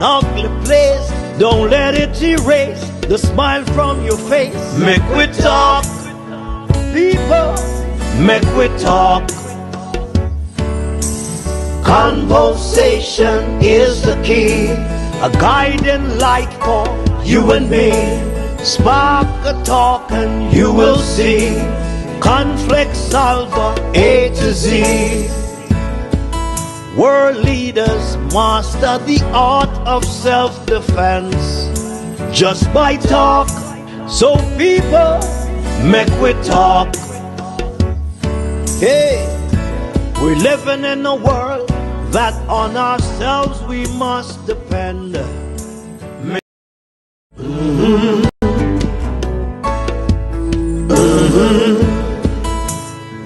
ugly place, don't let it erase the smile from your face. Mek we talk, people, mek we talk. Conversation is the key, a guiding light for you and me. Spark a talk and you will see, conflict solver A to Z. World leaders master the art of self-defense just by talk. So people, mek we talk. Hey, we're living in a world that on ourselves we must depend.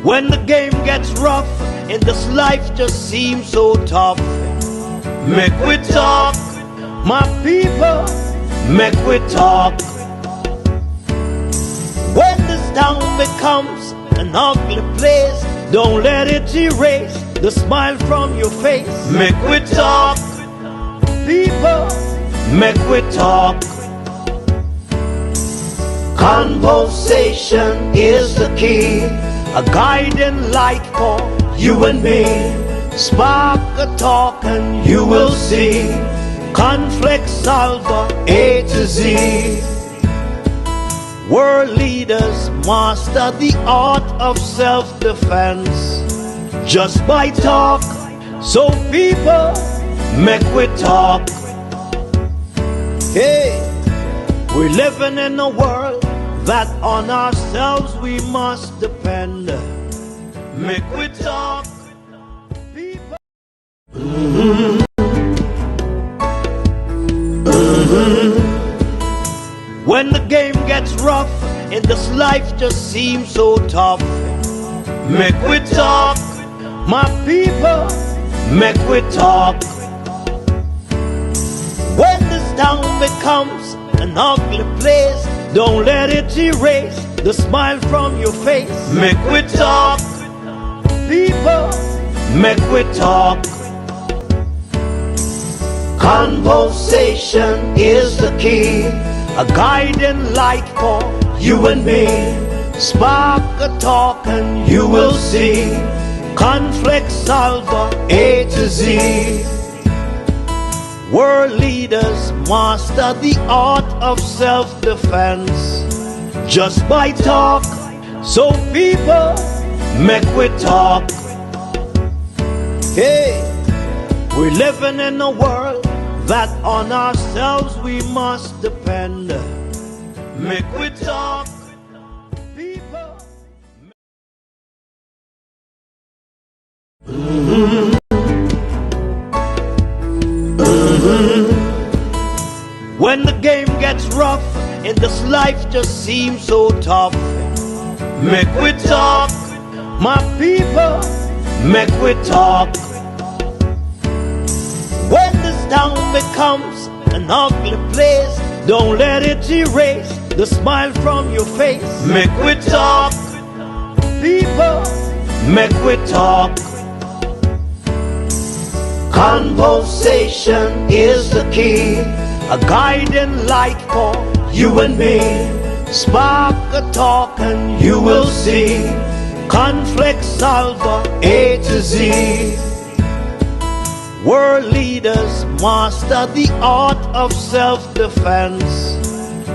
When the game gets rough and this life just seems so tough, mek we talk, my people, mek we talk. When this town becomes an ugly place, don't let it erase the smile from your face. Mek we talk, people, mek we talk. Conversation is the key, a guiding light for you and me. Spark a talk and you will see, conflict solver A to Z. World leaders master the art of self-defense just by talk. So people, mek we talk. Hey, we're living in a world that on ourselves we must depend. Mek we talk, people. When the game gets rough and this life just seems so tough, mek we talk, my people, mek we talk. When this town becomes an ugly place, don't let it erase the smile from your face. Mek we talk, people, mek we talk. Conversation is the key, a guiding light for you and me. Spark a talk and you will see, conflict solver A to Z. World leaders master the art of self-defense just by talk. So people, mek we talk. Hey, we're living in a world that on ourselves we must depend. Mek we talk, people. When the game gets rough and this life just seems so tough, mek we talk, my people, mek we talk. When this town becomes an ugly place, don't let it erase the smile from your face. Mek we talk, people, mek we talk. Conversation is the key, a guiding light for you and me. Spark a talk and you will see, conflict solver A to Z. World leaders master the art of self-defense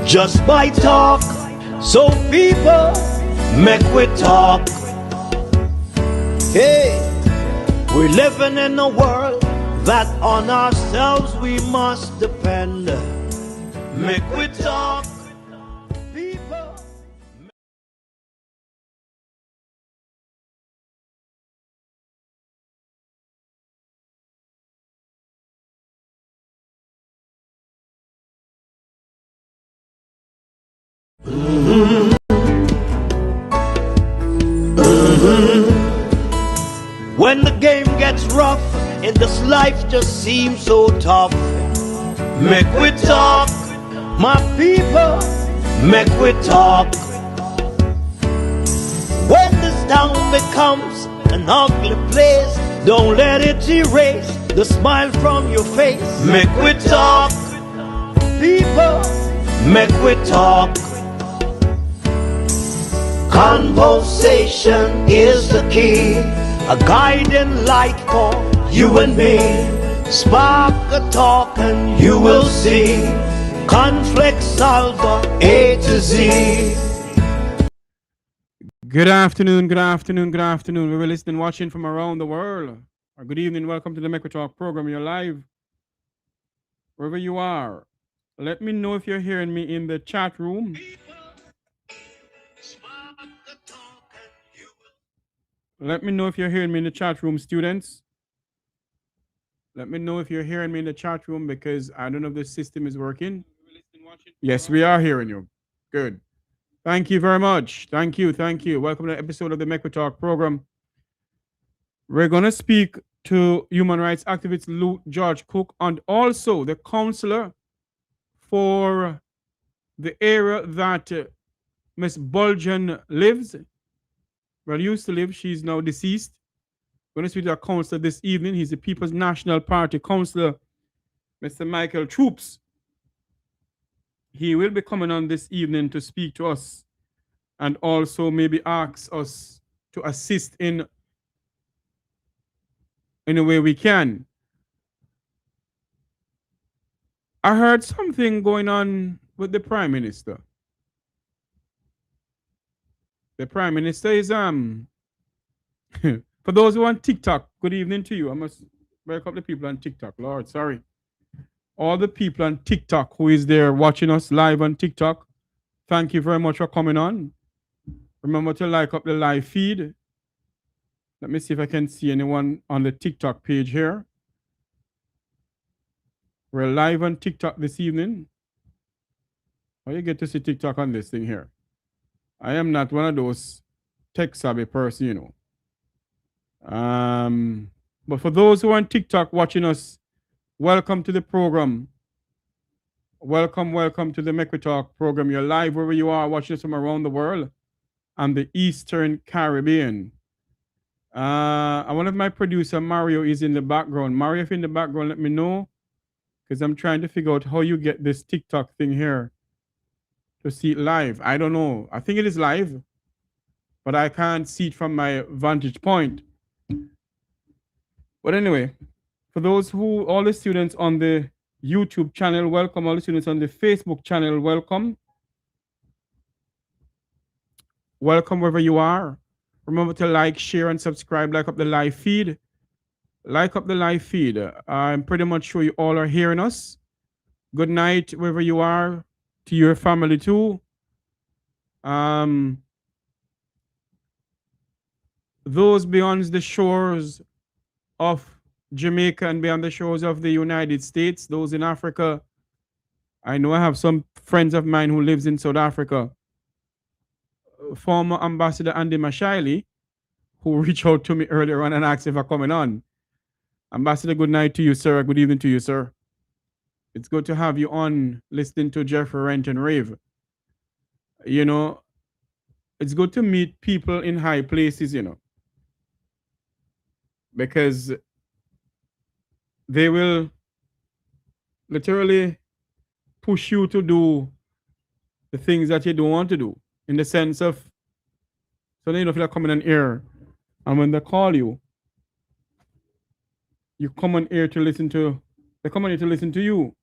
just by talk. So people, mek we talk. Hey, we're living in a world that on ourselves we must depend. Mek we talk, people. When the game gets rough and this life just seems so tough, mek we talk, my people, mek we talk. When this town becomes an ugly place, don't let it erase the smile from your face. Mek Wi Talk, people. Mek Wi Talk. Conversation is the key, a guiding light for you and me. Spark a talk and you will see. Conflict solver A to Z. Good afternoon, good afternoon, good afternoon. We're listening, watching from around the world. Or good evening, welcome to the Mek Wi Talk program. You're live wherever you are. Let me know if you're hearing me in the chat room. Let me know if you're hearing me in the chat room, students. Let me know if you're hearing me in the chat room because I don't know if the system is working. Yes, we are hearing you. Good. Thank you very much. Thank you. Thank you. Welcome to the episode of the Mek Wi Talk program. We're going to speak to human rights activist Luke George Cook and also the counselor for the area that Miss Bulgin lives. Well, used to live. She's now deceased. We're going to speak to our counselor this evening. He's the People's National Party counselor, Mr. Michael Troops. He will be coming on this evening to speak to us and also maybe ask us to assist in a way we can. I heard something going on with the Prime Minister. The Prime Minister is for those who are on TikTok, good evening to you. I must welcome the people on TikTok. Lord, sorry. All the people on TikTok who is there watching us live on TikTok, thank you very much for coming on. Remember to like up the live feed. Let me see if I can see anyone on the TikTok page here. We're live on TikTok this evening. How you get to see TikTok on this thing here? I am not one of those tech savvy person, you know. But for those who are on TikTok watching us, welcome to the program. Welcome to the Mek Wi Talk program. You're live wherever you are watching us from around the world and the Eastern Caribbean. One of my producer, Mario, is in the background. Mario, if you're in the background, let me know. Because I'm trying to figure out how you get this TikTok thing here to see it live. I don't know. I think it is live, but I can't see it from my vantage point. But anyway, for those who, all the students on the YouTube channel, welcome. All the students on the Facebook channel, welcome. Welcome wherever you are. Remember to like, share, and subscribe. Like up the live feed. Like up the live feed. I'm pretty much sure you all are hearing us. Good night, wherever you are, to your family too. Those beyond the shores of Jamaica and beyond the shores of the United States, those in Africa. I know I have some friends of mine who lives in South Africa. Former Ambassador Andy Mashiley, who reached out to me earlier on and asked if I'm coming on. Ambassador, good night to you, sir. Good evening to you, sir. It's good to have you on listening to Jeffrey Renton rave. You know, it's good to meet people in high places, you know, because they will literally push you to do the things that you don't want to do, in the sense of, so they don't feel like coming on air, and when they call you, you come on air to listen to, they come on here to listen to you.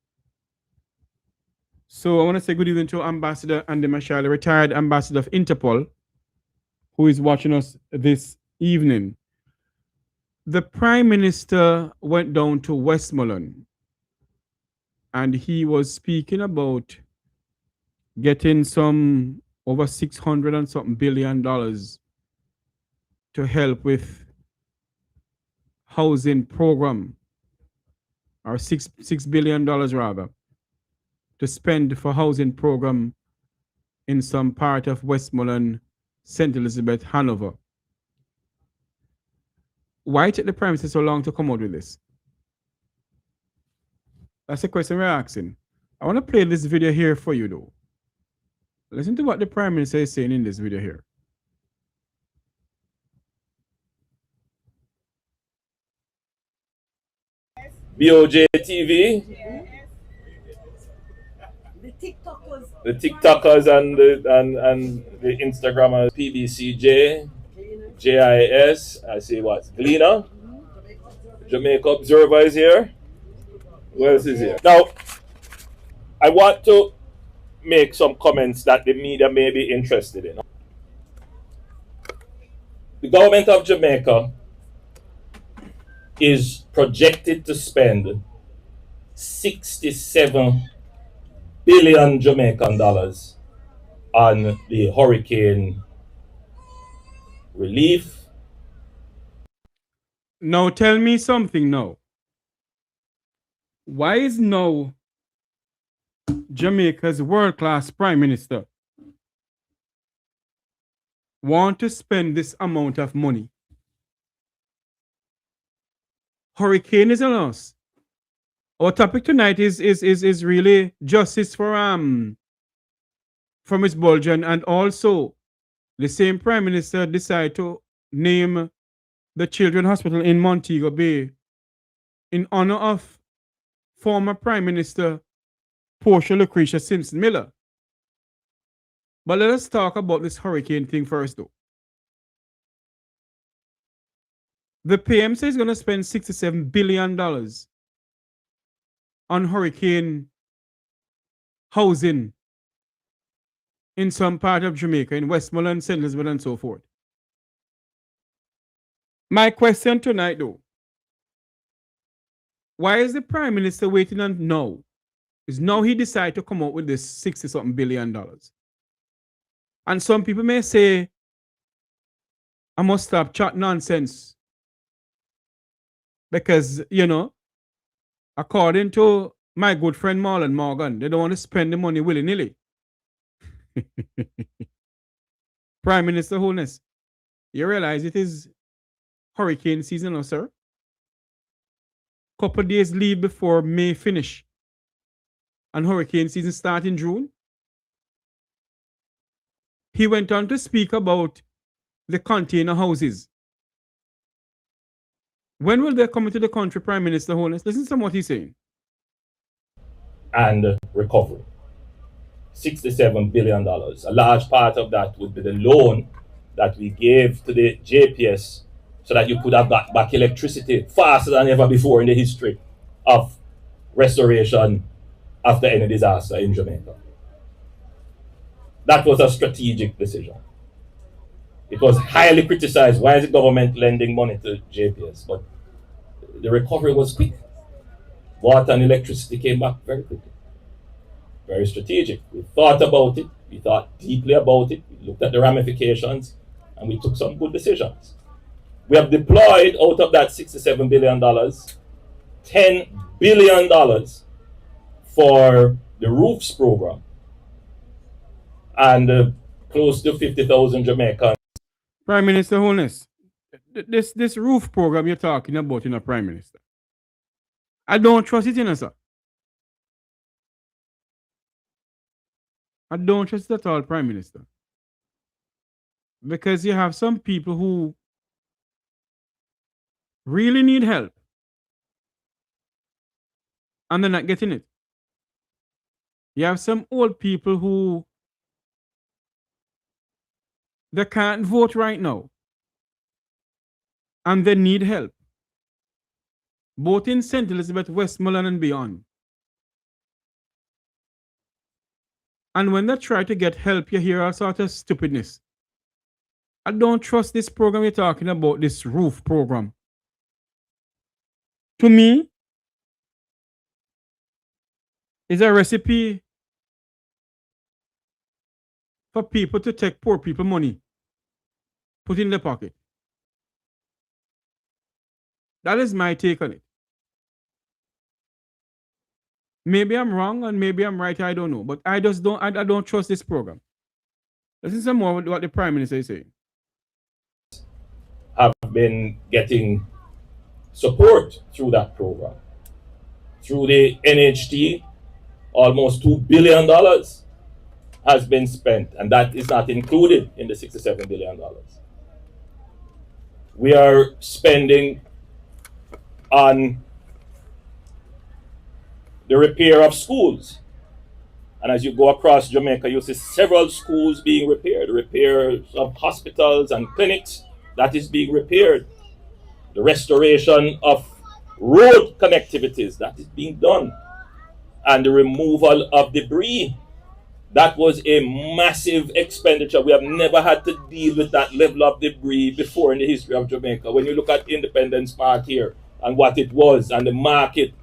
So I want to say good evening to Ambassador Andy Mashiley, retired ambassador of Interpol, who is watching us this evening. The Prime Minister went down to Westmoreland and he was speaking about getting some over $600 and something billion to help with housing program, or $6 billion rather, to spend for housing program in some part of Westmoreland, St. Elizabeth, Hanover. Why take the Prime Minister so long to come out with this? That's the question we're asking. I want to play this video here for you though. Listen to what the Prime Minister is saying in this video here. BOJ TV, the TikTokers and the Instagrammers, PBCJ, JIS, I see what, Gleaner, Jamaica Observer is here. Who else is here? Now, I want to make some comments that the media may be interested in. The government of Jamaica is projected to spend 67 billion Jamaican dollars on the hurricane relief. Now tell me something now. Why is now Jamaica's world-class prime minister want to spend this amount of money? Hurricane is a loss. Our topic tonight is really justice for Ms. Bulgin, and also the same prime minister decided to name the Children's Hospital in Montego Bay in honor of former Prime Minister Portia Lucretia Simpson Miller. But let us talk about this hurricane thing first, though. The PM says he's going to spend $67 billion on hurricane housing in some part of Jamaica, in Westmoreland, St. Elizabeth, and so forth. My question tonight, though, why is the Prime Minister waiting on now? Is now he decided to come out with this $60-something billion? And some people may say, I must stop chat nonsense. Because, you know, according to my good friend Marlon Morgan, they don't want to spend the money willy-nilly. Prime Minister Holness, you realize it is hurricane season now, sir? Couple days leave before May finish. And hurricane season start in June. He went on to speak about the container houses. When will they come into the country, Prime Minister Holness? Listen to what he's saying. And recovery. $67 billion. A large part of that would be the loan that we gave to the JPS so that you could have got back electricity faster than ever before in the history of restoration after any disaster in Jamaica. That was a strategic decision. It was highly criticized. Why is the government lending money to JPS? But the recovery was quick. Water and electricity came back very quickly. Very strategic. We thought about it. We thought deeply about it. We looked at the ramifications, and we took some good decisions. We have deployed out of that $67 billion, $10 billion for the roofs program, and close to 50,000 Jamaicans. Prime Minister Holness, this roof program you're talking about, Prime Minister, I don't trust it, sir. I don't trust it at all, Prime Minister. Because you have some people who really need help and they're not getting it. You have some old people who they can't vote right now and they need help, both in St. Elizabeth, Westmoreland, and beyond. And when they try to get help, you hear all sort of stupidness. I don't trust this program you're talking about, this roof program. To me, it's a recipe for people to take poor people money, put in their pocket. That is my take on it. Maybe I'm wrong and maybe I'm right, I don't know. But I just don't, I don't trust this program. Listen some more what the Prime Minister is saying. Have been getting support through that program. Through the NHT, almost $2 billion has been spent, and that is not included in the $67 billion. We are spending on the repair of schools. And as you go across Jamaica, you see several schools being repaired, repairs of hospitals and clinics that is being repaired, the restoration of road connectivities that is being done, and the removal of debris. That was a massive expenditure. We have never had to deal with that level of debris before in the history of Jamaica. When you look at Independence Park here and what it was and the market,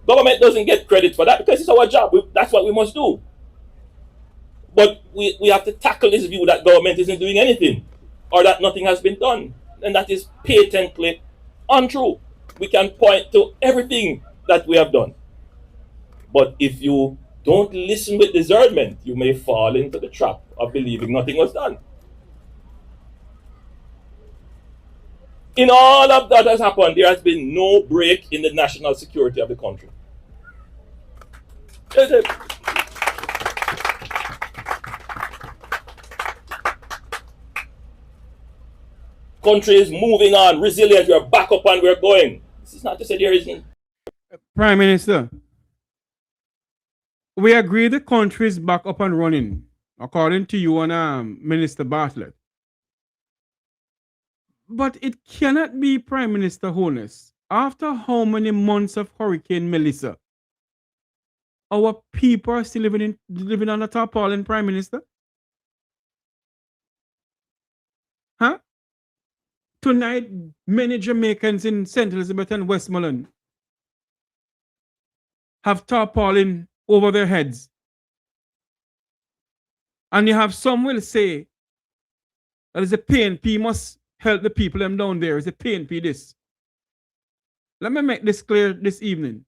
government doesn't get credit for that because it's our job. That's what we must do. But we have to tackle this view that government isn't doing anything or that nothing has been done. And that is patently untrue. We can point to everything that we have done. But if you don't listen with discernment, you may fall into the trap of believing nothing was done. In all of that has happened, there has been no break in the national security of the country. Country is moving on, resilient, we're back up and we're going. This is not to say there isn't. Prime Minister, we agree the country is back up and running, according to you and Minister Bartlett. But it cannot be, Prime Minister Holness. After how many months of Hurricane Melissa, our people are still living on a tarpaulin, Prime Minister? Huh? Tonight, many Jamaicans in St. Elizabeth and Westmoreland have tarpaulin over their heads. And you have some will say that is a PNP must help the people them down there. Is a PNP this. Let me make this clear this evening.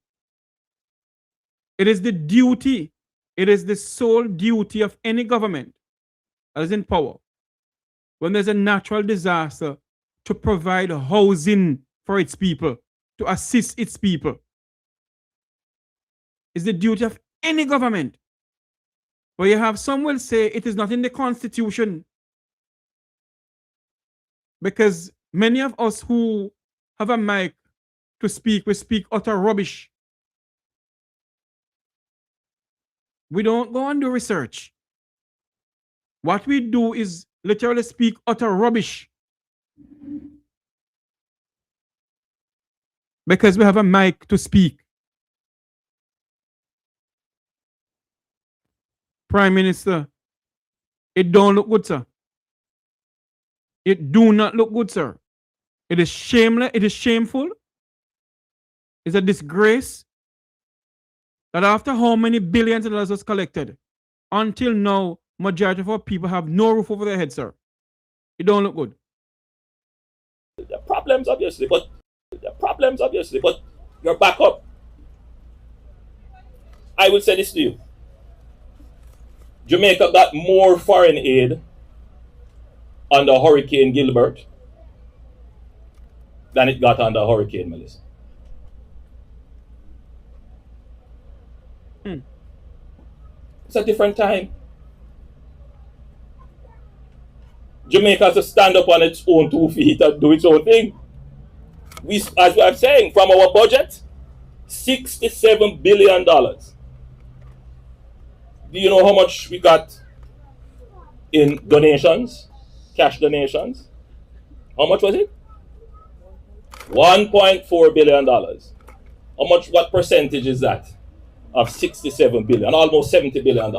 It is the duty, it is the sole duty of any government that is in power when there's a natural disaster to provide housing for its people, to assist its people. It's the duty of any government. But you have some will say it is not in the Constitution. Because many of us who have a mic to speak, we speak utter rubbish. We don't go and do research. What we do is literally speak utter rubbish. Because we have a mic to speak. Prime Minister, it don't look good, sir. It do not look good, sir. It is shameless, it is shameful. It's a disgrace that after how many billions of dollars was collected, until now, majority of our people have no roof over their head, sir. It don't look good. The problems, obviously, but you're back up. I will say this to you. Jamaica got more foreign aid under Hurricane Gilbert than it got under Hurricane Melissa. It's a different time. Jamaica has to stand up on its own 2 feet and do its own thing. We, as I'm saying, from our budget, $67 billion. Do you know how much we got in donations, cash donations? How much was it? $1.4 billion. How much, what percentage is that of 67 billion? Almost $70 billion.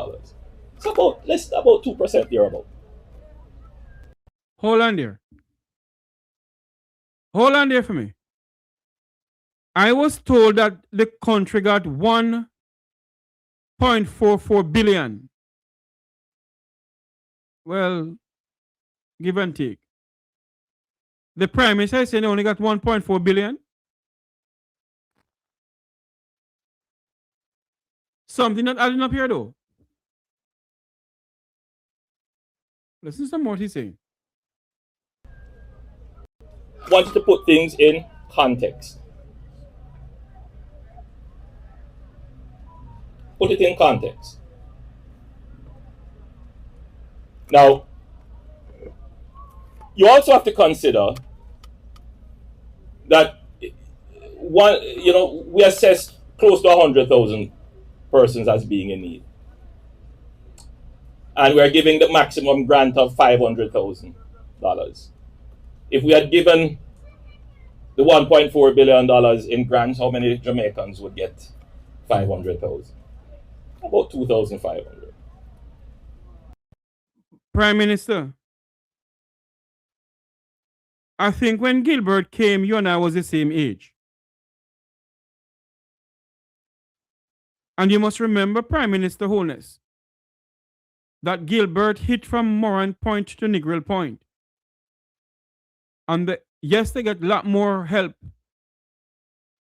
It's about 2% thereabout. Hold on there. Hold on there for me. I was told that the country got 1.44 billion. Well, give and take. The Prime Minister is saying they only got 1.4 billion. Something not adding up here though. Listen to some what he's saying. Want to put things in context. Put it in context. Now, you also have to consider that we assessed close to 100,000 persons as being in need. And we're giving the maximum grant of $500,000. If we had given the $1.4 billion in grants, how many Jamaicans would get 500,000? About 2,500. Prime Minister, I think when Gilbert came, you and I was the same age. And you must remember, Prime Minister Holness, that Gilbert hit from Moran Point to Negril Point. And yes, they get a lot more help.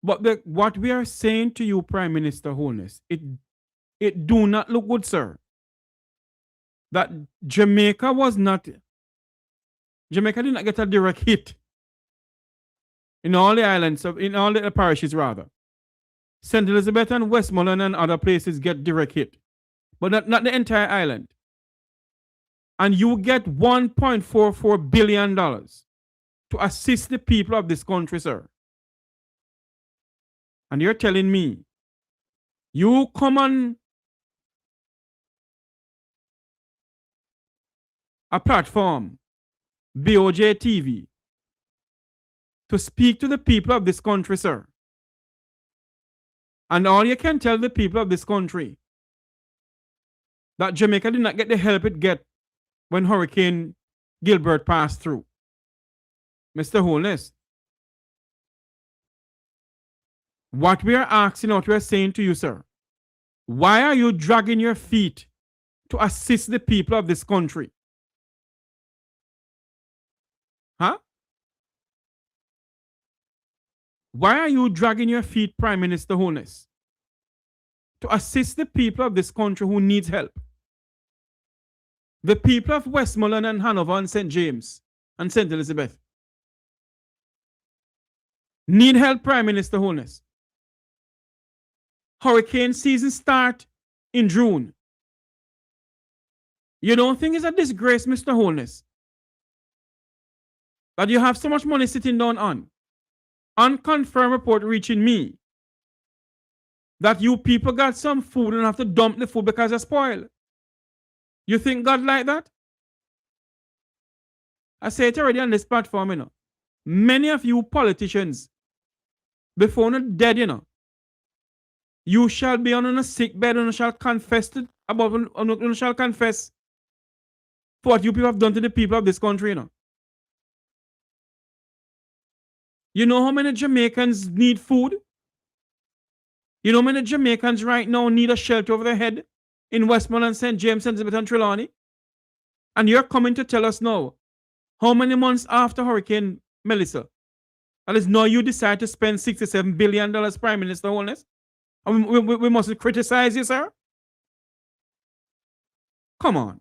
But what we are saying to you, Prime Minister Holness, it do not look good, sir. That Jamaica did not get a direct hit in all the islands, in all the parishes rather. St. Elizabeth and Westmoreland and other places get direct hit, but not the entire island. And you get $1.44 billion to assist the people of this country, sir. And you're telling me, you come on a platform, BOJ TV, to speak to the people of this country, sir. And all you can tell the people of this country that Jamaica did not get the help it get when Hurricane Gilbert passed through. Mr. Holness, what we are asking, what we are saying to you, sir, why are you dragging your feet to assist the people of this country? Huh? Why are you dragging your feet, Prime Minister Holness, to assist the people of this country who needs help? The people of Westmoreland and Hanover and St. James and St. Elizabeth need help, Prime Minister Holness. Hurricane season start in June. You don't think it's a disgrace, Mr. Holness, that you have so much money sitting down on? Unconfirmed report reaching me that you people got some food and have to dump the food because it's spoiled. You think God like that? I say it already on this platform, you know. Many of you politicians, before not dead, you know, you shall be on a sick bed and you shall confess you shall confess for what you people have done to the people of this country, you know. You know how many Jamaicans need food? You know how many Jamaicans right now need a shelter over their head in Westmoreland, St. James, St. Elizabeth, and Trelawney? And you're coming to tell us now, how many months after Hurricane Melissa, that is now you decide to spend $67 billion, Prime Minister Holness? And we must criticize you, sir? Come on.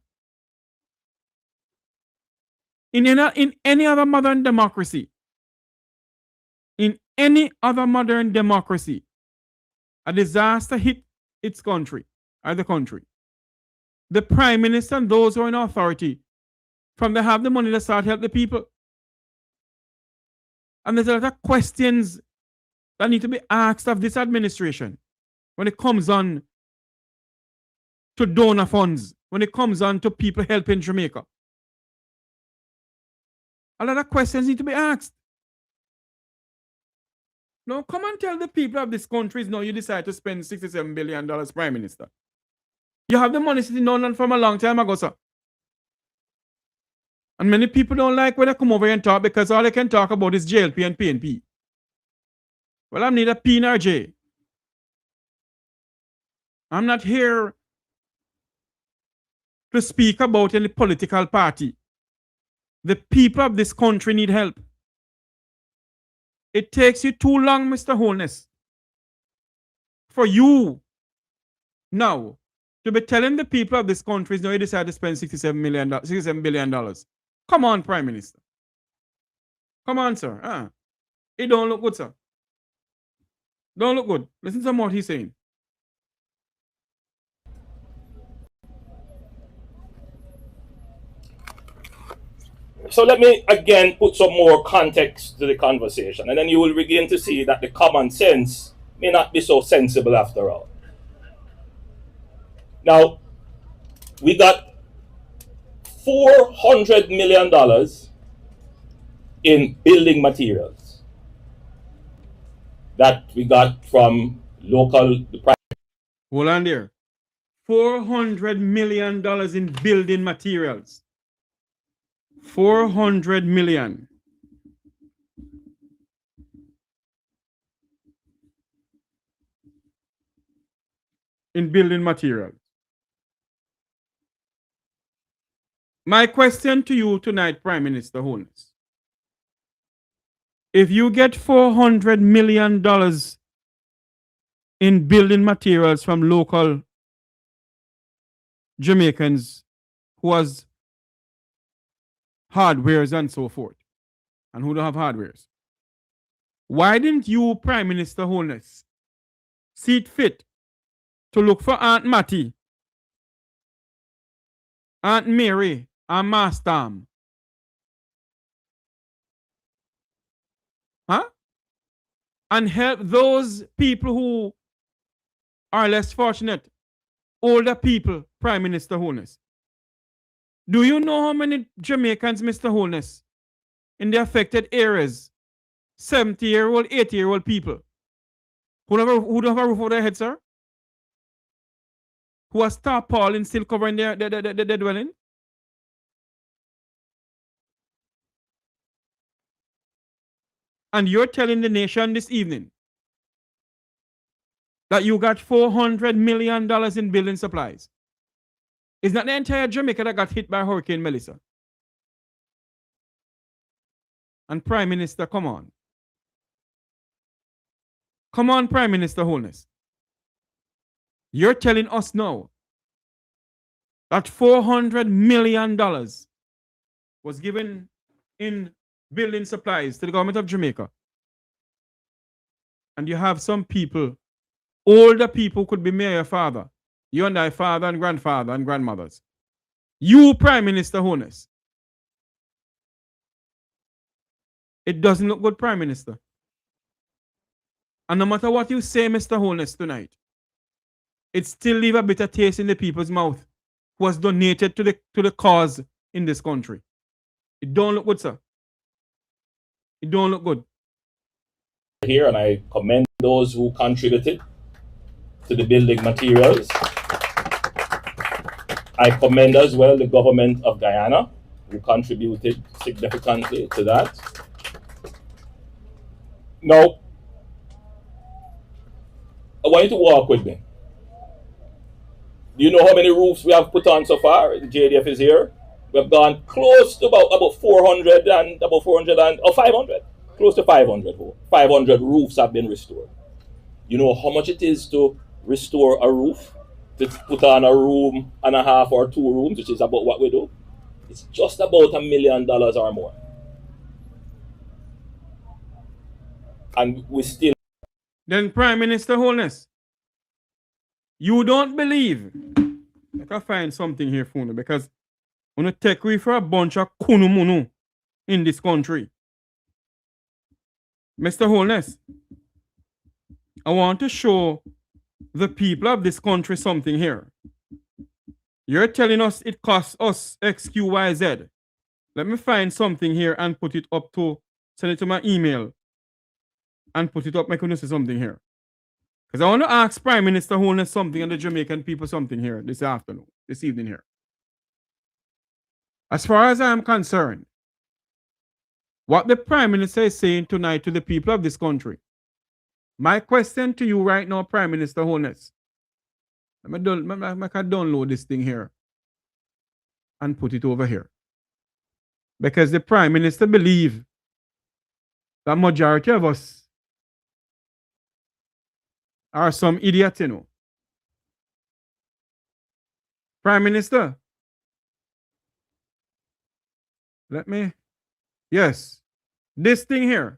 In any other modern democracy, a disaster hit its country, or the country. The Prime Minister and those who are in authority, from they have the money to start help the people. And there's a lot of questions that need to be asked of this administration when it comes on to donor funds, when it comes on to people helping Jamaica. A lot of questions need to be asked. No, come and tell the people of this country, no, you decide to spend $67 billion, Prime Minister. You have the money sitting down from a long time ago, sir. And many people don't like when they come over here and talk because all they can talk about is JLP and PNP. Well, I'm neither P nor J. I'm not here to speak about any political party. The people of this country need help. It takes you too long, Mr. Holness, for you now to be telling the people of this country now you decide to spend $67 billion. Come on, Prime Minister. Come on, sir. It don't look good, sir. Don't look good. Listen to what he's saying. So let me again put some more context to the conversation, and then you will begin to see that the common sense may not be so sensible after all. Now, we got $400 million in building materials that we got from local. Hold on there. $400 million in building materials. 400 million. In building materials. My question to you tonight, Prime Minister Holness. If you get $400 million in building materials from local Jamaicans who has hardwares and so forth, and who don't have hardwares, why didn't you, Prime Minister Holness, see it fit to look for Aunt Mattie, Aunt Mary, and Master? Huh? And help those people who are less fortunate, older people, Prime Minister Holness. Do you know how many Jamaicans, Mr. Holness, in the affected areas, 70-year-old, 80-year-old people, who don't have a roof over their head, sir? Who are tarpaulin still covering their dwelling? And you're telling the nation this evening that you got $400 million in building supplies. Is that the entire Jamaica that got hit by Hurricane Melissa? And Prime Minister, come on. Come on, Prime Minister Holness. You're telling us now that $400 million was given in building supplies to the government of Jamaica. And you have some people, older people, could be me or your father. You and I, father and grandfather and grandmothers. You, Prime Minister Holness. It doesn't look good, Prime Minister. And no matter what you say, Mr. Holness, tonight, it still leaves a bitter taste in the people's mouth who has donated to the cause in this country. It don't look good, sir. It don't look good. Here, and I commend those who contributed to the building materials. I commend as well the government of Guyana, who contributed significantly to that. Now, I want you to walk with me. Do you know how many roofs we have put on so far? The JDF is here. We have gone close to about 400 and 500, close to 500. 500 roofs have been restored. You know how much it is to restore a roof? To put on a room and a half or 2 rooms, which is about what we do. It's just about $1 million or more. And we still. Then Prime Minister Holness, you don't believe. Let us find something here for you, because I'm going to take we for a bunch of kunumunu in this country. Mr. Holness, I want to show the people of this country something here. You're telling us it costs us XQYZ. Let me find something here and put it up send it to my email and put it up. I couldn't say something here. Because I want to ask Prime Minister Holness something and the Jamaican people something here this evening here. As far as I am concerned, what the Prime Minister is saying tonight to the people of this country, my question to you right now, Prime Minister Holness, I can download this thing here and put it over here. Because the Prime Minister believes that majority of us are some idiots, you know. Prime Minister, yes, this thing here,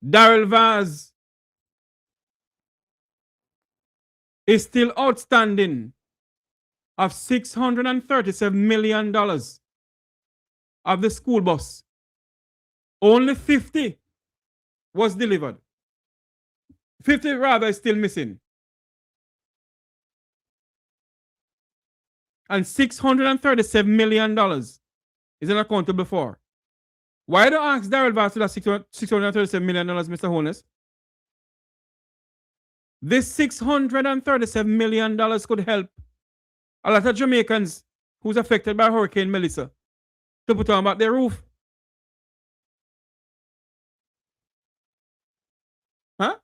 Daryl Vaz is still outstanding of $637 million of the school bus. Only 50 was delivered. 50 rather is still missing. And $637 million is unaccountable for. Why don't ask Daryl Vass for that $637 million, Mr. Holness? This $637 million could help a lot of Jamaicans who's affected by Hurricane Melissa to put on back their roof. Huh?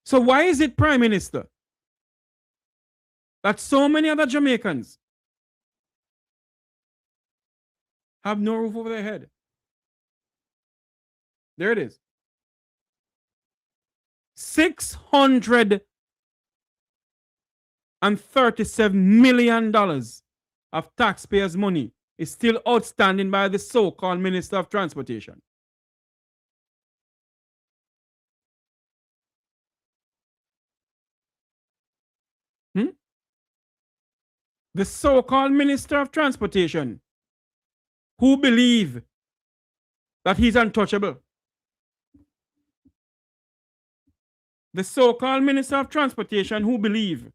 So why is it, Prime Minister, that so many other Jamaicans have no roof over their head? There it is. $637 million of taxpayers' money is still outstanding by the so-called Minister of Transportation. The so-called Minister of Transportation, who believe that he's untouchable. The so-called Minister of Transportation, who believe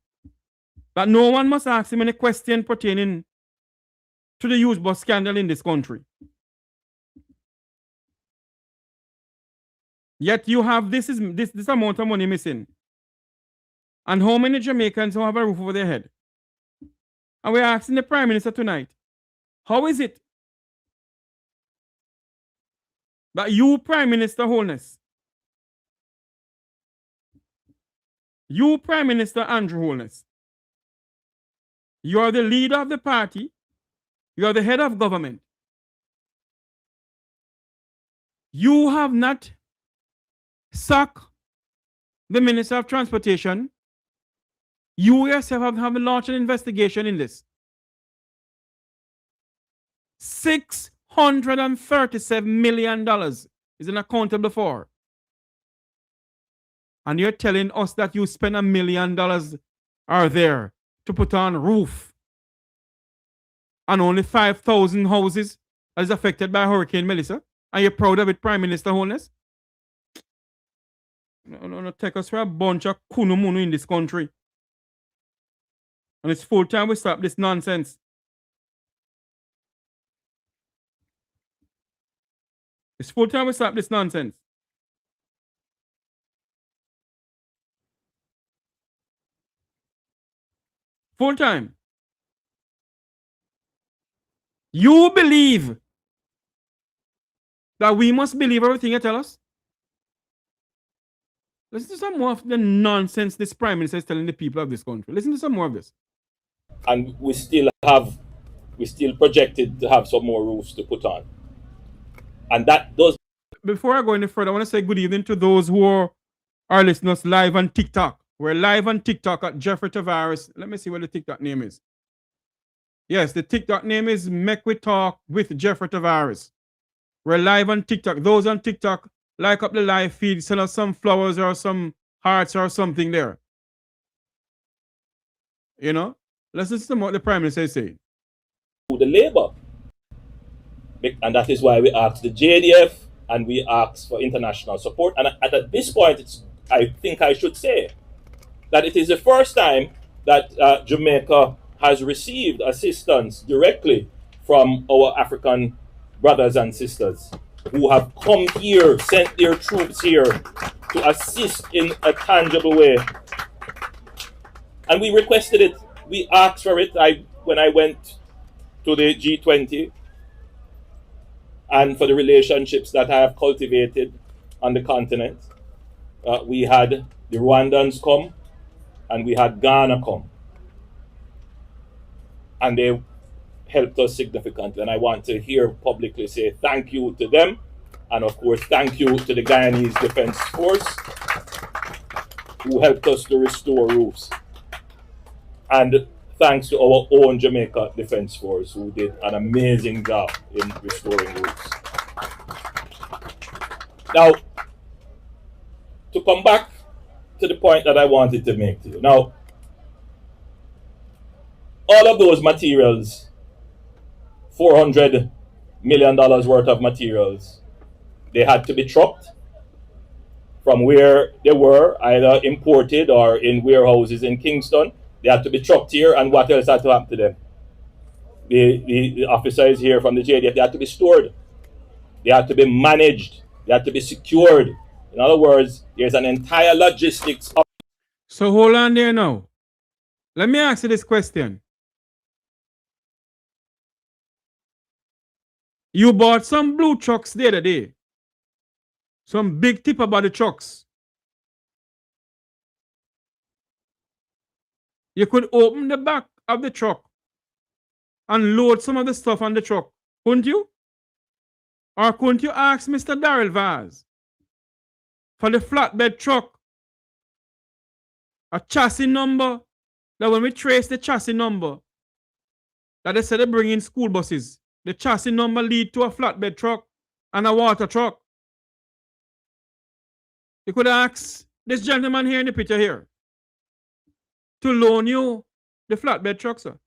that no one must ask him any question pertaining to the youth bus scandal in this country. Yet you have this amount of money missing. And how many Jamaicans don't have a roof over their head? And we're asking the Prime Minister tonight, how is it that you, Prime Minister Holness, you, Prime Minister Andrew Holness, you are the leader of the party, you are the head of government. You have not sacked the Minister of Transportation. You yourself have launched an investigation in this. $637 million is unaccountable for. And you're telling us that you spend $1 million are there to put on roof. And only 5,000 houses is affected by Hurricane Melissa. Are you proud of it, Prime Minister Holness? No, take us for a bunch of kunumunu in this country. And it's full time we stop this nonsense. It's full time we stop this nonsense. Full time. You believe that we must believe everything you tell us? Listen to some more of the nonsense this Prime Minister is telling the people of this country. Listen to some more of this. And we still projected to have some more roofs to put on. And that does. Before I go any further, I want to say good evening to those who are listening us live on TikTok. We're live on TikTok at Jeffrey Tavares. Let me see what the TikTok name is. Yes, the TikTok name is Mek Wi Talk with Jeffrey Tavares. We're live on TikTok. Those on TikTok, like up the live feed, send us some flowers or some hearts or something there. You know? Let's listen to what the Prime Minister is saying. The Labour. And that is why we asked the JDF and we asked for international support. And at this point, I think I should say that it is the first time that Jamaica has received assistance directly from our African brothers and sisters who have come here, sent their troops here to assist in a tangible way. And we requested it. We asked for it when I went to the G20 and for the relationships that I have cultivated on the continent. We had the Rwandans come and we had Ghana come. And they helped us significantly. And I want to here publicly say thank you to them. And of course, thank you to the Guyanese Defense Force who helped us to restore roofs. And thanks to our own Jamaica Defense Force who did an amazing job in restoring roofs. Now, to come back to the point that I wanted to make to you. Now, all of those materials, $400 million worth of materials, they had to be trucked. from where they were, either imported or in warehouses in Kingston. They had to be trucked here, and what else had to happen to them? The officers here from the JDF, they had to be stored. They had to be managed. They had to be secured. In other words, there's an entire logistics of. So hold on there now. Let me ask you this question. You bought some blue trucks the other day. Some big tip about the trucks. You could open the back of the truck and load some of the stuff on the truck, couldn't you? Or couldn't you ask Mr. Darrell Vaz for the flatbed truck a chassis number, that when we trace the chassis number, that they said they bring in school buses, the chassis number lead to a flatbed truck and a water truck? You could ask this gentleman here in the picture here to loan you the flatbed truck, sir.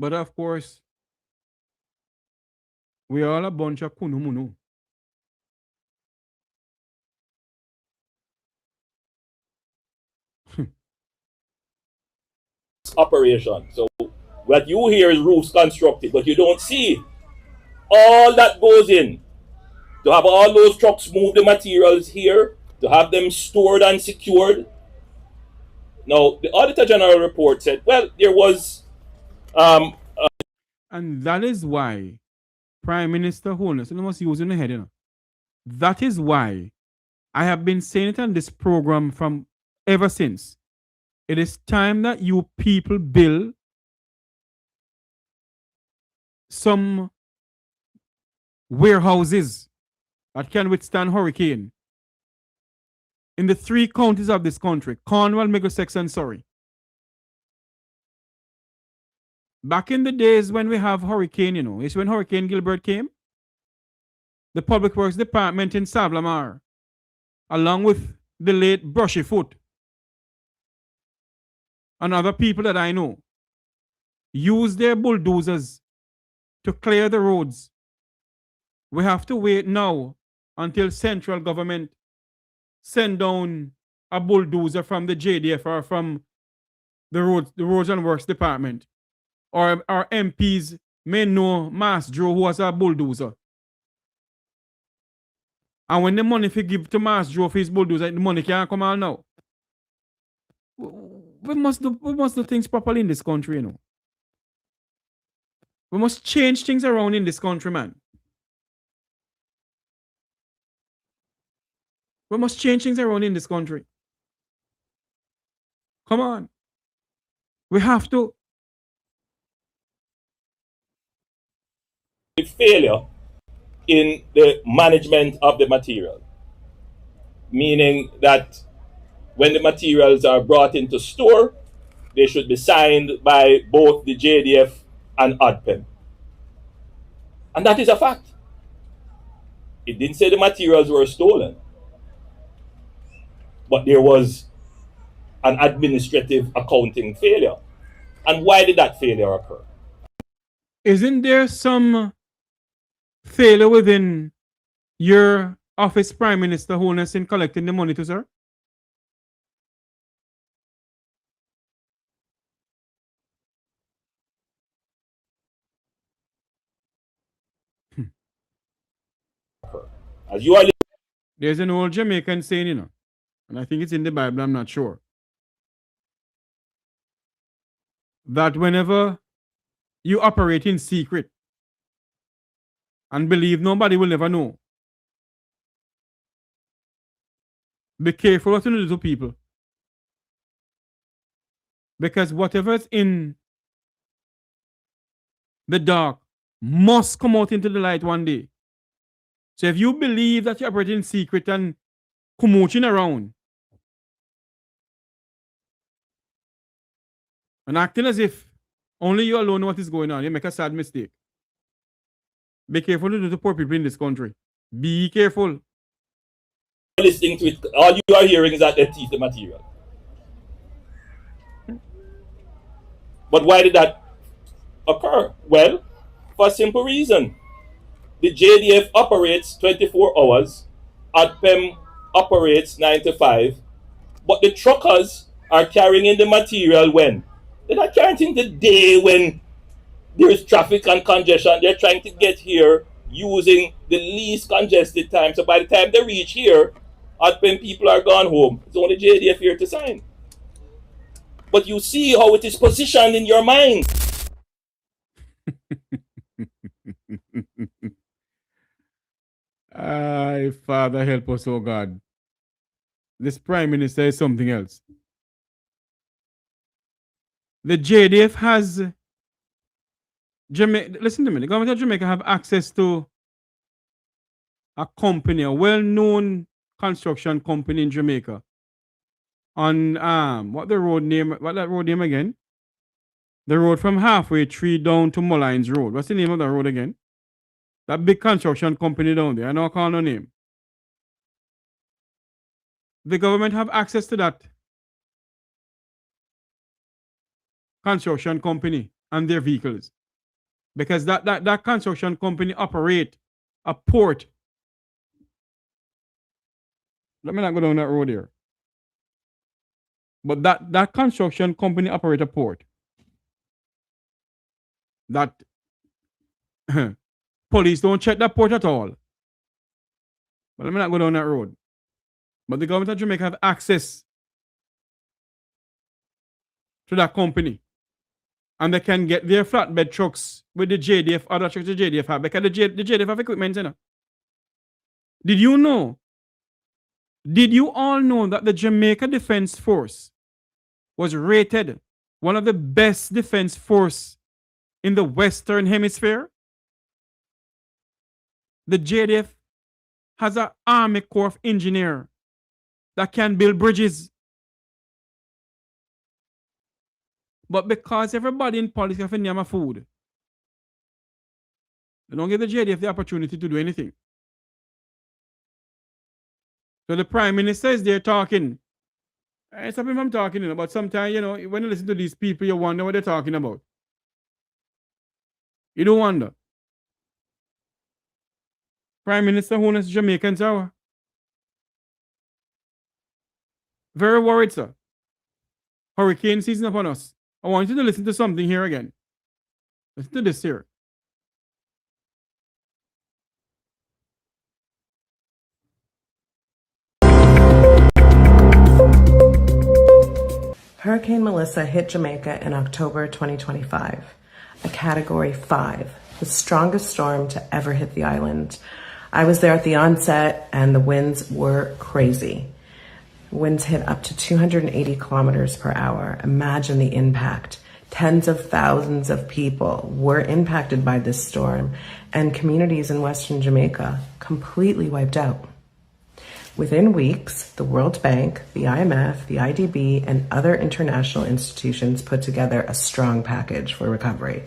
But of course, we are all a bunch of kunumunu. Operation. So what you hear is roofs constructed, but you don't see all that goes in to have all those trucks move the materials here, to have them stored and secured. Now, the Auditor General report said, well, there was. And that is why Prime Minister Holness, and I must use in the head, you know. That is why I have been saying it on this program from ever since. It is time that you people build some warehouses that can withstand hurricane in the 3 counties of this country: Cornwall, Middlesex, and Surrey. Back in the days when we have hurricane, you know, it's when Hurricane Gilbert came, the Public Works Department in Sablamar, along with the late Brushy Foot and other people that I know, used their bulldozers to clear the roads. We have to wait now until central government send down a bulldozer from the JDF or from the Roads and Works Department. Or our MPs may know Mas Joe, who has a bulldozer. And when the money we give to Mas Joe for his bulldozer, the money can't come out now. We must do things properly in this country, you know. We must change things around in this country, man. We must change things around in this country. Come on. We have to. Failure in the management of the material, meaning that when the materials are brought into store, they should be signed by both the JDF and ODPEM. And that is a fact. It didn't say the materials were stolen, but there was an administrative accounting failure. And why did that failure occur? Isn't there some failure within your office, Prime Minister Holness, in collecting the money to, sir? As you are. There's an old Jamaican saying, you know, and I think it's in the Bible, I'm not sure, that whenever you operate in secret and believe nobody will never know, be careful what you do to people. Because whatever is in the dark must come out into the light one day. So if you believe that you're operating in secret and commotion around and acting as if only you alone know what is going on, you make a sad mistake. Be careful to do to poor people in this country. Be careful. Listening to it, all you are hearing is that they teach the material. But why did that occur? Well, for a simple reason. The JDF operates 24 hours, ADPEM operates 9 to 5, but the truckers are carrying in the material when? They're not carrying in the day when there is traffic and congestion. They're trying to get here using the least congested time. So by the time they reach here, ADPEM people are gone home. It's only JDF here to sign. But you see how it is positioned in your mind. Ay, Father, help us, oh God. This Prime Minister is something else. The JDF has Jamaica. Listen to me. The government of Jamaica have access to a company, a well-known construction company in Jamaica. On what the road name? What that road name again? The road from Halfway Tree down to Mullines Road. What's the name of that road again? That big construction company down there. I know I call no name. The government have access to that construction company and their vehicles. Because that construction company operate a port. Let me not go down that road here. But that construction company operate a port. That police don't check that port at all. But let me not go down that road. But the government of Jamaica have access to that company. And they can get their flatbed trucks with the JDF, other trucks the JDF have. Because the JDF have equipment, you know. Did you know? Did you all know that the Jamaica Defense Force was rated one of the best defense force in the Western Hemisphere? The JDF has an Army Corps of Engineer that can build bridges. But because everybody in politics have a food, they don't give the JDF the opportunity to do anything. So the Prime Minister is there talking. I stop him from talking, you know, but sometimes, you know, when you listen to these people, you wonder what they're talking about. You don't wonder. Prime Minister who is Jamaicans are very worried, sir. Hurricane season upon us. I want you to listen to something here again. Listen to this here. Hurricane Melissa hit Jamaica in October 2025, a Category 5, the strongest storm to ever hit the island. I was there at the onset and the winds were crazy. Winds hit up to 280 kilometers per hour. Imagine the impact. Tens of thousands of people were impacted by this storm, and communities in Western Jamaica completely wiped out. Within weeks, the World Bank, the IMF, the IDB, and other international institutions put together a strong package for recovery.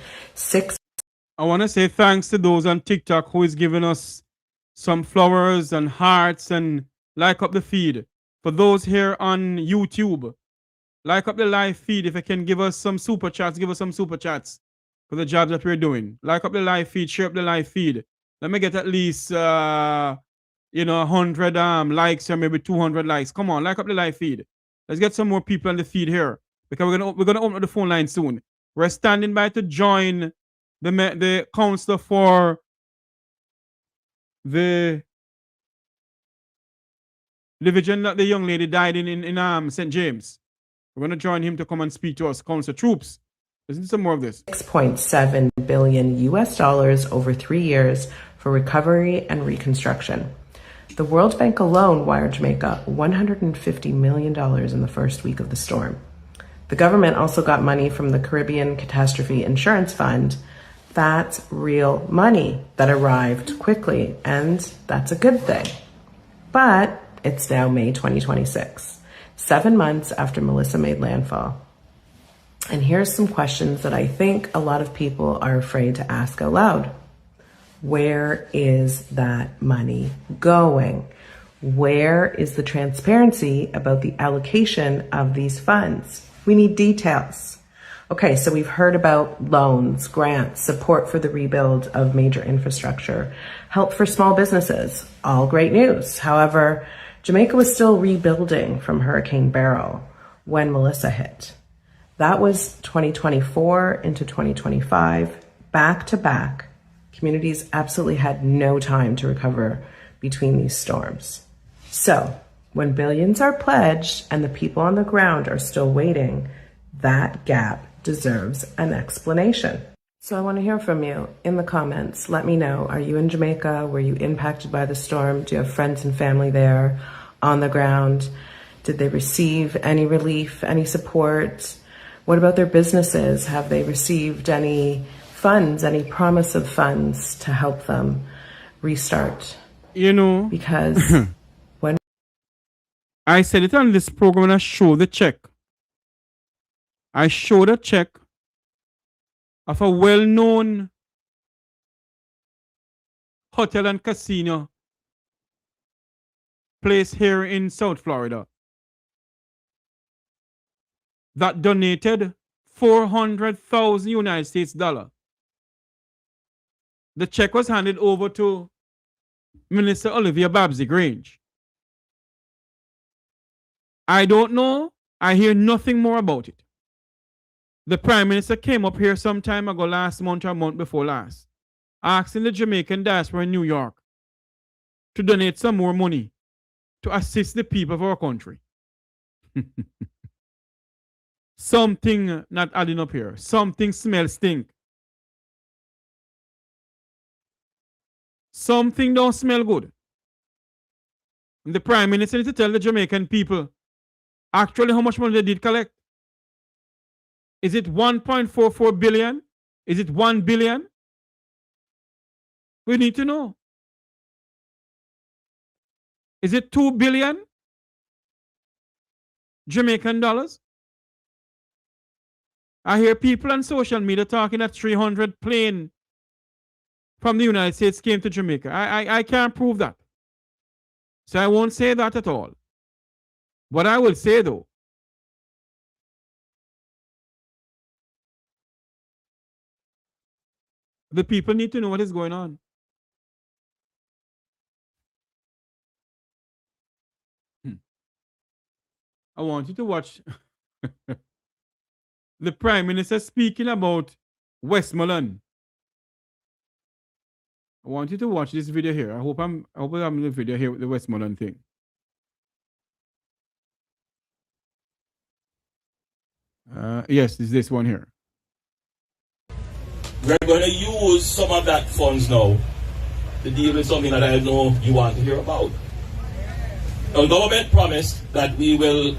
I want to say thanks to those on TikTok who is giving us some flowers and hearts and like up the feed. For those here on YouTube, like up the live feed. If you can give us some super chats, give us some super chats for the jobs that we're doing. Like up the live feed, share up the live feed. Let me get at least 100 likes or maybe 200 likes. Come on, like up the live feed. Let's get some more people on the feed here because we're gonna open up the phone line soon. We're standing by to join the counselor for the division that the young lady died in St. James. We're going to join him to come and speak to us, Council Troops. Listen to some more of this. $6.7 billion US over 3 years for recovery and reconstruction. The World Bank alone wired Jamaica $150 million in the first week of the storm. The government also got money from the Caribbean Catastrophe Insurance Fund. That's real money that arrived quickly, and that's a good thing. But it's now May 2026, 7 months after Melissa made landfall. And here's some questions that I think a lot of people are afraid to ask out loud. Where is that money going? Where is the transparency about the allocation of these funds? We need details. Okay, so we've heard about loans, grants, support for the rebuild of major infrastructure, help for small businesses, all great news. However, Jamaica was still rebuilding from Hurricane Beryl when Melissa hit. That was 2024 into 2025, back to back. Communities absolutely had no time to recover between these storms. So, when billions are pledged and the people on the ground are still waiting, that gap deserves an explanation. So I want to hear from you in the comments. Let me know. Are you in Jamaica? Were you impacted by the storm? Do you have friends and family there on the ground? Did they receive any relief, any support? What about their businesses? Have they received any funds, any promise of funds to help them restart? You know, Because when I said it on this program and I showed the check. I showed a check of a well-known hotel and casino place here in South Florida that donated 400,000 United States dollar. The check was handed over to Minister Olivia Babsy Grange. I don't know. I hear nothing more about it. The Prime Minister came up here some time ago, last month or a month before last, asking the Jamaican diaspora in New York to donate some more money to assist the people of our country. Something not adding up here. Something smells stink. Something don't smell good. And the Prime Minister needs to tell the Jamaican people actually how much money they did collect. Is it 1.44 billion? Is it 1 billion? We need to know. Is it 2 billion Jamaican dollars? I hear people on social media talking that 300 plane from the United States came to Jamaica. I can't prove that. So I won't say that at all. What I will say though, the people need to know what is going on. I want you to watch the Prime Minister speaking about Westmoreland. I want you to watch this video here. I hope I'm in the video here with the Westmoreland thing. Yes, it's this one here. We're going to use some of that funds now to deal with something that I know you want to hear about. The government promised that we will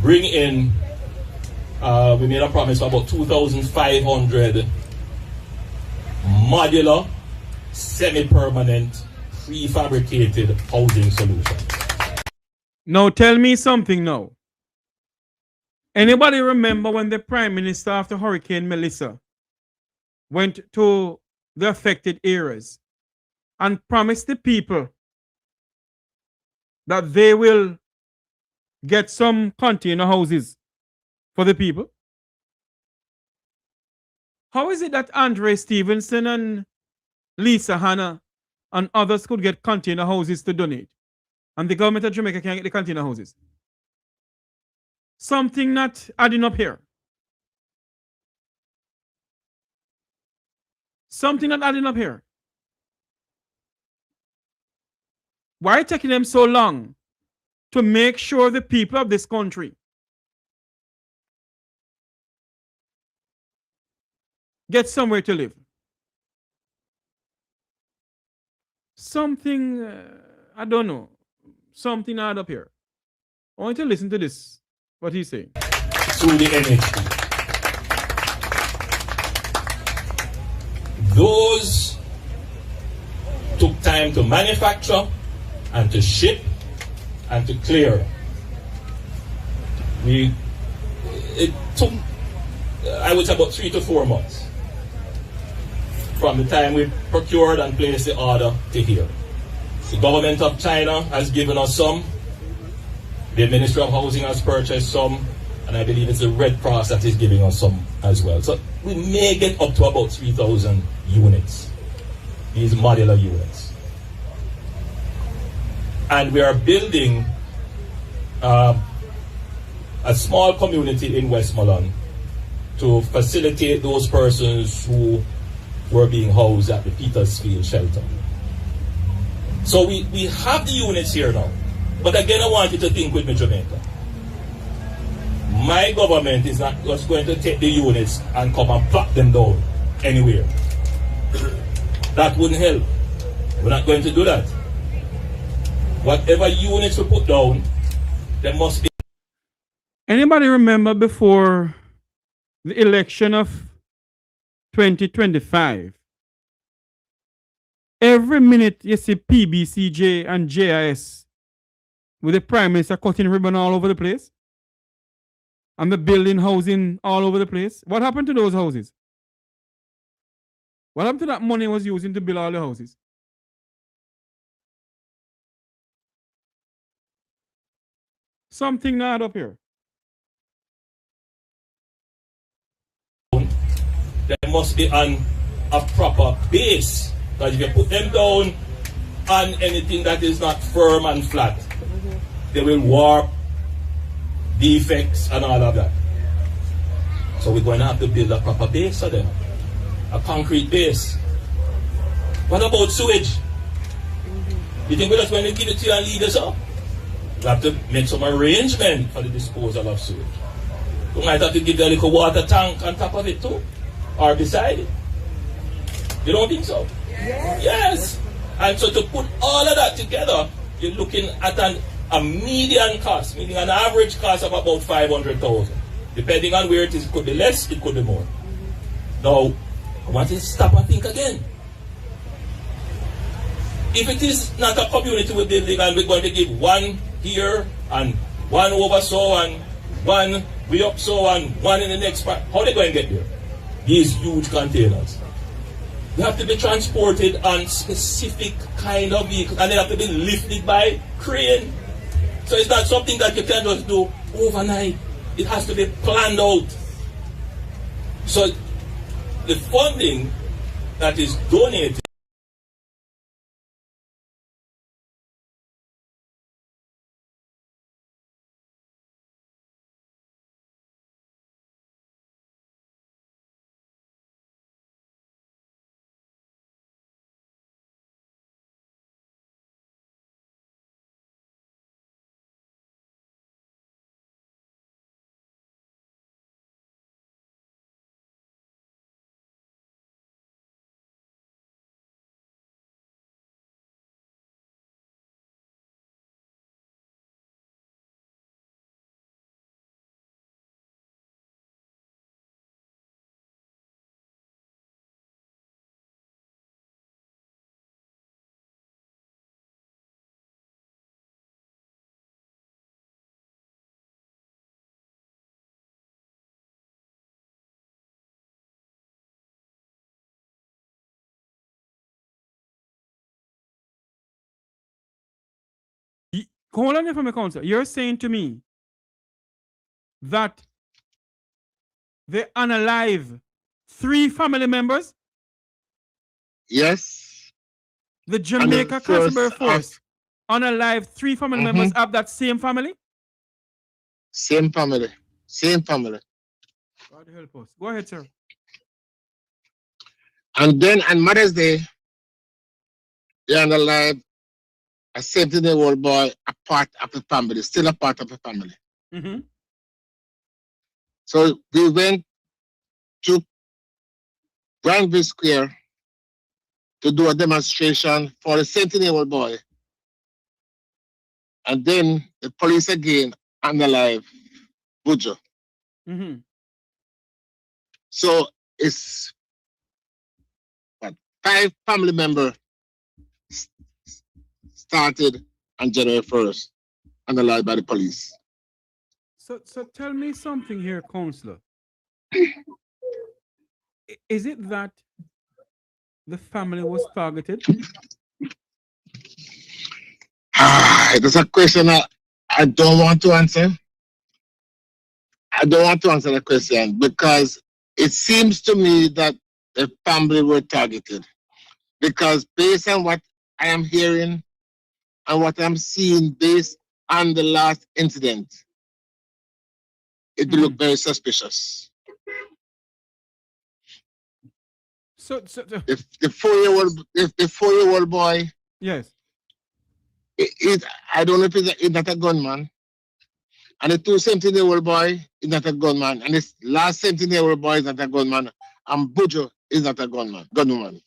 bring in, we made a promise for about 2,500 modular, semi-permanent, prefabricated housing solutions. Now tell me something now. Anybody remember when the Prime Minister after Hurricane Melissa went to the affected areas and promised the people that they will get some container houses for the people? How is it that Andre Stevenson and Lisa Hanna and others could get container houses to donate, and the government of Jamaica can't get the container houses? Something not adding up here. Something not adding up here. Why is it taking them so long to make sure the people of this country get somewhere to live? Something, I don't know, something add up here. I want you to listen to this, what he's saying. Through the NHP. Those took time to manufacture and to ship and to clear. It took, I would say, about 3 to 4 months from the time we procured and placed the order to here. The government of China has given us some. The Ministry of Housing has purchased some. And I believe it's the Red Cross that is giving us some as well. So we may get up to about 3,000 units, these modular units. And we are building a small community in Westmoreland to facilitate those persons who were being housed at the Petersfield shelter. So we have the units here now. But again, I want you to think with me, Jamaica. My government is not just going to take the units and come and plop them down anywhere. That wouldn't help. We're not going to do that. Whatever units we put down, there must be. Anybody remember before the election of 2025? Every minute you see PBCJ and JIS with the Prime Minister cutting ribbon all over the place and the building housing all over the place. What happened to those houses? What happened to that money was using to build all the houses? Something not up here. There must be a proper base. Because if you put them down on anything that is not firm and flat, they will warp, defects, and all of that. So we're going to have to build a proper base for them, a concrete base. What about sewage? You think we're just going to give it to you and leave us up? We have to make some arrangement for the disposal of sewage. We might have to give them a little water tank on top of it too, or beside it. You don't think so? Yes. Yes. And so to put all of that together, you're looking at a median cost, meaning an average cost of about 500,000. Depending on where it is, it could be less, it could be more. Now, I want you to stop and think again. If it is not a community we're building and we're going to give one here and one over so and one way up so and one in the next part, how are they going to get there? These huge containers. They have to be transported on specific kind of vehicles and they have to be lifted by crane. So it's not something that you can just do overnight. It has to be planned out. So the funding that is donated Hold on for my counsel. You're saying to me that they unalive 3 family members? Yes. The Jamaica Constabulary Force unalive 3 family members of that same family? Same family. Same family. God help us. Go ahead, sir. And then on Mother's Day, they unalive a 17-year-old boy, a part of the family, still a part of the family. Mm-hmm. So we went to Granville Square to do a demonstration for the 17-year-old boy. And then the police again unalive Bujo. Mm-hmm. So it's 5 family members started on January 1st, unalive by the police. So tell me something here, Counselor. Is it that the family was targeted? It is a question I don't want to answer. I don't want to answer the question because it seems to me that the family were targeted. Because based on what I am hearing and what I'm seeing based on the last incident, it looked very suspicious. So The 4-year-old boy, yes. I don't know if he's not a gunman. And the 17-year-old boy is not a gunman. And this last 17-year-old boy is not a gunman. And Bujo is not a gunman.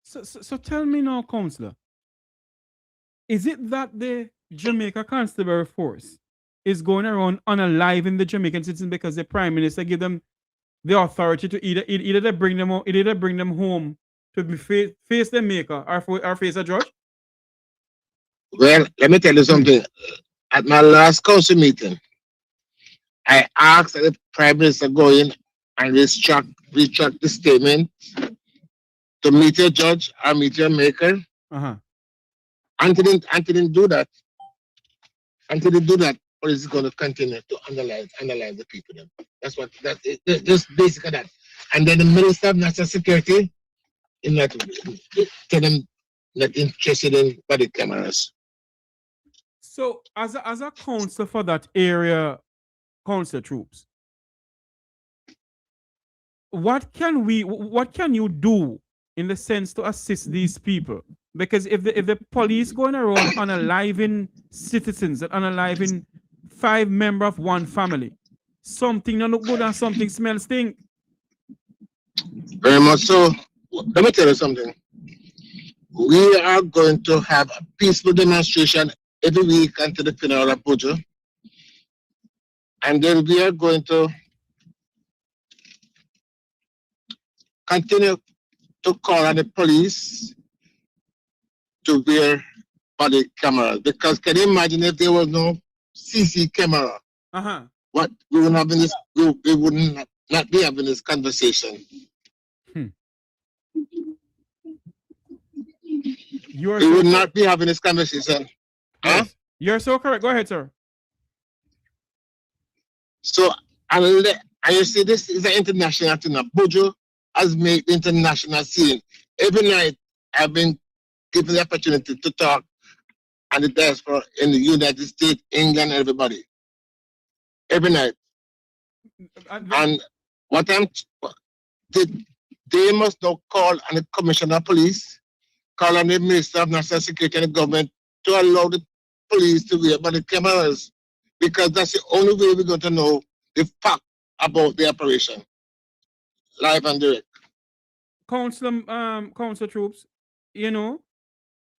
So tell me now, Counselor, is it that the Jamaica Constabulary Force is going around unaliving the Jamaican citizens because the Prime Minister give them the authority to either they bring them home to be face the maker or face a judge? Well, let me tell you something. At my last council meeting, I asked the Prime Minister go in and retract the statement to meet your judge or meet your maker. And he didn't do that. Until they do that, police is going to continue to analyze the people. That's just basically that. And then the Minister of National Security is not tell them not interested in body cameras. So as a counsel for that area, council troops, what can you do in the sense to assist these people? Because if the police going around unaliving citizens and unaliving 5 members of one family, something not look good and something smells stink. Very much so. Let me tell you something. We are going to have a peaceful demonstration every week until the funeral of Bujo. And then we are going to continue to call on the police to wear body cameras. Because can you imagine if there was no CC camera? What we would have been this, we would not be having this conversation. We would not be having this conversation. Yes. Huh? You're so correct. Go ahead, sir. So, and you see, this is an international thing. Bujo has made the international scene. Every night, I've been given the opportunity to talk on the diaspora in the United States, England, everybody. Every night. And what they must now call on the Commissioner of Police, call on the Minister of National Security and the government to allow the police to wear body cameras, because that's the only way we're going to know the fact about the operation, live and direct. Council troops, you know,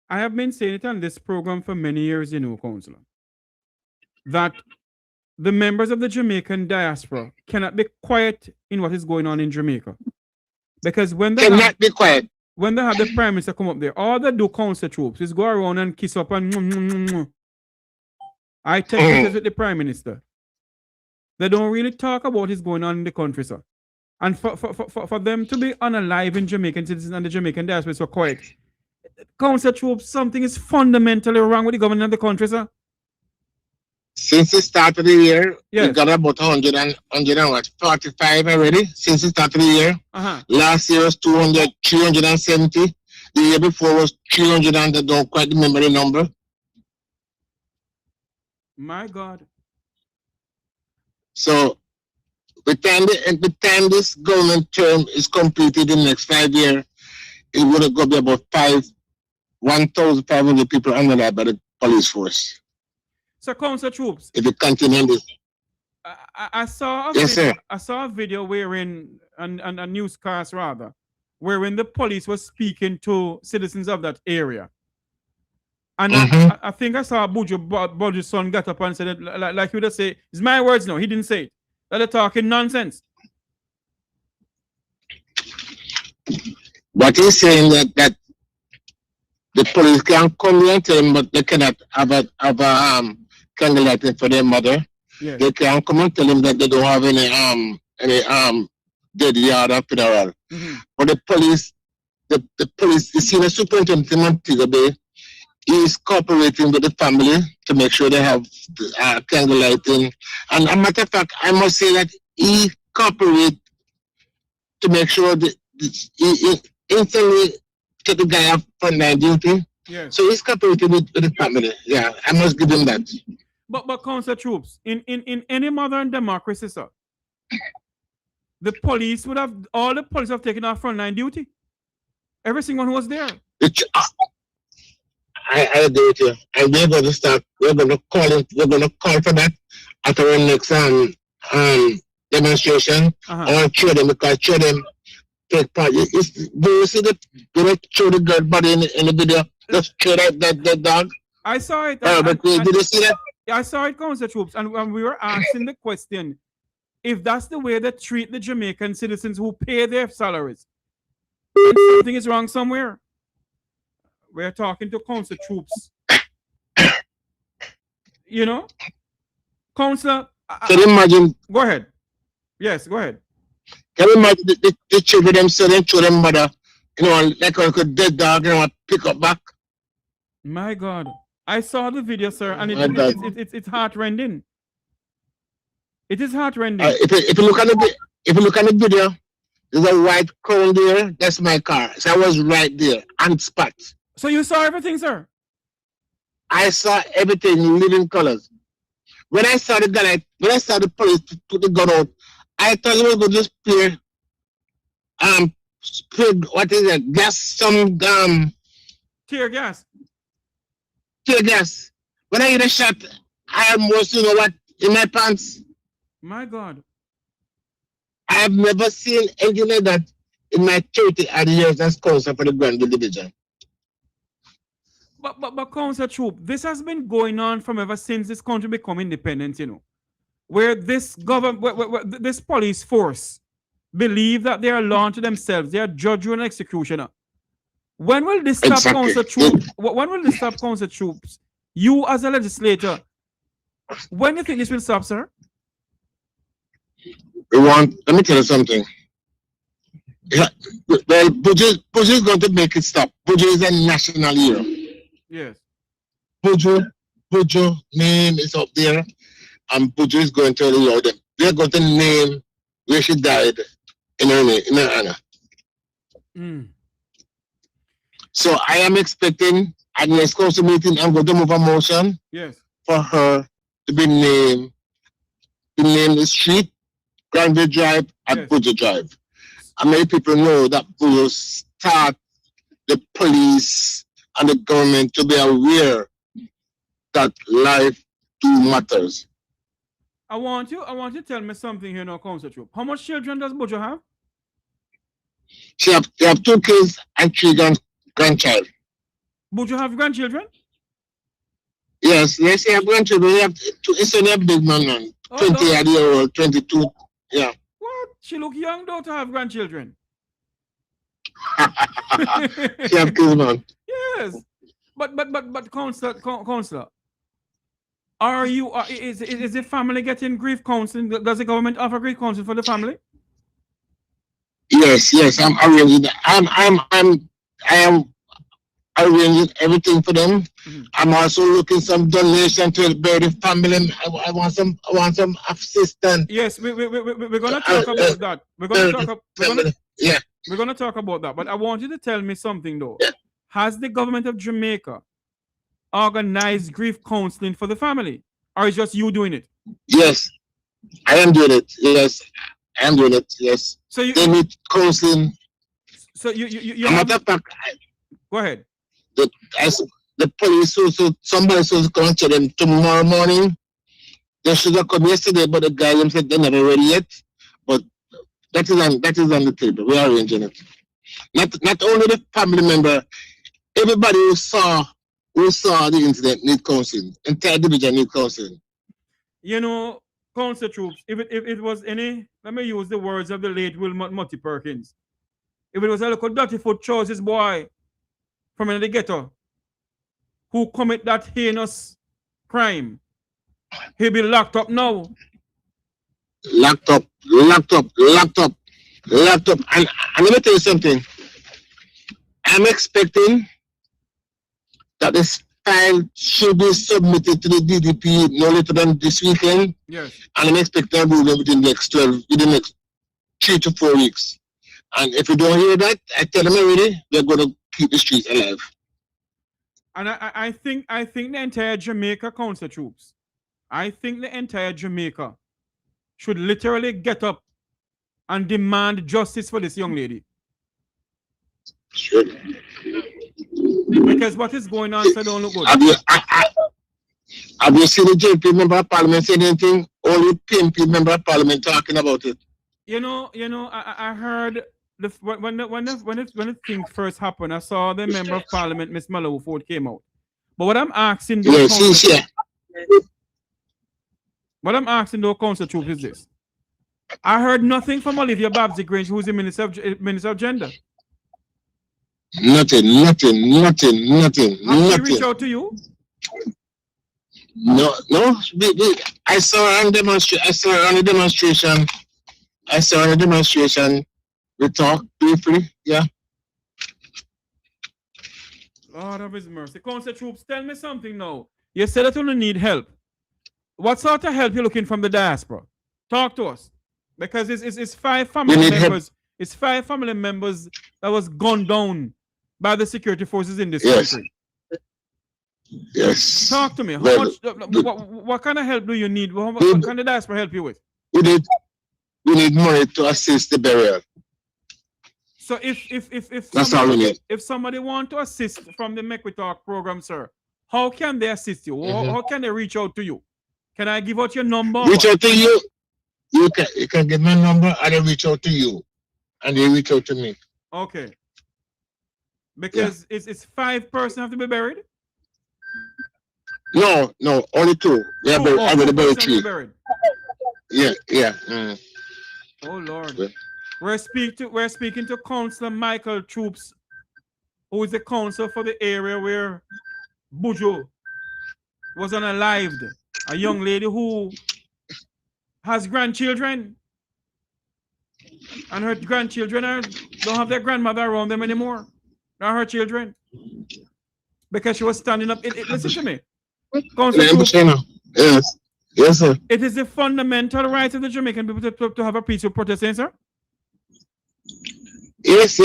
I have been saying it on this program for many years, you know, Councillor, that the members of the Jamaican diaspora cannot be quiet in what is going on in Jamaica. Because when they cannot be quiet. When they have the Prime Minister come up there, all they do, council troops, is go around and kiss up and I take pictures with the Prime Minister. They don't really talk about what's going on in the country, sir. And for them to be unaliving Jamaican citizens and the Jamaican diaspora so quiet, council troops, something is fundamentally wrong with the government of the country, sir. Since the start of the year, we got about 145 already. Since the start of the year, last year was 370. The year before was 300, and I don't quite remember the number. My God. So, by the time this government term is completed in the next 5 years, it would have got to be about 1,500 people under that by the police force. So, council troops, if you continue this, I saw a yes, video, sir. I saw a video wherein a newscast rather, wherein the police was speaking to citizens of that area, and I think I saw Bujo's son got up and said it, like you would say, it's my words. No, he didn't say it. That they're talking nonsense. But he's saying that the police can come here and tell him, but they cannot have a candlelighting for their mother. Yes. They can come and tell him that they don't have any dead yard or funeral. But the police, the senior superintendent in Montego Bay, He's cooperating with the family to make sure they have candle lighting. And a matter of fact, I must say that he cooperates to make sure that he instantly get the guy off frontline duty. Yes. So he's cooperating with the family. Yeah, I must give him that. But Council Troops, in any modern democracy, sir, the police would have, all the police have taken off frontline duty. Every single one who was there. I agree with you. And we're going to start, we're going to call for that at our next demonstration. I want to show them, because show them take part. Do you see the, do they show the girl body in the video? Just show that dog? I saw it. Did you see that? I saw it, Council Troops, and we were asking the question, if that's the way they treat the Jamaican citizens who pay their salaries, then something is wrong somewhere. We're talking to Council Troops. You know? Councillor... Can you imagine? Go ahead. Yes, go ahead. Can you imagine the children themselves and show them mother, you know, like a dead dog, you know, pick up back? My God. I saw the video, sir, and it's heart-rending. It is heart-rending. If you look at the video, there's a white crown there. That's my car. So I was right there on spot. So you saw everything, sir? I saw everything in living colors. When I saw the gun, when I saw the police put the gun out, I thought it was going to spray what is it? Gas, some tear gas. Tear gas. When I hear the shot, I almost, you know what, in my pants. My God. I have never seen anything like that in my 30 odd years as counsel for the Granville Division. But Council Troop, this has been going on from ever since this country become independent, you know, where this government, where this police force believe that they are law to themselves, they are judge and executioner. When will this stop, Council Troop? When will this stop, Council Troops? You as a legislator, when do you think this will stop, sir? Let me tell you something. Yeah, well, Buju is going to make it stop. Buju is a national hero. Yes. Buju name is up there, and Buju is going to allow them. They're going to name where she died in her honor. So I am expecting at the next council meeting, I'm going to move a motion for her to be named. To name the street, Granville Drive and Buju Drive. And many people know that Buju start the police and the government to be aware that life matters. I want you to tell me something here now, Council Troop. How much children does Buju have? They have 2 kids and 3 grandchildren. Buju have grandchildren? Yes, they have grandchildren. It's only a big man, 20-year-old, 22. Yeah. What? She look young though to have grandchildren. She have kids, man. Yes. But Councillor, is the family getting grief counseling? Does the government offer grief counseling for the family? Yes, I'm arranging that. I am arranging everything for them. I'm also looking some donation to bury the family. I want some assistance. Yes, we're gonna talk about that. We're gonna talk about that. But I want you to tell me something though. Yeah. Has the government of Jamaica organized grief counseling for the family, or is just you doing it? Yes, I am doing it. Yes, I am doing it. Yes. So they need counseling. So you matter of fact, go ahead. The police somebody supposed to come to them tomorrow morning. They should have come yesterday, but the guy said they're never ready yet. But that is on the table. We are arranging it. Not only the family member, everybody who saw the incident need counseling. Entire division need counseling. You know, Council Troops, if it was any, let me use the words of the late Wilmot Mutty Perkins. If it was a little dirty foot choices boy from the ghetto who commit that heinous crime, he'll be locked up now. Locked up. And let me tell you something. I'm expecting that this file should be submitted to the DDP no later than this weekend. Yes. And I'm expecting a ruling within the next 3 to 4 weeks. And if you don't hear that, I tell them already, they're going to keep the streets alive. And I think the entire Jamaica council troops, I think the entire Jamaica should literally get up and demand justice for this young lady. Sure. Because what is going on so don't look good. Have you seen the JP member of parliament saying anything? Only PMP member of parliament talking about it. I heard when the thing first happened, I saw the member of parliament, Miss Malou Ford, came out. But what I'm asking what I'm asking the council troops is this. I heard nothing from Olivia Babsy Grange, who's the Minister of Gender. Nothing. Have she reached out to you? No. I saw her on the demonstration. We talked briefly, yeah. Lord of His mercy. Council troops, tell me something now. You said that you need help. What sort of help you looking from the diaspora? Talk to us. Because it's 5 family members. Help. It's 5 family members that was gunned down by the security forces in this country. Yes. Talk to me. What kind of help do you need? What can the diaspora help you with? We need money to assist the burial. So if somebody want to assist from the Mek Wi Talk program, sir, how can they assist you? How can they reach out to you? Can I give out your number? Reach out to you. You can give my number and I reach out to you. And they reach out to me. Okay. Because it's 5 persons have to be buried? No, only 2. We have already buried 3. Yeah. Mm. Oh Lord. Yeah. We're speaking to Councillor Michael Troops, who is the council for the area where Bujo was unalived. A young lady who has grandchildren. And her grandchildren don't have their grandmother around them anymore. Not her children. Because she was standing up. Listen to me. Yes, sir. It is the fundamental right of the Jamaican people to have a peaceful protest, sir? Yes.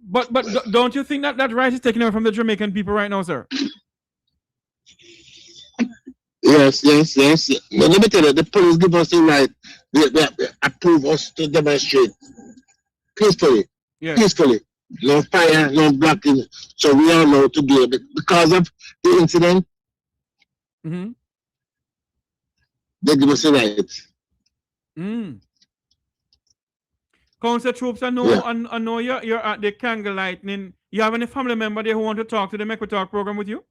But don't you think that right is taken away from the Jamaican people right now, sir? Yes. But let me tell you, the police give us the right. They approve us to demonstrate peacefully. Yes. Peacefully. No fire, no blocking. So we are allowed to do it. Because of the incident, they give us the right. Council troops, I know you're at the Candle Lightning. You have any family member there who want to talk to the Mek Wi Talk program with you?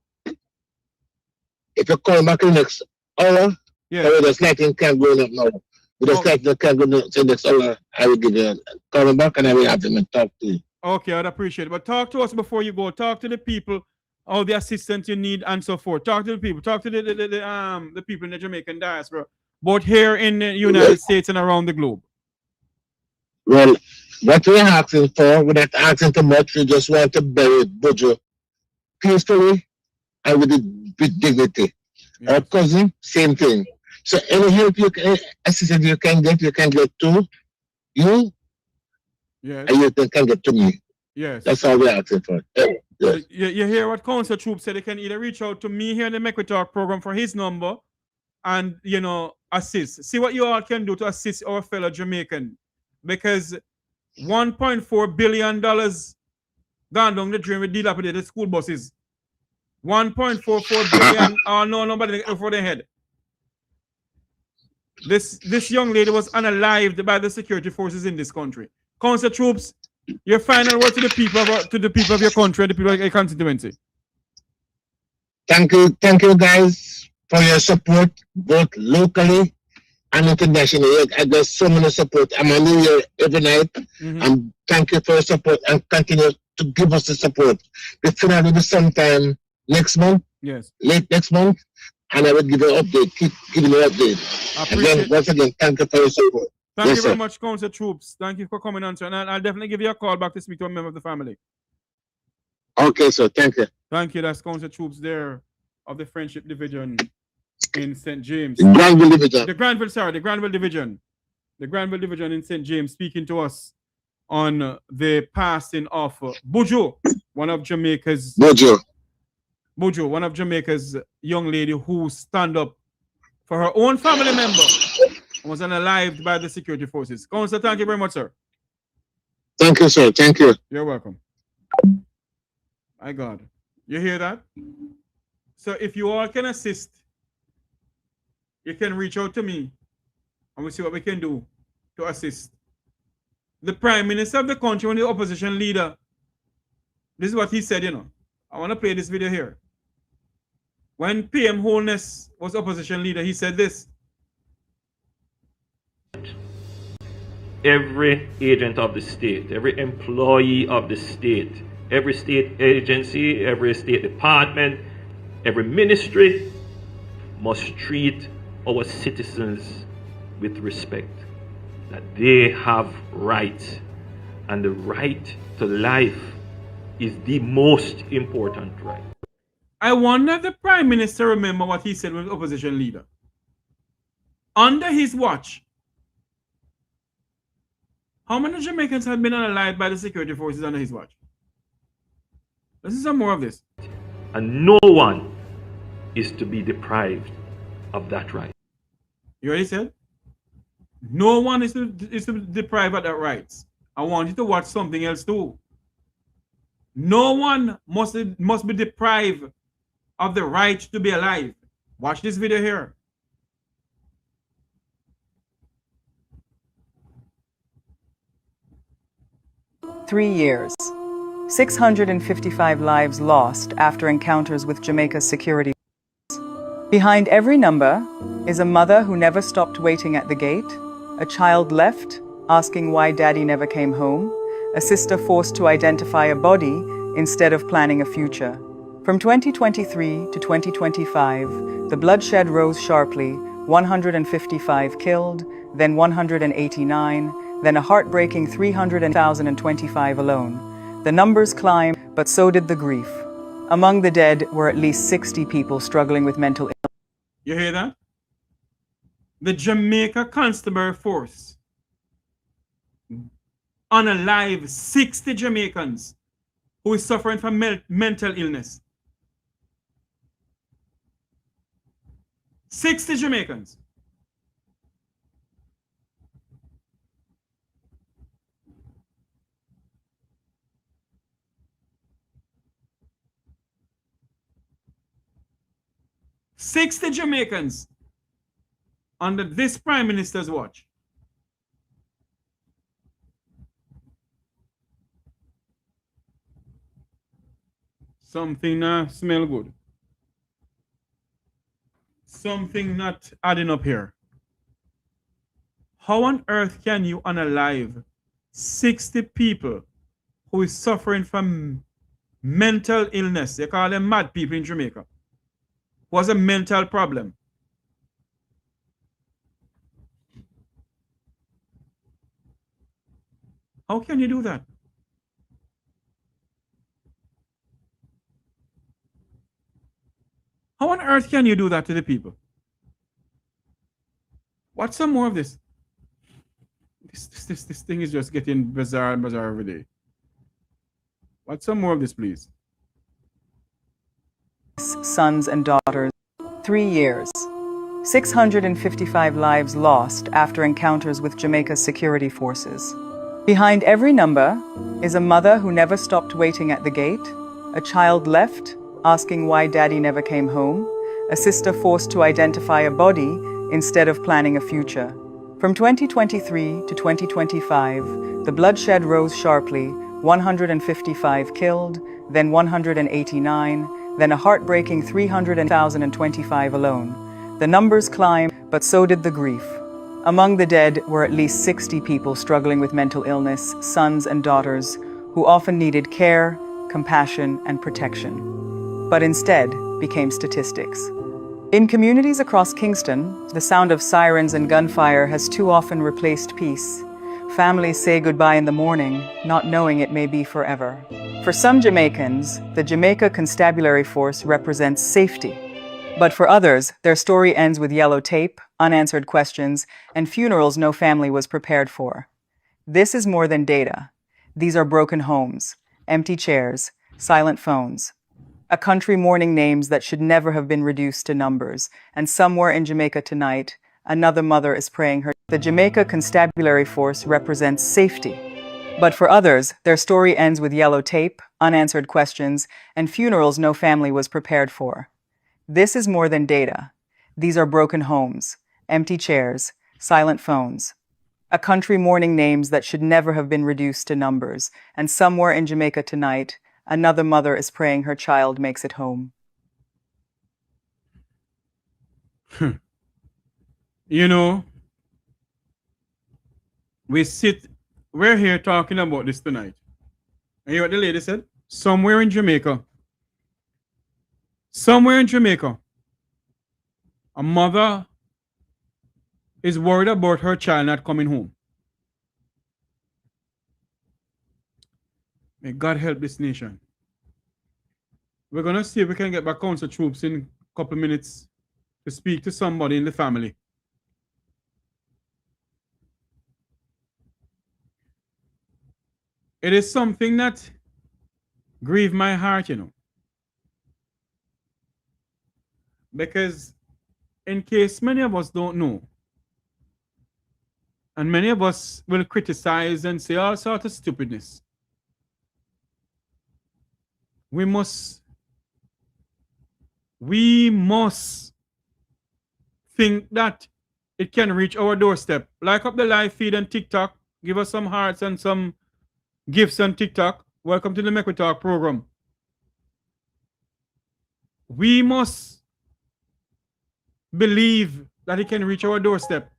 If you call back in the next hour, the lighting can't go up now. Because lighting can't go to the next hour, I will give you a call back and I will have them and talk to you. Okay, I'd appreciate it. But talk to us before you go. Talk to the people, all the assistance you need and so forth. Talk to the people. Talk to the people in the Jamaican diaspora, both here in the United States and around the globe. Well, what we're asking for, we're not asking too much. We just want to bury Bujo peacefully and with dignity. Yes. Our cousin, same thing. So any help assistance you can get to you. Yes. And you can get to me. Yes. That's all we're asking for. Yes. You hear what Council Troops said? They can either reach out to me here in the Mek Wi Talk program for his number and, assist. See what you all can do to assist our fellow Jamaican. Because $1.4 billion gone down the drain with dilapidated school buses. 1.44 billion. Oh no, nobody over their head. This young lady was unalived by the security forces in this country. Council Troops, your final word to the people of your country, the people of your constituency. Thank you guys for your support, both locally and internationally. I got so many support. I'm on here every night. And thank you for your support and continue to give us the support. The funeral will be sometime next month. Yes. Late next month. And I will give you an update. Keep giving you an update. Again, once again, thank you for your support. Thank you very much, Council Troops. Thank you for coming on, sir. And I'll definitely give you a call back to speak to a member of the family. Okay, sir. Thank you. Thank you. That's Council troops there of the Friendship Division in St. James. Granville Division. The Granville Division. The Granville Division in St. James speaking to us on the passing of Buju, one of Jamaica's young lady who stand up for her own family member and was unalived by the security forces. Council, thank you very much, sir. Thank you, sir. Thank you. You're welcome. My God. You hear that? So if you all can assist, you can reach out to me and we'll see what we can do to assist. The Prime Minister of the country and the opposition leader, this is what he said, you know. I want to play this video here. When PM Holness was opposition leader, he said this. Every agent of the state, every employee of the state, every state agency, every state department, every ministry must treat our citizens with respect. That they have rights, and the right to life is the most important right. I wonder if the Prime Minister remember what he said with the opposition leader. Under his watch, how many Jamaicans have been unalived by the security forces under his watch? Let's see some more of this. And no one is to be deprived of that right. You already said? No one is to be deprived of that rights. I want you to watch something else too. No one must be deprived of the right to be alive. Watch this video here. Three years. 655 lives lost after encounters with Jamaica's security. Behind every number is a mother who never stopped waiting at the gate, a child left asking why daddy never came home, a sister forced to identify a body instead of planning a future. From 2023 to 2025, the bloodshed rose sharply, 155 killed, then 189, then a heartbreaking 300,025 alone. The numbers climbed, but so did the grief. Among the dead were at least 60 people struggling with mental illness. You hear that? The Jamaica Constabulary Force unalive 60 Jamaicans who is suffering from mental illness. 60 Jamaicans. "60 Jamaicans under this Prime Minister's watch." Something not smell good. Something not adding up here. How on earth can you unalive 60 people who is suffering from mental illness? They call them mad people in Jamaica. Was a mental problem. How can you do that? How on earth can you do that to the people? Watch some more of this. This thing is just getting bizarre and bizarre every day. Watch some more of this, please. Sons and daughters. 3 years. 655 lives lost after encounters with Jamaica's security forces. Behind every number is a mother who never stopped waiting at the gate, a child left asking why daddy never came home, a sister forced to identify a body instead of planning a future. From 2023 to 2025, the bloodshed rose sharply, 155 killed, then 189, then a heartbreaking 300,025 alone. The numbers climbed, but so did the grief. Among the dead were at least 60 people struggling with mental illness, sons and daughters, who often needed care, compassion, and protection, but instead became statistics. In communities across Kingston, the sound of sirens and gunfire has too often replaced peace. Families say goodbye in the morning, not knowing it may be forever. For some Jamaicans, the Jamaica Constabulary Force represents safety. But for others, their story ends with yellow tape, unanswered questions, and funerals no family was prepared for. This is more than data. These are broken homes, empty chairs, silent phones. A country mourning names that should never have been reduced to numbers. And somewhere in Jamaica tonight, another mother is praying her. The Jamaica Constabulary Force represents safety. But for others, their story ends with yellow tape, unanswered questions, and funerals no family was prepared for. This is more than data. These are broken homes, empty chairs, silent phones. A country mourning names that should never have been reduced to numbers. And somewhere in Jamaica tonight, another mother is praying her child makes it home. You know, we're here talking about this tonight. And you know what the lady said? Somewhere in Jamaica, a mother is worried about her child not coming home. May God help this nation. We're going to see if we can get back council troops in a couple of minutes to speak to somebody in the family. It is something that grieves my heart, you know. Because in case many of us don't know, and many of us will criticize and say all sorts of stupidness, we must think that it can reach our doorstep. Like up the live feed on TikTok, give us some hearts and some gifts on TikTok. Welcome to the Mek Wi Talk program. We must believe that it can reach our doorstep.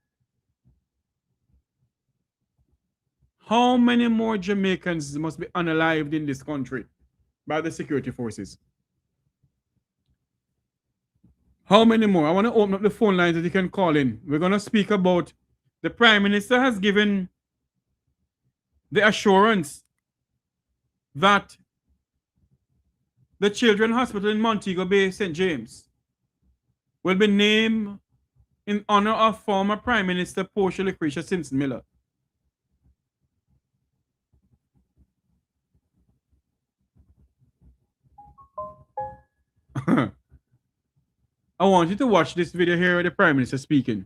How many more Jamaicans must be unalived in this country by the security forces? How many more? I want to open up the phone lines that you can call in. We're going to speak about the Prime Minister has given the assurance that the Children's Hospital in Montego Bay, St. James, will be named in honor of former Prime Minister Portia Lucretia Simpson Miller. I want you to watch this video here with the Prime Minister speaking.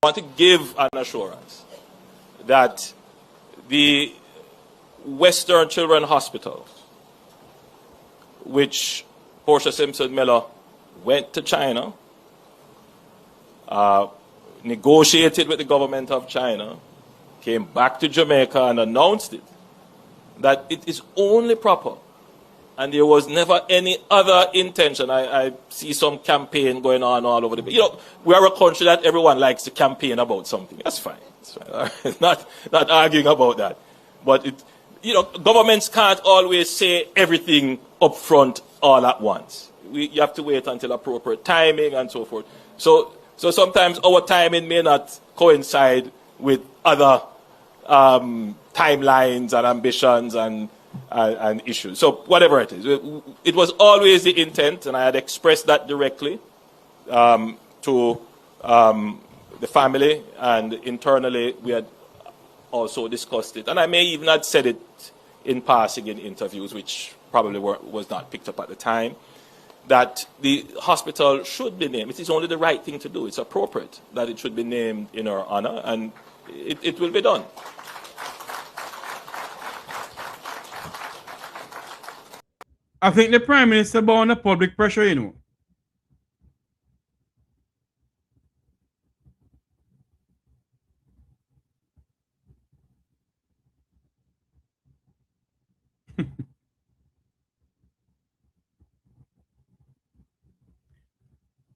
I want to give an assurance that the Western Children's Hospital, which Portia Simpson Miller went to China, negotiated with the government of China, came back to Jamaica and announced it, that it is only proper. And there was never any other intention. I see some campaign going on all over the place. You know, we are a country that everyone likes to campaign about something. That's fine. That's fine. Not arguing about that. But, you know, governments can't always say everything up front all at once. You have to wait until appropriate timing and so forth. So sometimes our timing may not coincide with other timelines and ambitions and issues. So whatever it is, it was always the intent, and I had expressed that directly to the family, and internally we had also discussed it. And I may even have said it in passing in interviews, which probably was not picked up at the time, that the hospital should be named. It is only the right thing to do. It's appropriate that it should be named in her honor, and it will be done. I think the Prime Minister born under public pressure, you know.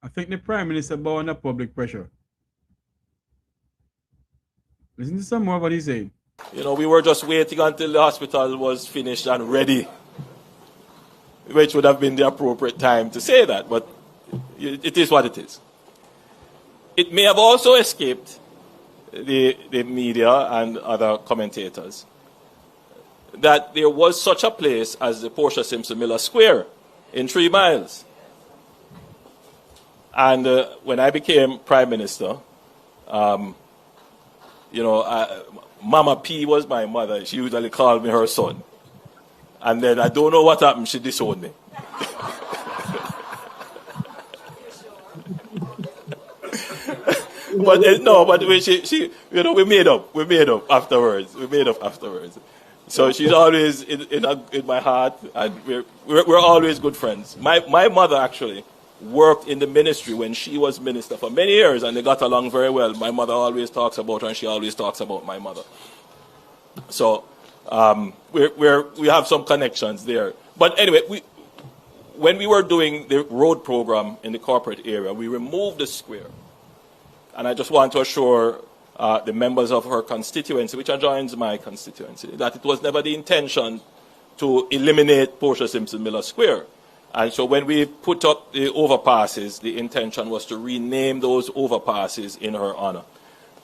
I think the Prime Minister born under public pressure. Listen to some more of what he's saying. You know, we were just waiting until the hospital was finished and ready, which would have been the appropriate time to say that, but it is what it is. It may have also escaped the media and other commentators that there was such a place as the Portia Simpson Miller Square in 3 Miles. And when I became Prime Minister, Mama P was my mother. She usually called me her son. And then I don't know what happened, she disowned me. but we made up. We made up afterwards. So she's always in my heart, and we're always good friends. My mother actually worked in the ministry when she was minister for many years, and they got along very well. My mother always talks about her, and she always talks about my mother. So we have some connections there. But anyway, when we were doing the road program in the corporate area, we removed the square. And I just want to assure the members of her constituency, which adjoins my constituency, that it was never the intention to eliminate Portia Simpson Miller Square. And so when we put up the overpasses, the intention was to rename those overpasses in her honor.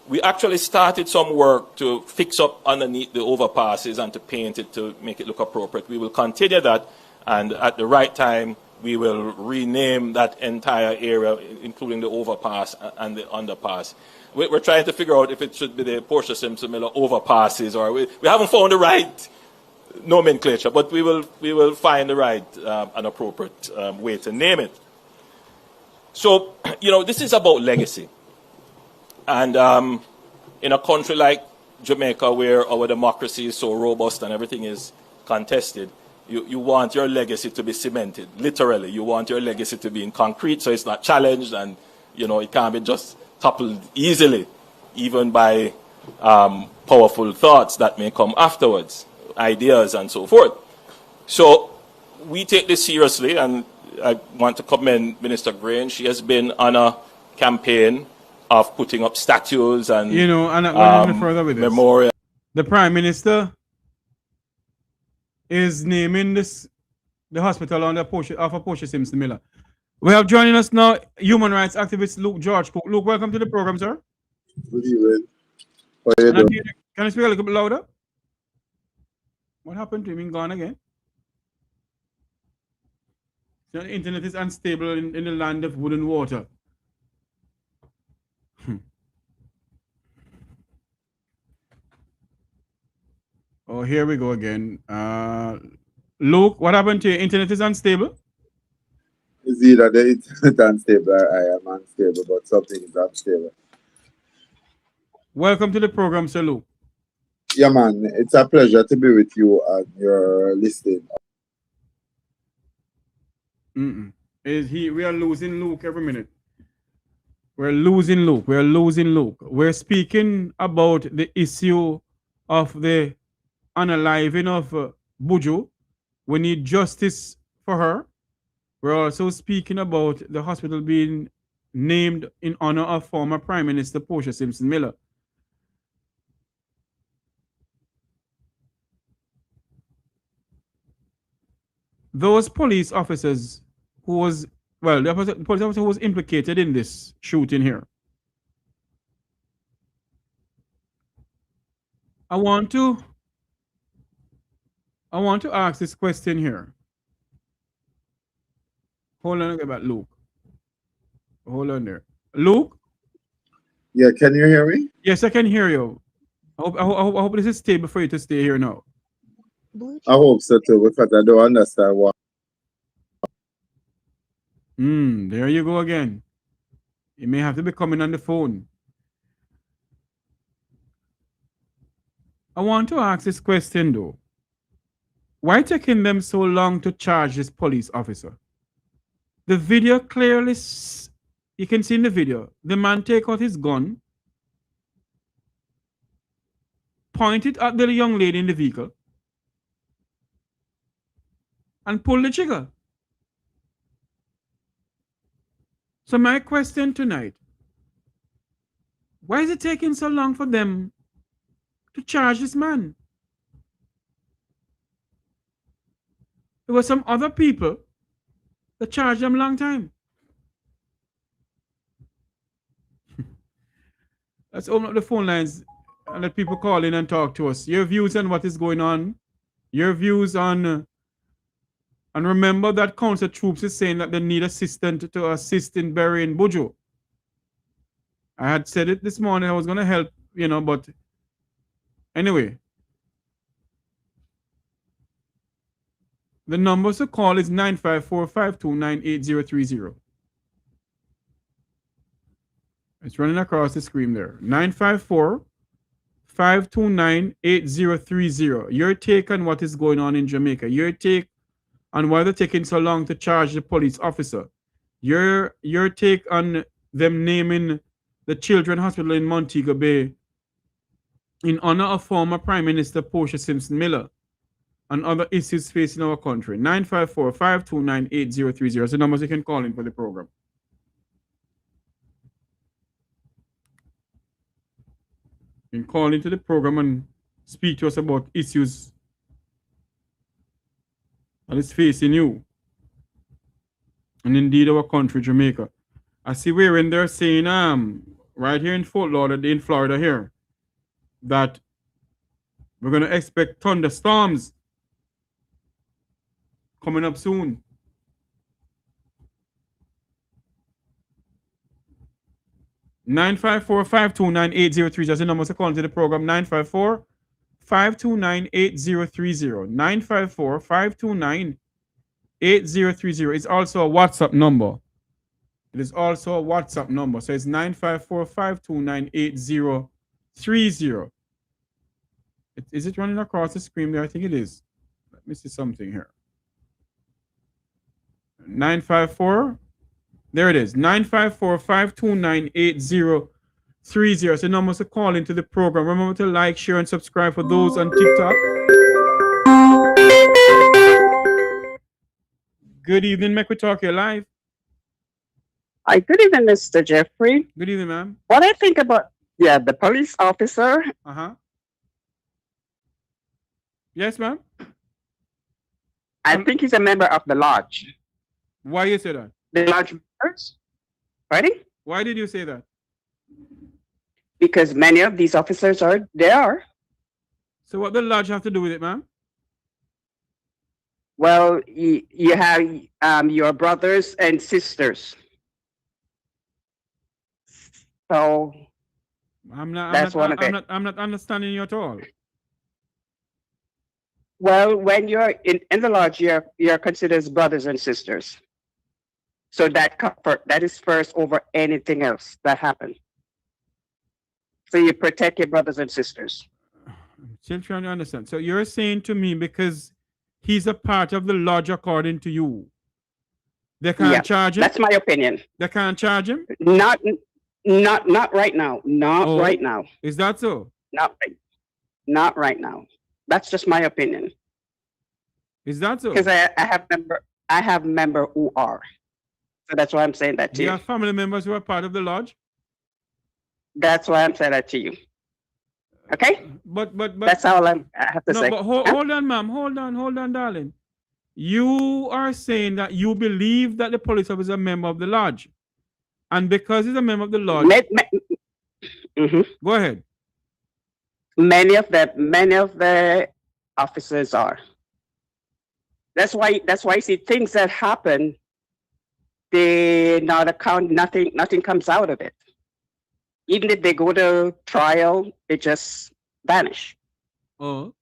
We actually started some work to fix up underneath the overpasses and to paint it to make it look appropriate. We will continue that, and at the right time, we will rename that entire area, including the overpass and the underpass. We're trying to figure out if it should be the Portia Simpson Miller overpasses, or we haven't found the right nomenclature, but we will find the right and appropriate way to name it. So, this is about legacy. And in a country like Jamaica, where our democracy is so robust and everything is contested, you want your legacy to be cemented, literally. You want your legacy to be in concrete, so it's not challenged, and it can't be just toppled easily, even by powerful thoughts that may come afterwards, ideas and so forth. So we take this seriously, and I want to commend Minister Grain. She has been on a campaign of putting up statues and further with this. Memorial. The Prime Minister is naming the hospital on Portia Simpson Miller. We have joining us now human rights activist Luke George Cook. Luke, welcome to the program, sir. Good evening. How are you doing? Can you speak a little bit louder? What happened to him? He's gone again. So the internet is unstable in the land of wood and water. Oh, here we go again. Luke, what happened to your internet is unstable? It's either the internet unstable or I am unstable, but something is unstable. Welcome to the program, Sir Luke. Yeah, man. It's a pleasure to be with you and your listening. We are losing Luke every minute. We're losing Luke. We're speaking about the issue of the unaliving of Buju. We need justice for her. We're also speaking about the hospital being named in honor of former Prime Minister Portia Simpson Miller. Those police officers the police officer who was implicated in this shooting here. I want to ask this question here. Hold on about Luke. Hold on there. Luke? Yeah, can you hear me? Yes, I can hear you. I hope this is stable for you to stay here now. I hope so too, because I don't understand why. There you go again. You may have to be coming on the phone. I want to ask this question though. Why taking them so long to charge this police officer? The video clearly, you can see in the video, the man take out his gun, point it at the young lady in the vehicle, and pull the trigger. So my question tonight, why is it taking so long for them to charge this man? There were some other people that charged them a long time. Let's open up the phone lines and let people call in and talk to us. Your views on what is going on. Your views on... and remember that Council Troops is saying that they need assistance to assist in burying Buju. I had said it this morning. I was going to help, but anyway. The number to call is 954-529-8030. It's running across the screen there. 954-529-8030. Your take on what is going on in Jamaica. Your take on why they're taking so long to charge the police officer. Your take on them naming the Children's Hospital in Montego Bay in honor of former Prime Minister Portia Simpson Miller and other issues facing our country. 954-529-8030 is the numbers you can call in for the program. You can call into the program and speak to us about issues that is facing you and indeed our country, Jamaica. I see where in they're saying right here in Fort Lauderdale, in Florida here, that we're going to expect thunderstorms coming up soon. (954-529-8030) that's the number to call into the program. 954-529-8030. 954-529-8030. It's also a WhatsApp number. It is also a WhatsApp number. So it's 954-529-8030. Is it running across the screen there? I think it is. Let me see something here. 954. There it is. 954-529-8030. It's the number to call into the program. Remember to like, share, and subscribe for those on TikTok. Good evening, Mek Wi Talk. You're live. Hi, good evening, Mr. Jeffrey. Good evening, ma'am. What I think about, the police officer. Yes, ma'am. I think he's a member of the lodge. Why you say that? The lodge members. Ready? Why did you say that? Because many of these officers are there. So what the lodge have to do with it, ma'am? Well, you have your brothers and sisters. So I'm not understanding you at all. Well, when you're in the lodge, you're considered as brothers and sisters. So that is first over anything else that happened. So you protect your brothers and sisters. I'm still trying to understand. So you're saying to me because he's a part of the lodge according to you, they can't charge him? That's my opinion. They can't charge him? Not right now. Not right now. Is that so? Not right now. That's just my opinion. Is that so? Because I have member who are. So that's why I'm saying that to you. You have family members who are part of the lodge? That's why I'm saying that to you. Okay? But that's all I have to say. But hold on, ma'am. Hold on, darling. You are saying that you believe that the police officer is a member of the lodge. And because he's a member of the lodge. Go ahead. Many of the officers are. That's why you see things that happen, they not account, nothing comes out of it. Even if they go to trial, it just vanish. Oh.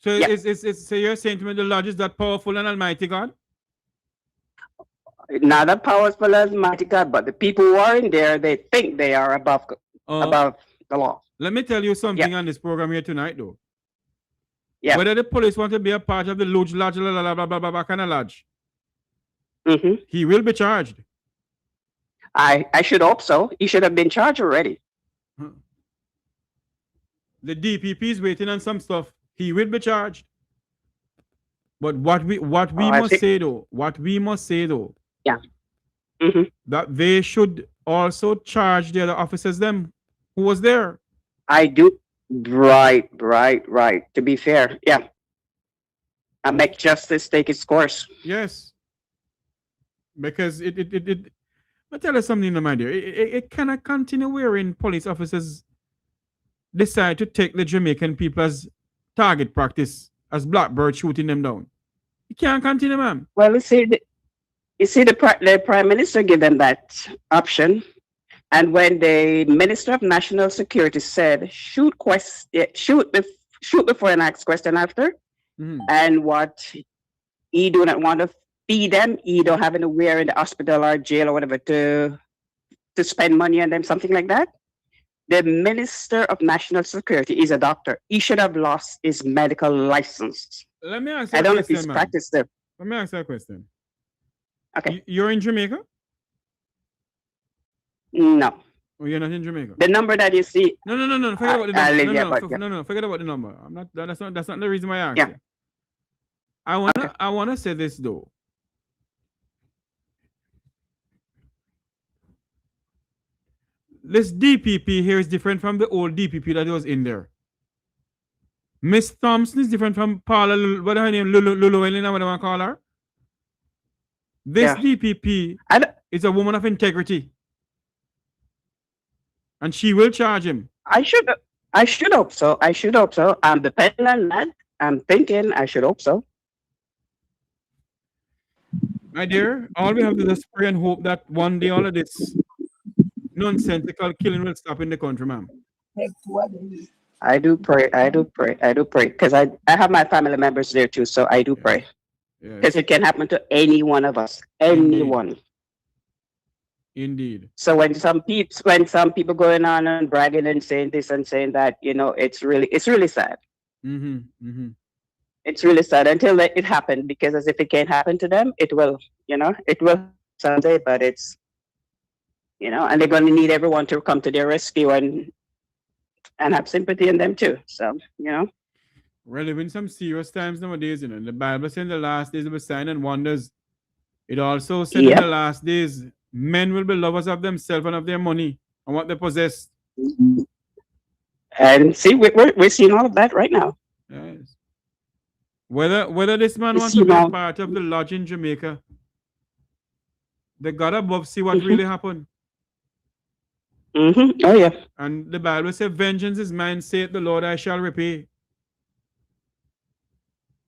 So so you're saying to me the Lord is that powerful and almighty God? Not as powerful as mighty God, but the people who are in there, they think they are above the law. Let me tell you something on this program here tonight, though. Yeah. Whether the police want to be a part of the lodge, kind of lodge, he will be charged. I should hope so. He should have been charged already. The DPP is waiting on some stuff. He will be charged. But what we must say though, that they should also charge the other officers them who was there. I do. Right. To be fair, I make justice take its course. Yes. Because I'll tell you something, my dear. It cannot continue wherein police officers decide to take the Jamaican people as target practice, as blackbird shooting them down. It can't continue, ma'am. Well, the prime minister gave them that option, and when the minister of national security said shoot before and ask question after, and what he do not want to feed them, he don't have anywhere in the hospital or jail or whatever to spend money on them, something like that. The minister of national security is a doctor. He should have lost his medical license. Let me ask you I a don't know if question, he's ma'am. practiced there. Let me ask you a question. Okay. You're in Jamaica? No. Oh, you're not in Jamaica? The number that you see. No. Forget about the I number. live here, but yeah. No. Forget about the number. I'm not. That's not the reason why I asked Yeah. you. I wanna say this though. This DPP here is different from the old DPP that was in there. Miss Thompson is different from Paula. What her name? Lulu Elena. What do I call her? This DPP is a woman of integrity, and she will charge him. I should hope so. I'm depending on that. I'm thinking I should hope so. My dear, all we have to do is pray and hope that one day all of this nonsensical killing will stop in the country, ma'am. I do pray, because I have my family members there too, so I do pray. Because it can happen to any one of us, anyone. Indeed. So when some people going on and bragging and saying this and saying that, it's really sad. It's really sad until it happened, because as if it can't happen to them, it will someday, but it's, and they're going to need everyone to come to their rescue and have sympathy in them too. So, We're living some serious times nowadays, The Bible says in the last days will be signs and wonders. It also said in the last days, men will be lovers of themselves and of their money and what they possess. And see, we're seeing all of that right now. Yes. Whether this man wants to be a part of the lodge in Jamaica, the God above see what really happened. Oh yeah. And the Bible says, "Vengeance is mine, saith the Lord, I shall repay."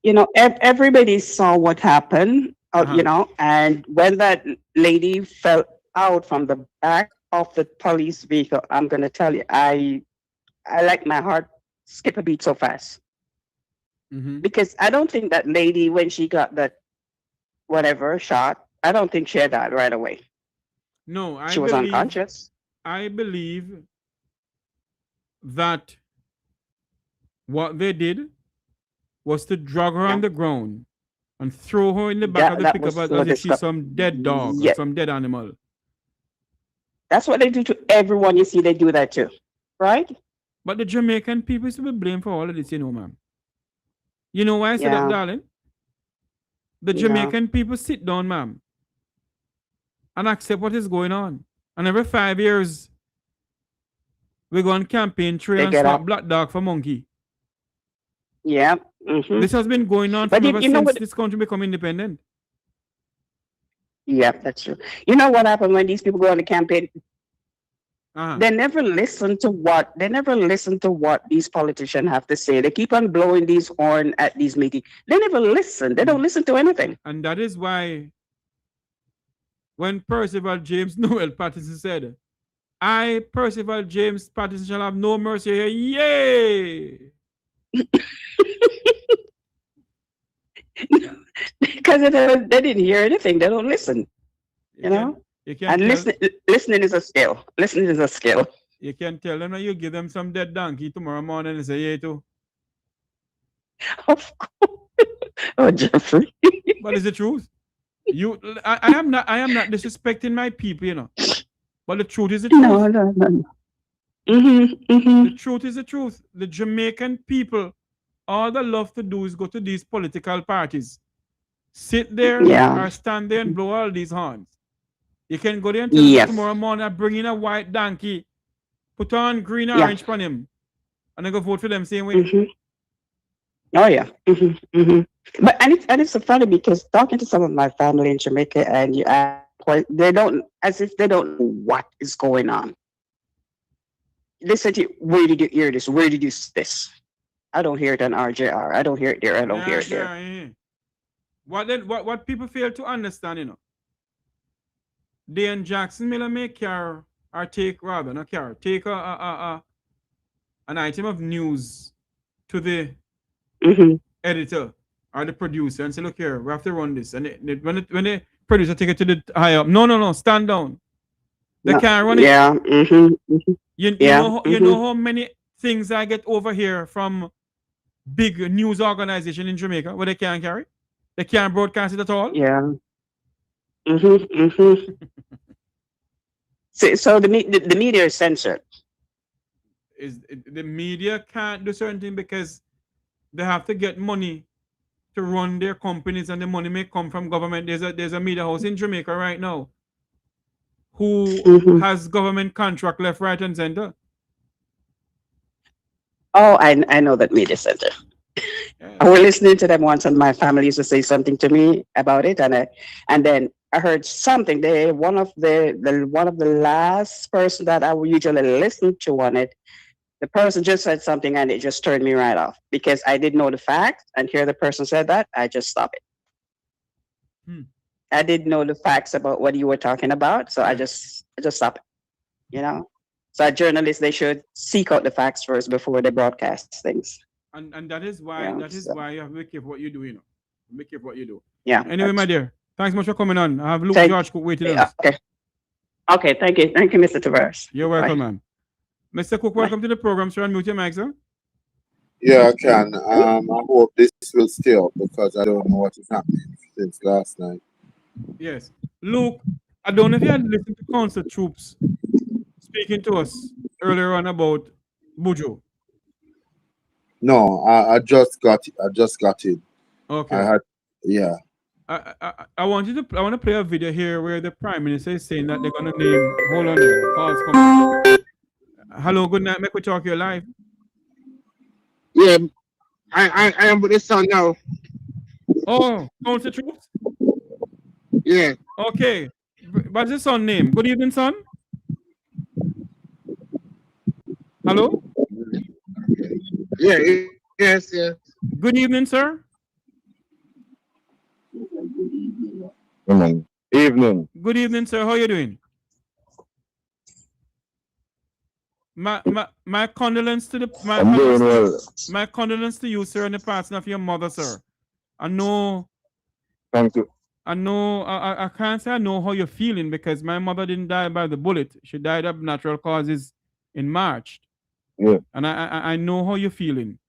Everybody saw what happened. And when that lady fell out from the back of the police vehicle, I'm gonna tell you, I like my heart skip a beat so fast. Because I don't think that lady, when she got that whatever shot, I don't think she had died right away. No, she was unconscious. I believe that what they did was to drag her on the ground and throw her in the back of the pickup as if she's some dead dog or some dead animal. That's what they do to everyone you see. They do that too, right? But the Jamaican people should be blamed for all of this, ma'am. You know why I said that, darling? The Jamaican people sit down, ma'am, and accept what is going on. And every 5 years, we go on campaign trail and swap black dog for monkey. Yeah. This has been going on ever since this country become independent. Yeah, that's true. You know what happened when these people go on the campaign? They never listen to what these politicians have to say. They keep on blowing these horn at these meetings. They never listen. They don't listen to anything. And that is why when Percival James Noel Patterson said, "I, Percival James Patterson, shall have no mercy here," yay! Because they didn't hear anything. They don't listen. Listening is a skill. Listening is a skill. You can tell them that you give them some dead donkey tomorrow morning and say, "Yeah, too." Of course. Oh, Jeffrey. But it's the truth. I am not disrespecting my people, But the truth is the truth. No. The truth is the truth. The Jamaican people, all they love to do is go to these political parties, sit there or stand there and blow all these horns. You can go there and tell them tomorrow morning, I bring in a white donkey, put on green orange on him, and I go vote for them same way. Oh yeah. But and it's so funny because talking to some of my family in Jamaica, and you ask They don't, as if they don't know what is going on. They said, where did you hear this? Where did you see this? I don't hear it on RJR. I don't hear it there. I don't hear it there. Yeah. What people fail to understand, you know, they and Jackson Miller make care or take rather not care take an item of news to the editor or the producer and say, look here, we have to run this. And when the producer take it to the high up, no, stand down. They can't run it. Yeah. You know how many things I get over here from big news organization in Jamaica where they can't carry? They can't broadcast it at all? Yeah. So the media is censored. The media can't do certain things because they have to get money to run their companies, and the money may come from government. There's a media house in Jamaica right now who has government contract left, right, and center. Oh, I know that media center. Yeah. I was listening to them once, and my family used to say something to me about it, and then I heard something. One of the last person that I would usually listen to on it, the person just said something, and it just turned me right off because I didn't know the facts, and here the person said that, I just stopped it. I didn't know the facts about what you were talking about, so I just stopped it. You know, so journalists, they should seek out the facts first before they broadcast things. And that is why you have to be careful what you do, you know. Be careful what you do. Yeah. Anyway, my dear, thanks much for coming on. I have Luke George Cook waiting on us. Okay, thank you, Mr. Tavares. You're welcome, man. Mr. Cook, welcome to the program, sir. Unmute your mic, sir. Yeah, I can. I hope this will stay up because I don't know what is happening since last night. Yes. Luke, I don't know if you had listened to Council Troops speaking to us earlier on about Buju. No, I just got it. Okay. Yeah. I want to play a video here where the Prime Minister is saying that they're gonna name. Hold on there. Calls coming. Hello, good night. Mek Wi Talk, you're live. Yeah, I am with the son now. Oh, Council Troops? Yeah. Okay. What's his son name? Good evening, son. Hello? Yeah, yes. Good evening, sir. Evening. Good evening, sir. How are you doing? My condolence to I'm doing well. My condolence to you, sir, and the passing of your mother, sir. I know. Thank you. I know. I can't say I know how you're feeling because my mother didn't die by the bullet. She died of natural causes in March. Yeah. And I know how you're feeling.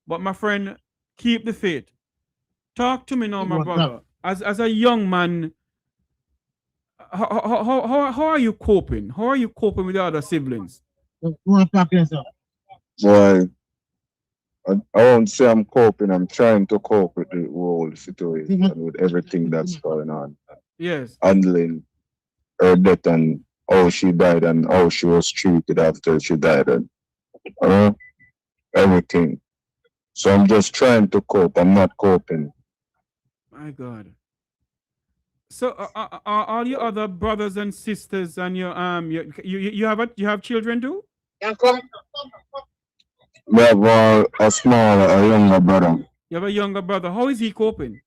But my friend, keep the faith. Talk to me now, my brother. As a young man, how are you coping? How are you coping with the other siblings? Boy, I won't say I'm coping. I'm trying to cope with the whole situation and with everything that's going on. Yes. Handling her death and how she died and how she was treated after she died and everything. So I'm just trying to cope. I'm not coping. My God. So are all your other brothers and sisters and your you have children too? We have a younger brother. You have a younger brother. How is he coping?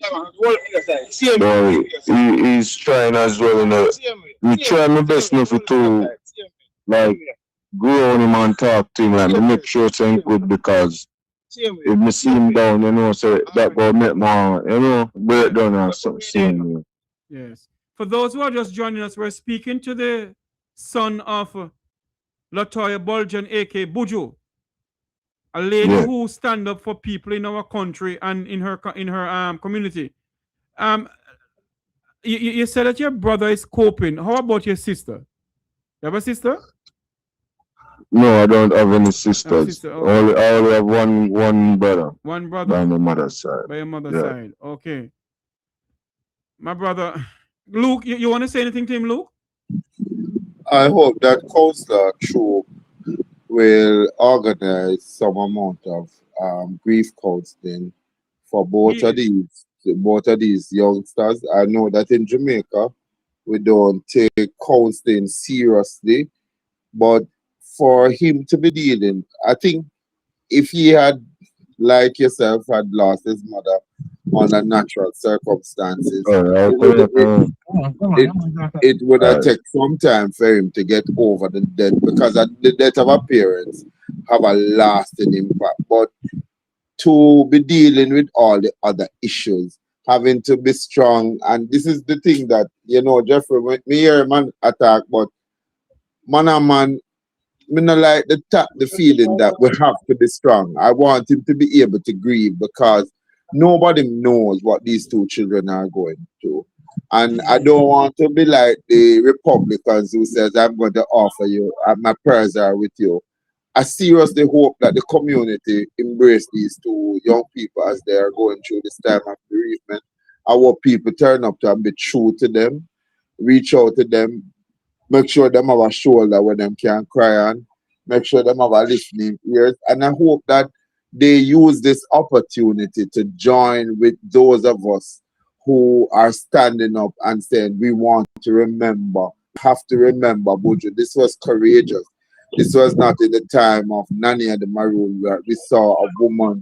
So he's trying as well. We try my best not to like grow on him and talk to him and make sure it's good because if me see him down, you know, so that will make my, you know, break down or something. Yes. For those who are just joining us, we're speaking to the son of Latoya Bulgin, aka Buju, a lady who stand up for people in our country and in her community. You said that your brother is coping. How about your sister? You have a sister? No, I don't have any sisters. Sister, okay. I only have one brother. One brother? By my mother's side. By your mother's side. Okay. My brother. Luke, you want to say anything to him, Luke? I hope that Councillor Troop will organize some amount of grief counseling for both of these both of these youngsters. I know that in Jamaica, we don't take counseling seriously, but for him to be dealing, I think if he had, like yourself, had lost his mother under natural circumstances, it would have taken some time for him to get over the death, because the death of a parent have a lasting impact. But to be dealing with all the other issues, having to be strong, and this is the thing that, you know, Jeffrey, when me hear a man attack, but man, me not like the feeling that we have to be strong. I want him to be able to grieve, because nobody knows what these two children are going through. And I don't want to be like the Republicans who says, I'm going to offer you, my prayers are with you. I seriously hope that the community embrace these two young people as they are going through this time of bereavement. I want people turn up to and be true to them, reach out to them, make sure them have a shoulder where them can cry on, make sure them have a listening ears. And I hope that they use this opportunity to join with those of us who are standing up and saying, we want to remember, have to remember, Buju, this was courageous. This was not in the time of Nanny and the Maroon, where we saw a woman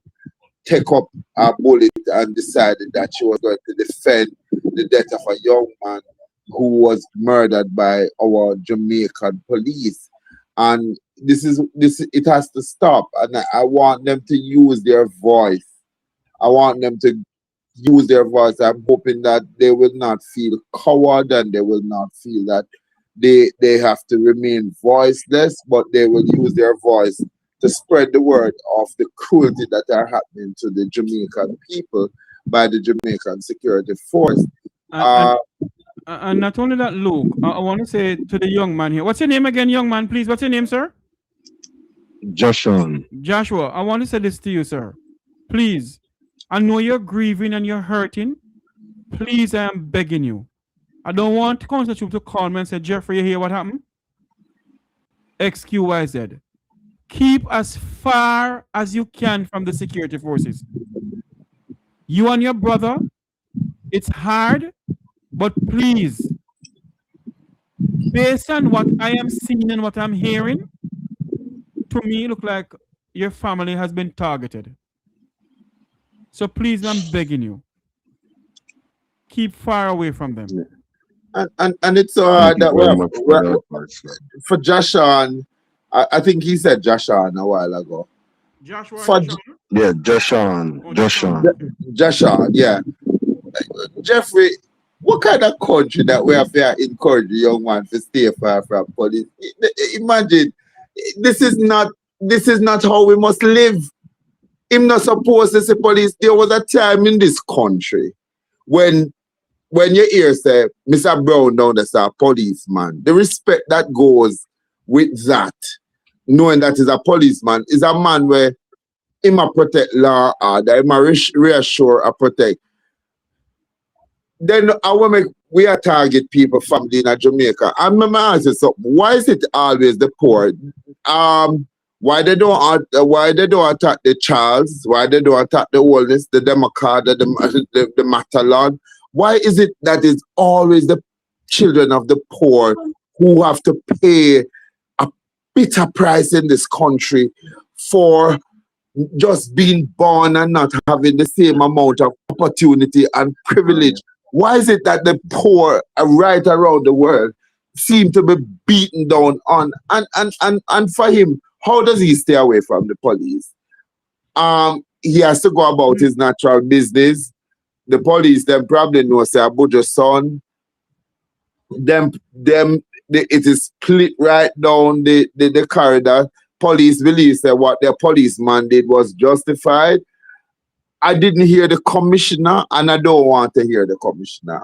take up a bullet and decided that she was going to defend the death of a young man who was murdered by our Jamaican police. And it has to stop. And I want them to use their voice. I want them to use their voice. I'm hoping that they will not feel coward, and they will not feel that they have to remain voiceless, but they will use their voice to spread the word of the cruelty that are happening to the Jamaican people by the Jamaican security force. And not only that, Luke, I want to say to the young man here, what's your name again, young man, please? What's your name, sir? Joshua. Joshua, I want to say this to you, sir. Please, I know you're grieving and you're hurting. Please, I am begging you. I don't want Council Troop to call me and say, Jeffrey, you hear what happened? XQYZ. Keep as far as you can from the security forces. You and your brother, it's hard, but please, based on what I am seeing and what I'm hearing, to me, look like your family has been targeted. So please, I'm begging you, keep far away from them. And it's so hard that for Joshua, I think he said Joshua a while ago. Joshua? Yeah, Joshua, yeah. Jeffrey, what kind of country that we have to encourage the young man to stay far from police? Imagine, this is not how we must live. I'm not supposed to say police. There was a time in this country when you hear say, Mr. Brown down there's a policeman, the respect that goes with that, knowing that is a policeman, is a man where he might protect law order, he might reassure or protect. Then we are target people from Jamaica. I'm gonna ask you something. Why is it always the poor? Why they don't attack the Charles? Why they don't attack the oldest, the Democrat, the Matalon? Why is it that it's always the children of the poor who have to pay a bitter price in this country for just being born and not having the same amount of opportunity and privilege? Why is it that the poor right around the world seem to be beaten down on? And for him, how does he stay away from the police? He has to go about his natural business. The police, them probably know, say, Abuja's son, it is split right down the corridor. Police believes that what their policeman did was justified. I didn't hear the commissioner, and I don't want to hear the commissioner.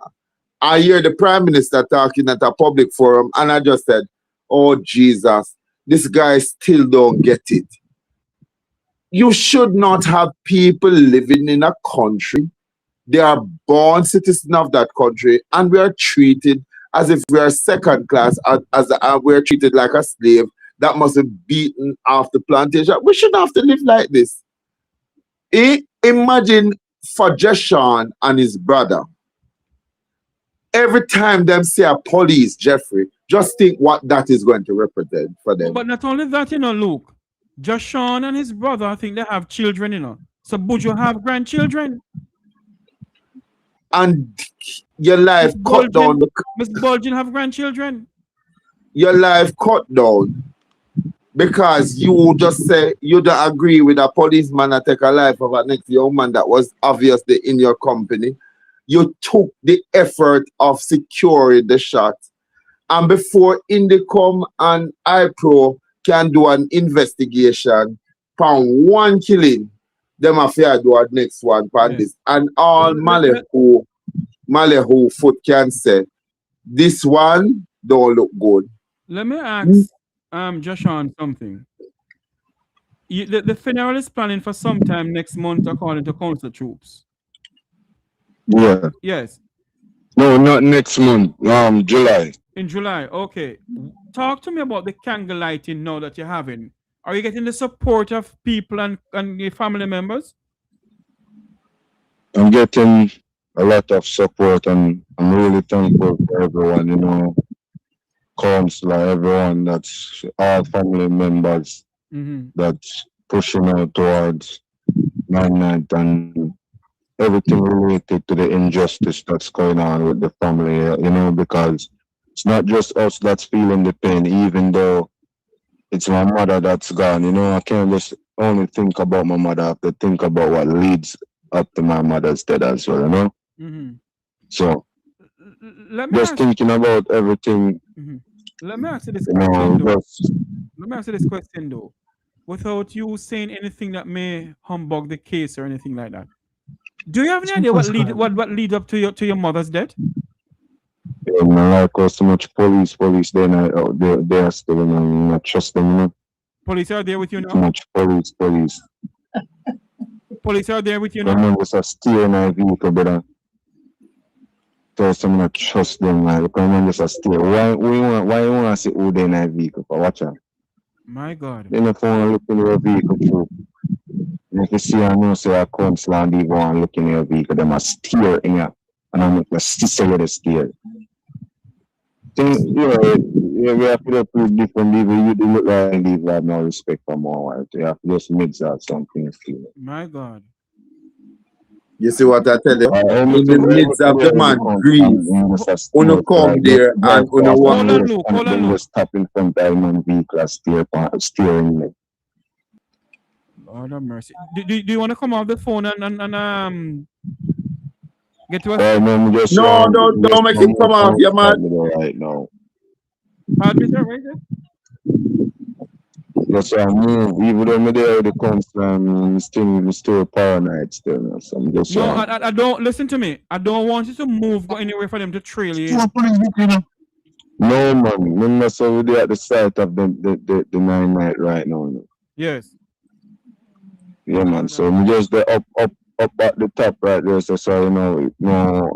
I hear the prime minister talking at a public forum, and I just said, oh, Jesus, this guy still don't get it. You should not have people living in a country. They are born citizens of that country, and we are treated as if we are second class, as we are treated like a slave that must be beaten off the plantation. We shouldn't have to live like this. Imagine for Jashawn and his brother, every time them say a police, Jeffrey, just think what that is going to represent for them. But not only that, Luke. Jashawn and his brother, I think they have children, So Buju have grandchildren. And your life cut down. Miss Bulgin have grandchildren. Your life cut down because you just say you don't agree with a policeman that take a life of a next young man that was obviously in your company. You took the effort of securing the shot. And before Indicom and iPro can do an investigation, found one killing, them affair do a next one on this. And all Malehu foot can say, this one don't look good. Let me ask Jashawn something. The funeral is planning for sometime next month according to council troops. Yeah. Yes. No, not next month. July. In July, okay. Talk to me about the candle lighting now that you're having. Are you getting the support of people and your family members? I'm getting a lot of support, and I'm really thankful for everyone, counselor, everyone that's all family members that's pushing out towards 9/9 and everything related to the injustice that's going on with the family, because it's not just us that's feeling the pain, even though it's my mother that's gone, I can't just only think about my mother, I have to think about what leads up to my mother's death as well, So, just thinking about everything. Let me ask you this question, though. Let me ask you this question, though. Without you saying anything that may humbug the case or anything like that. Do you have any idea what lead up to your mother's death? Yeah, man, like so much police, they are still not trusting, Police are there with you now? Too much police. Police are there with you now? Remember, it's a steer in a vehicle, brother. So I'm not trust them, like, remember, it's a steer. Why you want to see who they in a vehicle for? Watch out. My God. Then if you want to look in your vehicle, too. And if you see I know, say I counsel and even want to look in your vehicle, them a steer in here. And I'm like, let's see where the steer. We have to look with different people. You do look like people have no respect for more wife. You have to just mix out something. My God. You see what I tell you? In the midst of the man grief, uno come there and uno walk. Hold on, just stop in front of my vehicle steering me. Lord have mercy. Do you want to come off the phone and get to us? No, don't make him come off, you man. Right now. Pardon me, sir, right there? Yes, I move. Even though I'm there with the council, I'm still paranoid still. So I'm just I don't listen to me. I don't want you to move, go anywhere for them to trail you. No, man. Remember, so we're at the site of the 9/9 right now. Yes. Yeah, man. So I'm just there up at the top right there. So a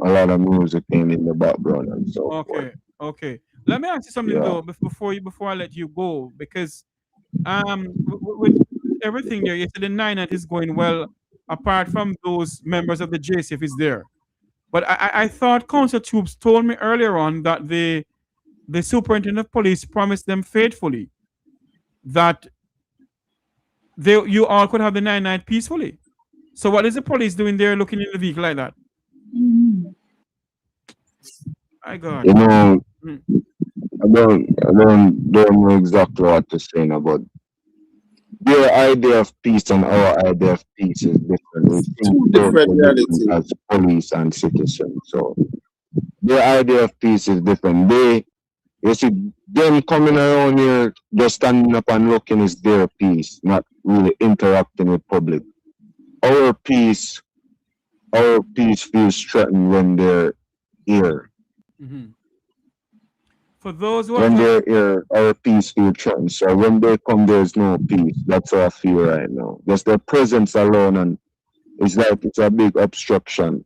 lot of music in the background and so. Okay. Let me ask you something though before I let you go, because with everything there, you said the 9/9 is going well, apart from those members of the JCF is there. But I thought council troops told me earlier on that the superintendent of police promised them faithfully that you all could have the 9/9 peacefully. So what is the police doing there looking in the vehicle like that? My God. I don't know exactly what to say about their idea of peace and our idea of peace is different. We think different reality as police and citizens. So their idea of peace is different. You see, them coming around here just standing up and looking is their peace, not really interacting with public. Our peace feels threatened when they're here. For those who when they're here, our peace feels threatened. So when they come, there's no peace. That's how I feel right now. Just their presence alone, and it's like it's a big obstruction.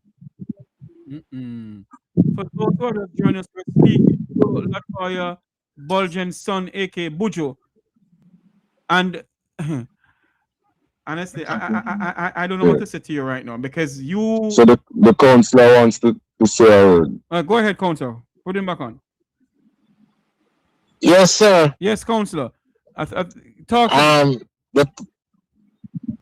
For those who are joining us, we're speaking to Latoya Bulgin's son, aka Buju, and Honestly, I don't know what to say to you right now because you. So the counselor wants to say a word. Go ahead, counselor. Put him back on. Yes, sir. Yes, counselor. Talk.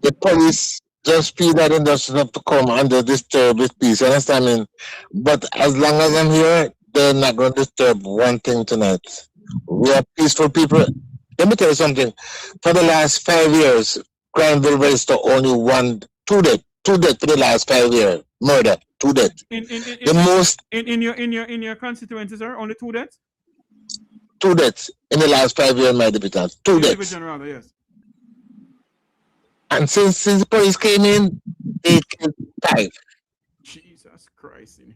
The police just feel that they just have to come and they disturb this peace. You understand me? But as long as I'm here, they're not going to disturb one thing tonight. We are peaceful people. Let me tell you something. For the last 5 years, Granville registered only two deaths for the last 5 years. Murder, 2 deaths. In your constituencies, sir, only 2 deaths. 2 deaths in the last 5 years, my deputy. 2 deaths. Division rather, yes. And since the police came in, they killed 5. Jesus Christ in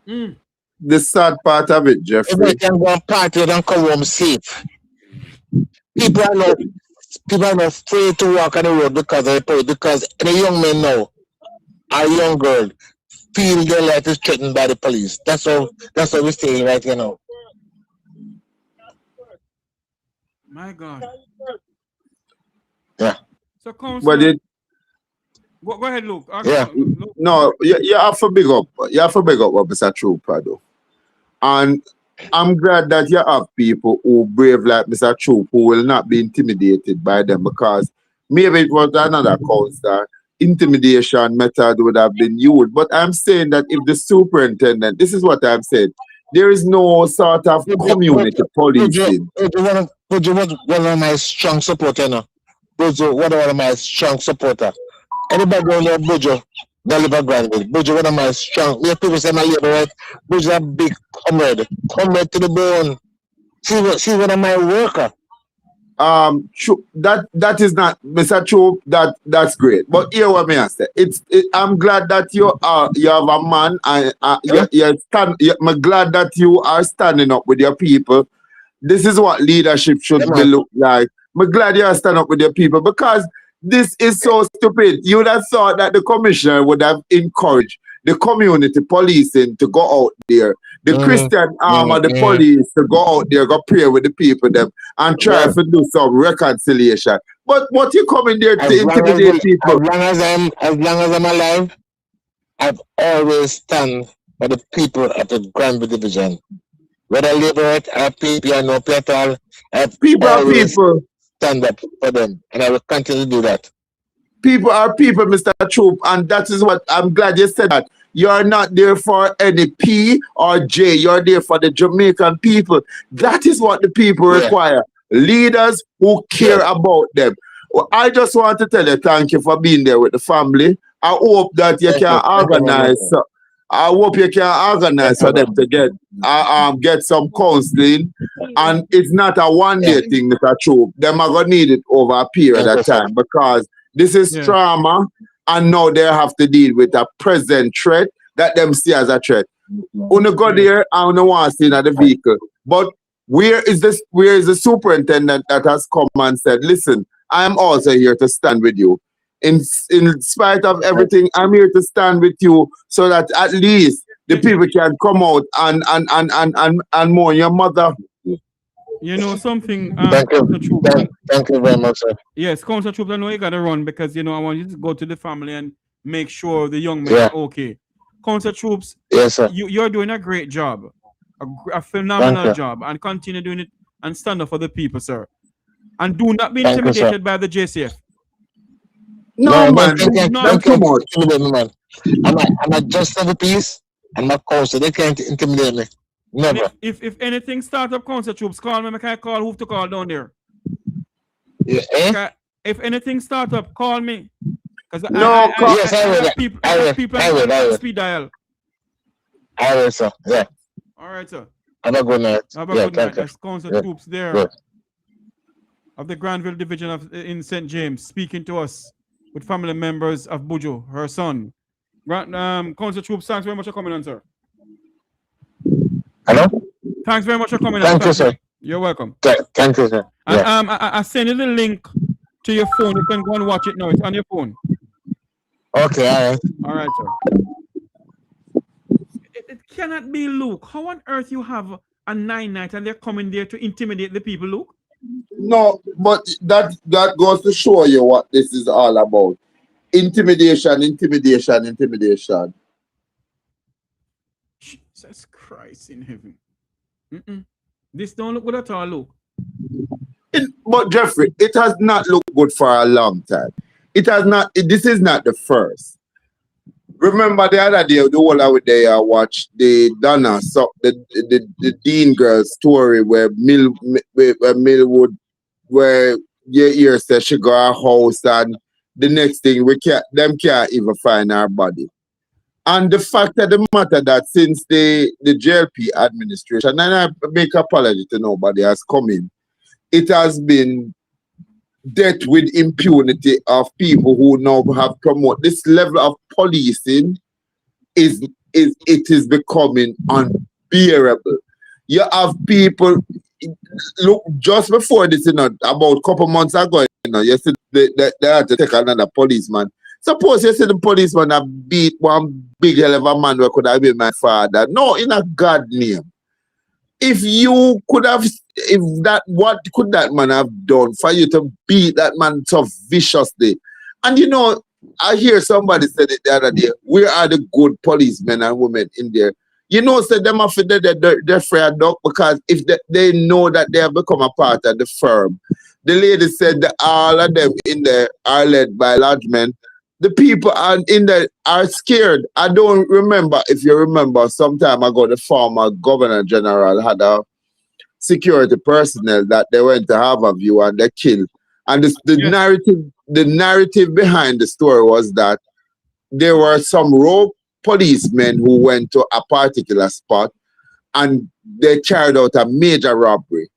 heaven. The sad part of it, Jeffrey. Everybody can go and party and come home safe. People are not afraid to walk on the road because of the police. Because the young men now, our young girl, feel their life is threatened by the police. That's how we're staying right here now. My God. Yeah. So, counselor, go ahead, Luke. Yeah. Luke. No, you have to big up. You have to big up what Mr. Trooper though. And I'm glad that you have people who brave like Mr. Troop who will not be intimidated by them, because maybe it was another counselor, intimidation method would have been used. But I'm saying that if the superintendent, this is what I'm saying, there is no sort of community policing. One of my strong supporters now. One of my strong supporters. Anybody who know Bojo, Gulliver Granville. Bojo, one of my strong. We have people say my labor, right? Bojo a big comrade to the bone. See one of my worker. That is not Mr. Troop. That's great. But here what me I say, I'm glad that you have a man and I'm glad that you are standing up with your people. This is what leadership should be look like. I'm glad you are standing up with your people, because this is so stupid. You would have thought that the commissioner would have encouraged the community policing to go out there, the Christian arm of the police to go out there, go pray with the people them and try to do some reconciliation. But what you coming there to intimidate people? As long as I'm alive, I've always stand for the people of the Granville Division. Whether liberate or people or no people at all, people are people. Stand up for them, and I will continue to do that. People are people, Mr. Troop, and that is what I'm glad you said that. You're not there for any P or J, you're there for the Jamaican people. That is what the people require. Leaders who care about them. Well, I just want to tell you thank you for being there with the family. I hope that you can organize. I hope you can organize for them to get some counseling, and it's not a one-day thing, Mr. Troop. Them are gonna need it over a period of time, because this is trauma, and now they have to deal with a present threat that them see as a threat. Una go there and una want to see in the vehicle, but where is the superintendent that has come and said, listen, I am also here to stand with you. In spite of everything, I'm here to stand with you so that at least the people can come out and mourn your mother. You know something? Thank you very much, sir. Yes, Council Troop, I know you gotta run because I want you to go to the family and make sure the young men are okay. Council Troops, yes, sir. You're doing a great job, a phenomenal job, and continue doing it and stand up for the people, sir. And do not be intimidated by the JCF. No, man. Not too much. Man. I'm a just of the peace, and my council, they can't intimidate me. Never. If anything start up, Council Troops, call me. I call who to call down there. Yeah, if anything start up, call me. Because I will. People speed dial. I will, sir. Yeah. All right, sir. Have a good night. Have a good night. That's Council Troops there of the Granville Division in St. James, speaking to us with family members of Buju, her son. Council Troops, thanks very much for coming on, sir. Hello? Thanks very much for coming on. Thank you, sir. You're welcome. Thank you, sir. And, I send you the link to your phone. You can go and watch it now. It's on your phone. Okay, all right. All right, sir. It cannot be, Luke. How on earth you have a 9 night and they're coming there to intimidate the people, Luke? No, but that goes to show you what this is all about. Intimidation. Jesus Christ in heaven. This don't look good at all, look. But Jeffrey, it has not looked good for a long time. It has not. This is not the first. Remember the other day, the whole hour day I watched the Donna, so the Dean girl story where Millwood, where your ear says she got a house and the next thing them can't even find her body. And the fact of the matter that since the JLP administration, and I make apology to nobody has come in, it has been dealt with impunity of people who now have promoted this level of policing is becoming unbearable. You have people look just before this, about a couple months ago, you see they had to take another policeman. Suppose you see the policeman have beat one big hell of a man who could have been my father. No, in a God name. If you could have, what could that man have done for you to beat that man so viciously? And I hear somebody said it the other day, where are the good policemen and women in there? Say them have they're afraid dog because if they know that they have become a part of the firm. The lady said that all of them in there are led by large men. The people in there are scared. I don't remember, if you remember, some time ago, the former governor general had a security personnel that they went to have a view and they killed. And the narrative behind the story was that there were some rogue policemen who went to a particular spot and they carried out a major robbery.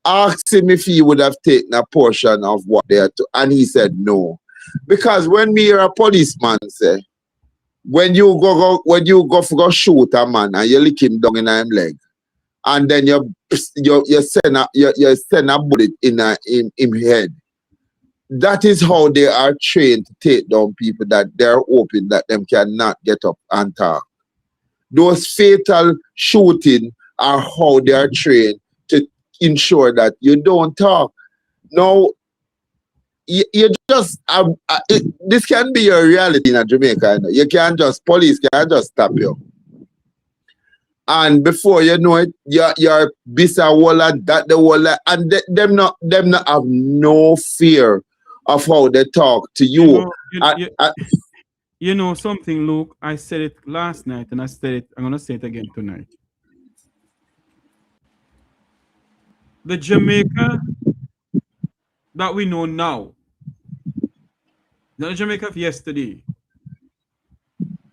Asked him if he would have taken a portion of what they had to, and he said no. Because when me hear a policeman say, when you go for go shoot a man and you lick him down in him leg, and then you send a bullet in him head, that is how they are trained to take down people that they're hoping that them cannot get up and talk. Those fatal shooting are how they are trained to ensure that you don't talk. Now, you just this can be your reality in Jamaica. You can't just police can't just stop you, and before you know it, you're bisa walla that the walla, and them not have no fear of how they talk to you. You know something, Luke. I said it last night, and I'm gonna say it again tonight. The Jamaica that we know now, not the Jamaica of yesterday.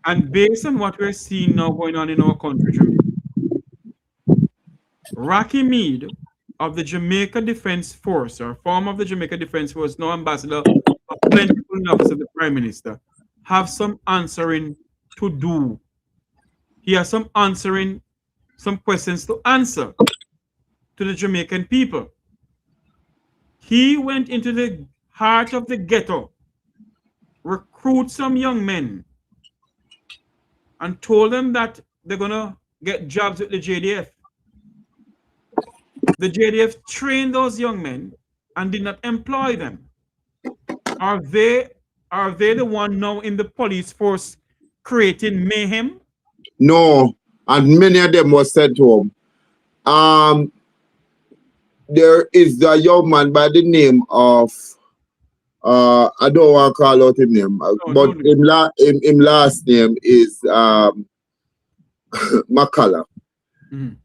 And based on what we're seeing now going on in our country, Jamaica, Rocky Mead of the Jamaica Defense Force, or former of the Jamaica Defense Force, now ambassador of plentiful office of the Prime Minister, have some answering to do. He has some questions to answer to the Jamaican people. He went into the heart of the ghetto, recruit some young men, and told them that they're gonna get jobs with the JDF. The JDF trained those young men and did not employ them. Are they the one now in the police force creating mayhem? No, and many of them were sent home. There is a young man by the name of I don't want to call out his name, but his last name is McCullough.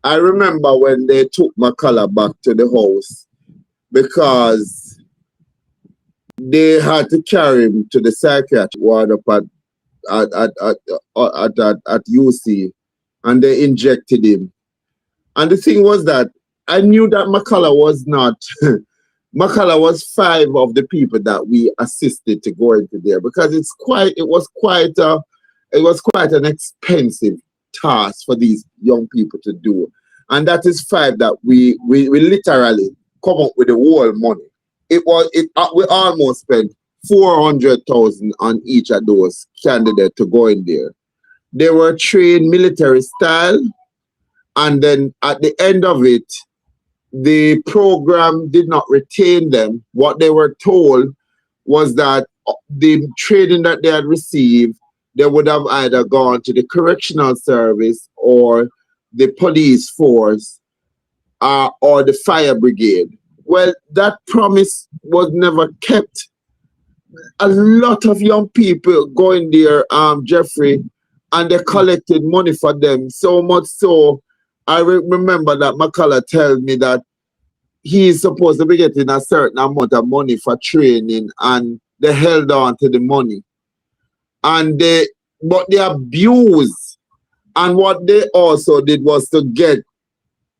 I remember when they took McCullough back to the house because they had to carry him to the psychiatric ward up at UC, and they injected him. And the thing was that I knew that McCullough was not. McCullough was 5 of the people that we assisted to go into there because it was quite an expensive task for these young people to do, and that is 5 that we literally come up with the whole money. We almost spent 400,000 on each of those candidates to go in there. They were trained military style, and then at the end of it, the program did not retain them. What they were told was that the training that they had received, they would have either gone to the correctional service or the police force or the fire brigade. Well, that promise was never kept. A lot of young people go in there, Jeffrey, and they collected money for them. So much so, I remember that McCullough told me that he is supposed to be getting a certain amount of money for training, and they held on to the money. But they abused. And what they also did was to get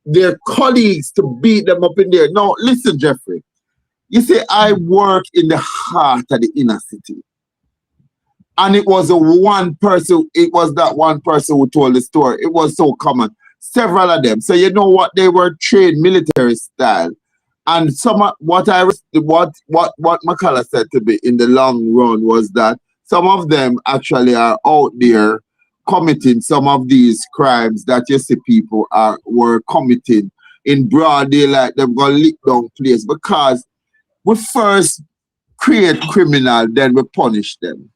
their colleagues to beat them up in there. Now, listen, Jeffrey. You see, I work in the heart of the inner city. And it was that one person who told the story. It was so common. Several of them. So you know what? They were trained military style. And what McCullough said to me in the long run was that some of them actually are out there committing some of these crimes that you see people were committing in broad daylight. They're going to lick down place because we first create criminal, then we punish them.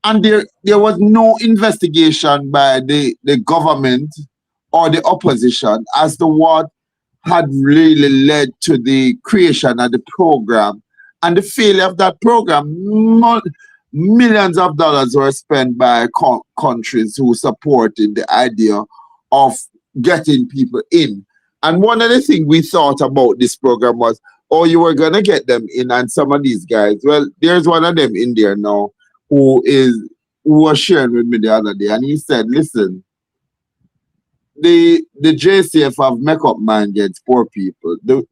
And there was no investigation by the government or the opposition as to what had really led to the creation of the program. And the failure of that program, millions of dollars were spent by countries who supported the idea of getting people in. And one of the things we thought about this program was, oh, you were going to get them in, and some of these guys, well, there's one of them in there now who was sharing with me the other day, and he said, listen, the JCF have make up mind against poor people. The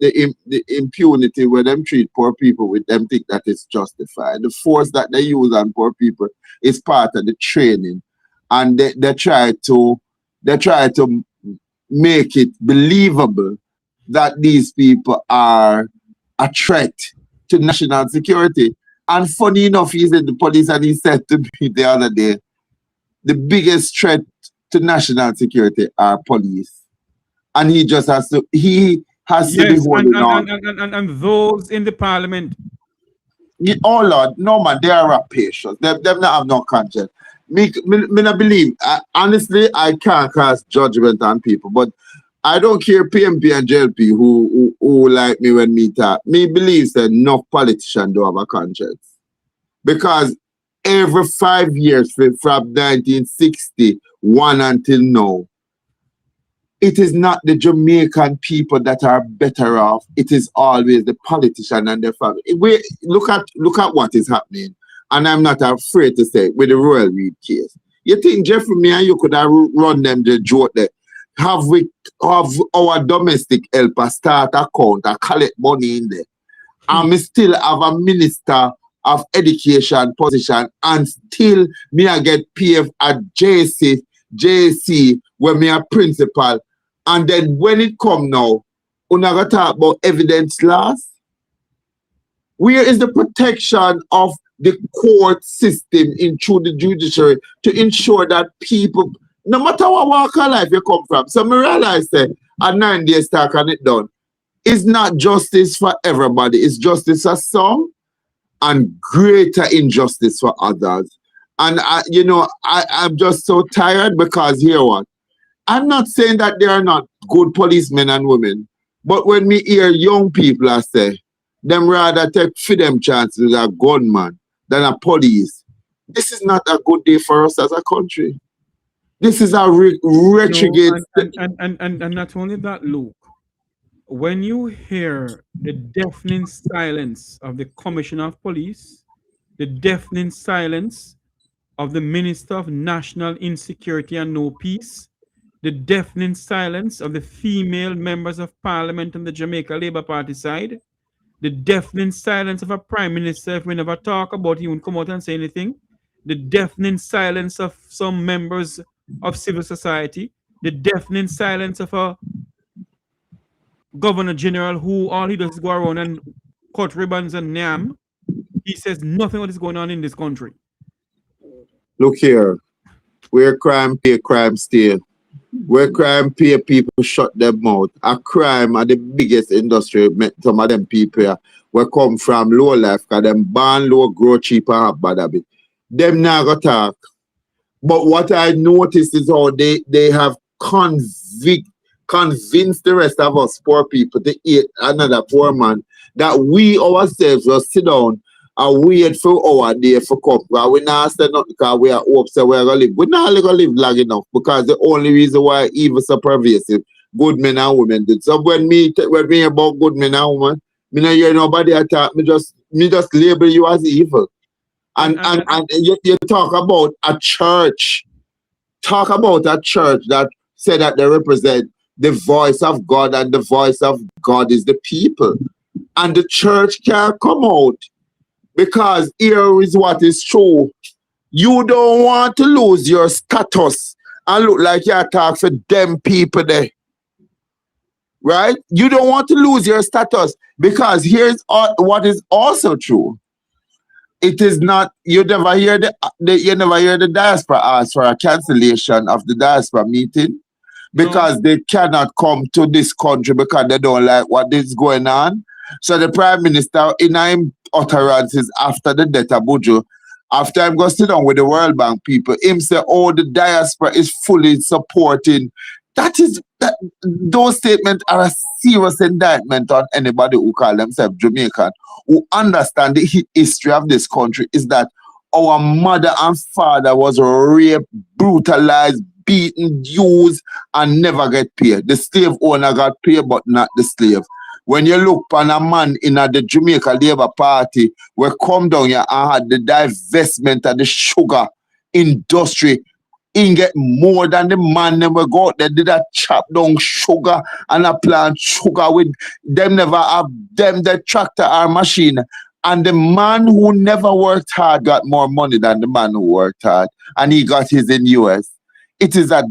impunity where them treat poor people with them think that it's justified. The force that they use on poor people is part of the training, and they try to make it believable that these people are a threat to national security. And funny enough, he's in the police, and he said to me the other day, the biggest threat to national security are police. And he just has to, be holding on. And those in the parliament. Oh Lord, no man, they are rapacious. They not have no conscience. Me not believe. Honestly, I can't cast judgment on people, but I don't care PMP and JLP who like me when me talk. Me believes that enough politicians don't have a conscience. Because every 5 years from 1961 until now, it is not the Jamaican people that are better off. It is always the politician and their family. Look at what is happening. And I'm not afraid to say with the Royal Reed case. You think Jeffrey, me and you could have run them the joke there. Have our domestic helper start account and collect money in there. And we still have a minister of education position, and still me I get PF at JC when me a principal. And then when it come now, we not gonna talk about evidence loss. Where is the protection of the court system through the judiciary to ensure that people, no matter what walk of life you come from, so me realize that a 9 days talk and it done. It's not justice for everybody. It's justice for some and greater injustice for others. And I'm just so tired because here what? I'm not saying that there are not good policemen and women, but when me hear young people I say, them rather take for them chances with a gunman than a police. This is not a good day for us as a country. This is a retrograde. And not only that, Luke, when you hear the deafening silence of the Commissioner of Police, the deafening silence of the Minister of National Insecurity and No Peace, the deafening silence of the female members of Parliament on the Jamaica Labour Party side, the deafening silence of a Prime Minister if we never talk about he won't come out and say anything, the deafening silence of some members of civil society, the deafening silence of a Governor General who all he does is go around and cut ribbons and name. He says nothing what is going on in this country. Look here, where crime pay, crime stay. Where crime pay people shut them mouth. A crime are the biggest industry. Some of them people here will come from low life because them born low, grow cheap and have bad habit. Them now go talk. But what I noticed is how they have convinced the rest of us poor people to eat another poor man, that we ourselves will sit down and wait for our day for come. Because we not say nothing because we are hopes that we're going to live. We're not going to live long enough because the only reason why evil is so pervasive, good men and women did. So when me about good men and women, me not hear nobody attack, me just label you as evil. And you talk about a church. Talk about a church that said that they represent the voice of God, and the voice of God is the people. And the church can't come out because here is what is true. You don't want to lose your status and look like you talk for them people there. Right? You don't want to lose your status because here's what is also true. It is not, you never hear the diaspora ask for a cancellation of the diaspora meeting because they cannot come to this country because they don't like what is going on. So the Prime Minister, in his utterances after the death of Buju, after I'm going to sit down with the World Bank people, him say, oh, the diaspora is fully supporting. Those statements are a serious indictment on anybody who call themselves Jamaican, who understand the history of this country is that our mother and father was raped, brutalized, beaten, used, and never get paid. The slave owner got paid, but not the slave. When you look on a man in the Jamaica Labour Party, we come down here and had the divestment of the sugar industry, he get more than the man them we go out there did a chop down sugar and a plant sugar with them never have them the tractor or machine. And the man who never worked hard got more money than the man who worked hard. And he got his in US. It is a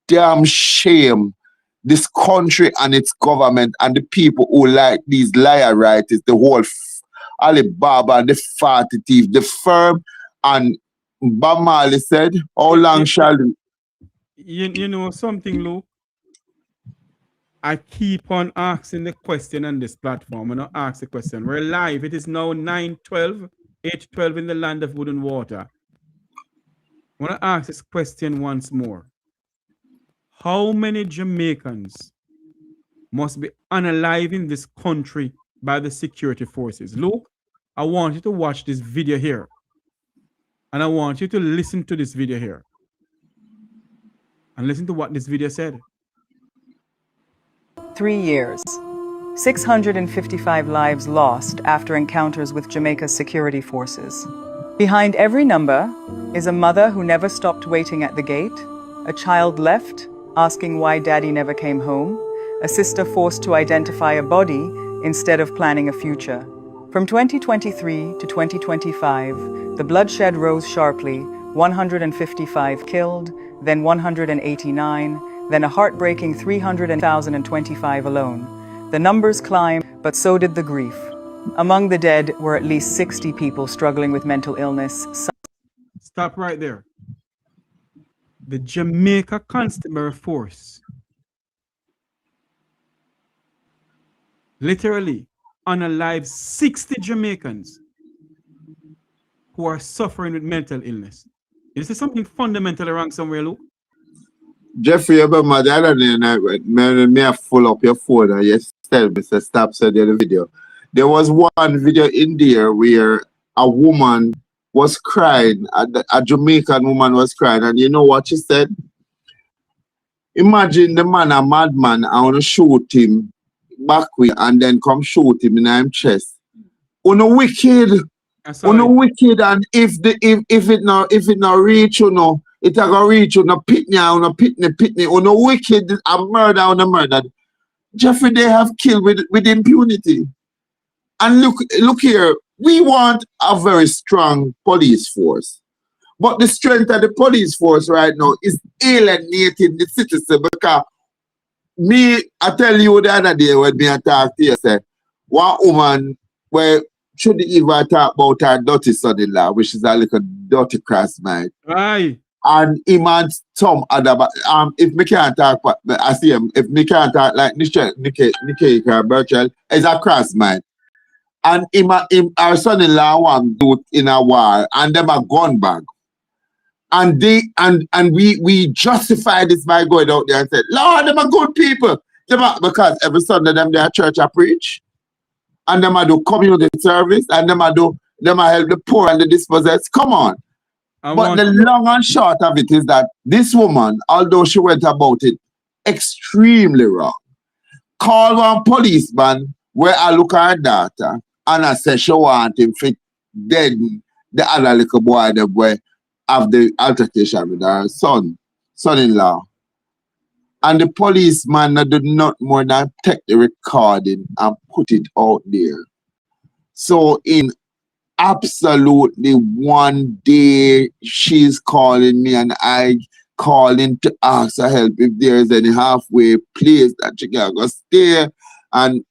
damn shame. This country and its government and the people who like these liar writers, the whole Alibaba and the fatty thief, the firm, and Bob Marley said, how long shall you know something, Luke? I keep on asking the question on this platform. I'm not ask the question. We're live. It is now 9:12, 8:12 in the land of wood and water. I want to ask this question once more. How many Jamaicans must be unalive in this country by the security forces? Luke, I want you to watch this video here. And I want you to listen to this video here. And listen to what this video said. 3 years. 655 lives lost after encounters with Jamaica's security forces. Behind every number is a mother who never stopped waiting at the gate, a child left asking why daddy never came home, a sister forced to identify a body instead of planning a future. From 2023 to 2025, the bloodshed rose sharply, 155 killed, then 189, then a heartbreaking 300,025 alone. The numbers climbed, but so did the grief. Among the dead were at least 60 people struggling with mental illness. Stop right there. The Jamaica Constabulary Force literally unalive 60 Jamaicans who are suffering with mental illness. Is there something fundamentally wrong somewhere, Luke? Jeffrey, you remember the other day night, me I full up your phone and you tell me to stop sending the video. There was one video in there where a woman was crying, a Jamaican woman was crying, and you know what she said? Imagine the man, a madman, I want to shoot him back way and then come shoot him in his chest. Uno wicked. Uno wicked, and if it not reach, you know, it a go reach, uno pitney, uno wicked and murder. Jeffrey, they have killed with impunity. And look here, we want a very strong police force. But the strength of the police force right now is alienating the citizen, because I tell you the other day when me talk to you, say, one woman where should even talk about her dirty son-in-law, which is a little dirty cross mind. Aye. and him and some other, if me can't talk, but I see him, if me can't talk like Nikkei Bertrell, is a cross man. And our son-in-law want do it in a war, and them a gun bag. And we justify this by going out there and say, Lord, them are good people. Because every Sunday them their church a preach, and them a do community service, and them a help the poor and the dispossessed. Come on. But the long and short of it is that this woman, although she went about it extremely wrong, called one policeman where I look at her daughter and I say she want him fit dead the other little boy that boy have the altercation with her son-in-law. And the policeman did not more than take the recording and put it out there. So in absolutely one day, she's calling me and I calling to ask her help if there is any halfway place that she can go stay. And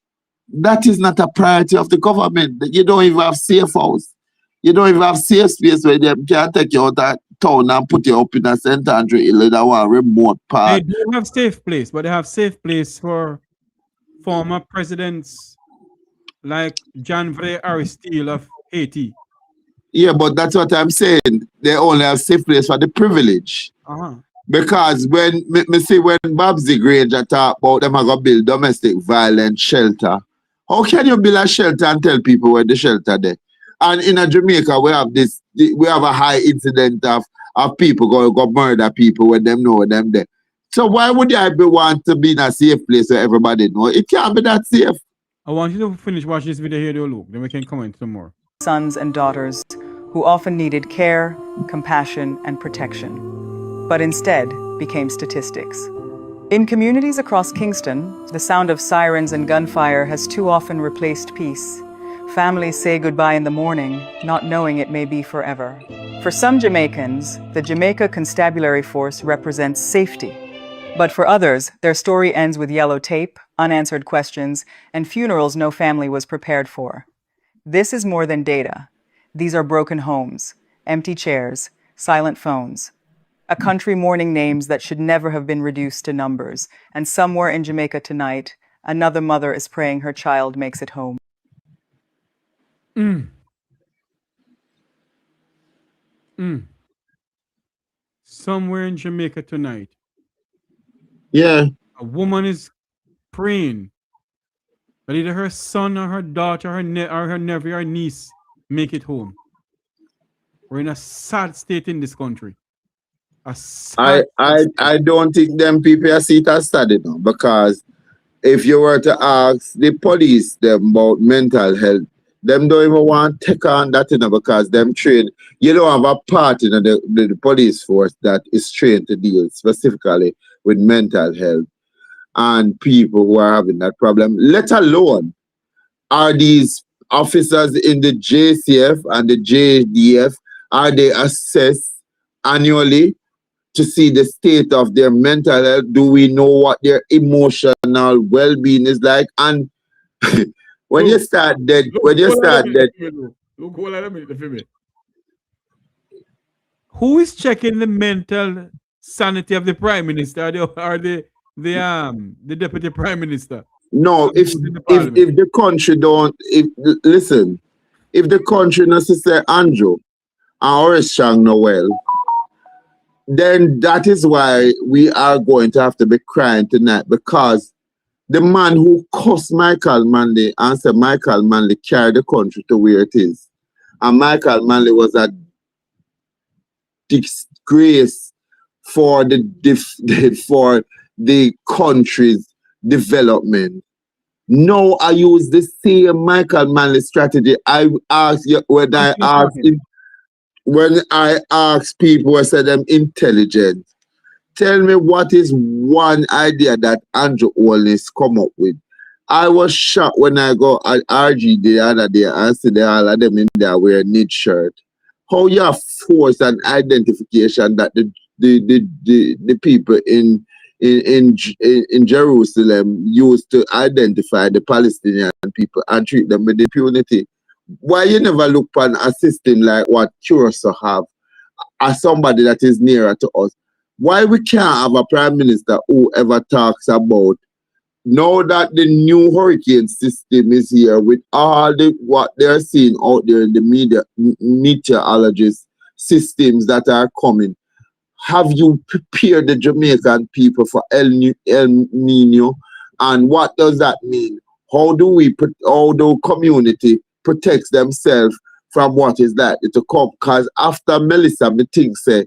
that is not a priority of the government. You don't even have safe house. You don't even have safe space where they can take you out of town and put you up in a St. Andrew Hill in a remote part. They do have safe place, but they have safe place for former presidents like Janvier Aristide of Haiti. Yeah, but that's what I'm saying. They only have safe place for the privilege. Because when me see when Babsy Granger talk about them are gonna build domestic violence shelter, how can you build a shelter and tell people where the shelter there? And in Jamaica we have a high incident of people go murder people when them know them there. So why would I want to be in a safe place where everybody know? It can't be that safe. I want you to finish watching this video here, look, then we can comment some more. Sons and daughters who often needed care, compassion, and protection, but instead became statistics. In communities across Kingston, the sound of sirens and gunfire has too often replaced peace. Families say goodbye in the morning, not knowing it may be forever. For some Jamaicans, the Jamaica Constabulary Force represents safety. But for others, their story ends with yellow tape, unanswered questions, and funerals no family was prepared for. This is more than data. These are broken homes, empty chairs, silent phones. A country mourning names that should never have been reduced to numbers. And somewhere in Jamaica tonight, another mother is praying her child makes it home. Somewhere in Jamaica tonight. Yeah. A woman is praying that either her son or her daughter or her nephew or niece make it home. We're in a sad state in this country. I don't think them people see it as sad enough, because if you were to ask the police them about mental health, them don't even want to take on that, because them trained. You don't have a part in the police force that is trained to deal specifically with mental health and people who are having that problem, let alone are these officers in the JCF and the JDF, are they assessed annually to see the state of their mental health? Do we know what their emotional well-being is like? And when you start dead, who is checking the mental sanity of the Prime Minister? Are the Deputy Prime Minister? No, if the country don't, listen, if the country necessarily Andrew or Strong Noel, then that is why we are going to have to be crying tonight, because the man who cussed Michael Manley and said Michael Manley carried the country to where it is, and Michael Manley was a disgrace for the country's development. No, I use the same Michael Manley strategy. I asked you when I ask people, I said them intelligent. Tell me what is one idea that Andrew Holness come up with. I was shocked when I go at RG the other day and see all of them in there wearing knit shirt. How you force an identification that the people in Jerusalem used to identify the Palestinian people and treat them with impunity. Why you never look on a system like what Curacao have as somebody that is nearer to us. Why we can't have a prime minister who ever talks about now that the new hurricane system is here with all the what they're seeing out there in the meteorologist systems that are coming? Have you prepared the Jamaican people for El Nino? And what does that mean? How do community protects themselves from what is likely to come? Because after Melissa, me think say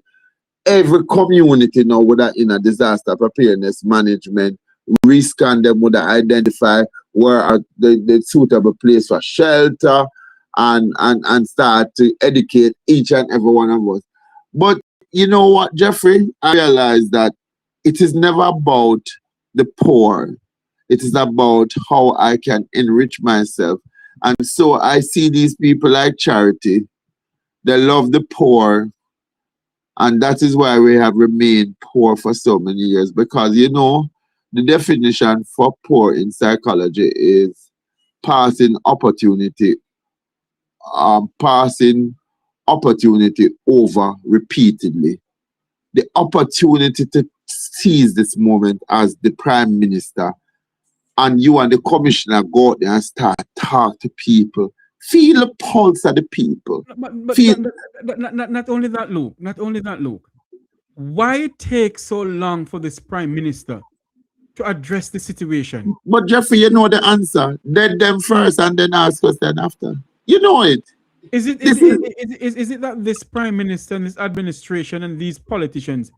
every community now would have in a disaster preparedness management, risk and them would identify where are the suitable place for shelter and start to educate each and every one of us. But you know what, Jeffrey? I realize that it is never about the poor. It is about how I can enrich myself. And so I see these people like Charity. They love the poor. And that is why we have remained poor for so many years. Because, you know, the definition for poor in psychology is passing opportunity over repeatedly. The opportunity to seize this moment as the prime minister and you and the commissioner go out there and start talk to people, feel the pulse of the people. But not only that, Luke. Not only that, Luke. Why it take so long for this prime minister to address the situation? But Jeffrey, you know the answer. Let them first and then ask us then after. You know it. Is it that this prime minister and this administration and these politicians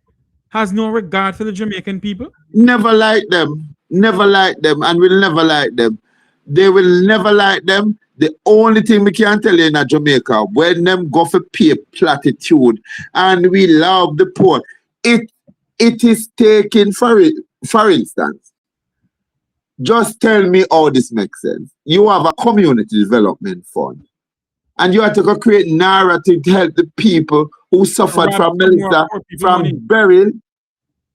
has no regard for the Jamaican people? Never like them. Never like them and will never like them. They will never like them. The only thing we can tell you in Jamaica, when them go for pay platitude and we love the poor, it is taken for instance. Just tell me how this makes sense. You have a community development fund and you have to go create narrative to help the people who suffered from Melissa, from burial.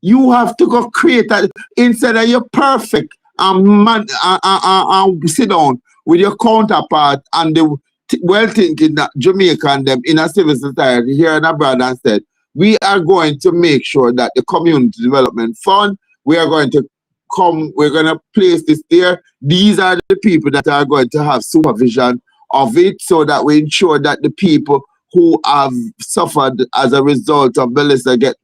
You have to go create that instead of you're perfect and sit down with your counterpart and the well-thinking Jamaican them in a civil society here and abroad and said, we are going to make sure that the community development fund, we are going to come, we're going to place this there. These are the people that are going to have supervision of it so that we ensure that the people who have suffered as a result of Melissa get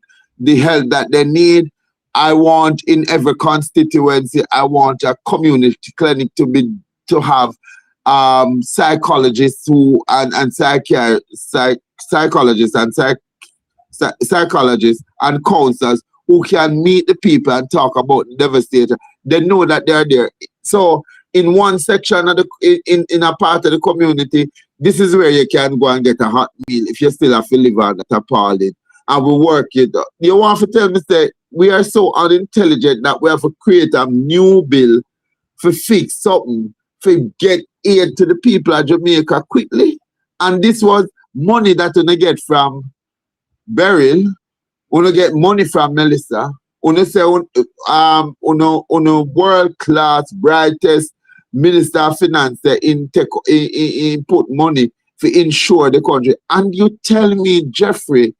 the help that they need. I want in every constituency, I want a community clinic to have psychologists and psychologists and counselors who can meet the people and talk about the devastator. They know that they're there. So in one section of in a part of the community, this is where you can go and get a hot meal if you still have to live on that appalling. And we work it. You want to tell me say we are so unintelligent that we have to create a new bill to fix something, to get aid to the people of Jamaica quickly. And this was money that we get from Beryl, we get money from Melissa, we say world-class, brightest minister of finance in put money to insure the country. And you tell me, Jeffrey,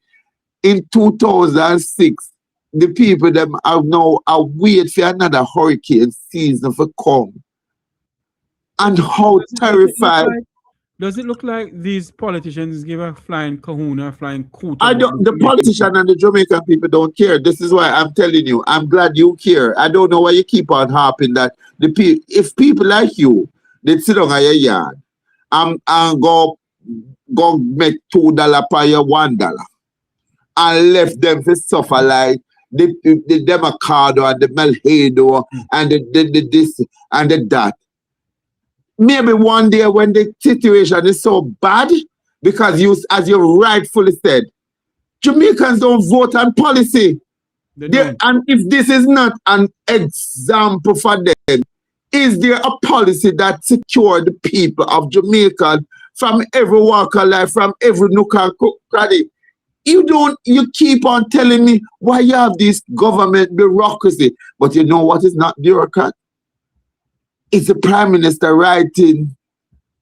in 2006, the people them have now wait for another hurricane season for come. And how terrified. Does it look like these politicians give a flying kahuna, flying coot? The politician and the Jamaican people don't care. This is why I'm telling you. I'm glad you care. I don't know why you keep on harping that if people like you, they sit on your yard and go make $2 per year, $1. And left them to suffer like the Democado and the Melhedo and the this and the that. Maybe one day when the situation is so bad, because as you rightfully said, Jamaicans don't vote on policy. And if this is not an example for them, is there a policy that secures the people of Jamaica from every walk of life, from every nook and cranny? You keep on telling me why you have this government bureaucracy, but you know what is not bureaucrat? It's the Prime Minister writing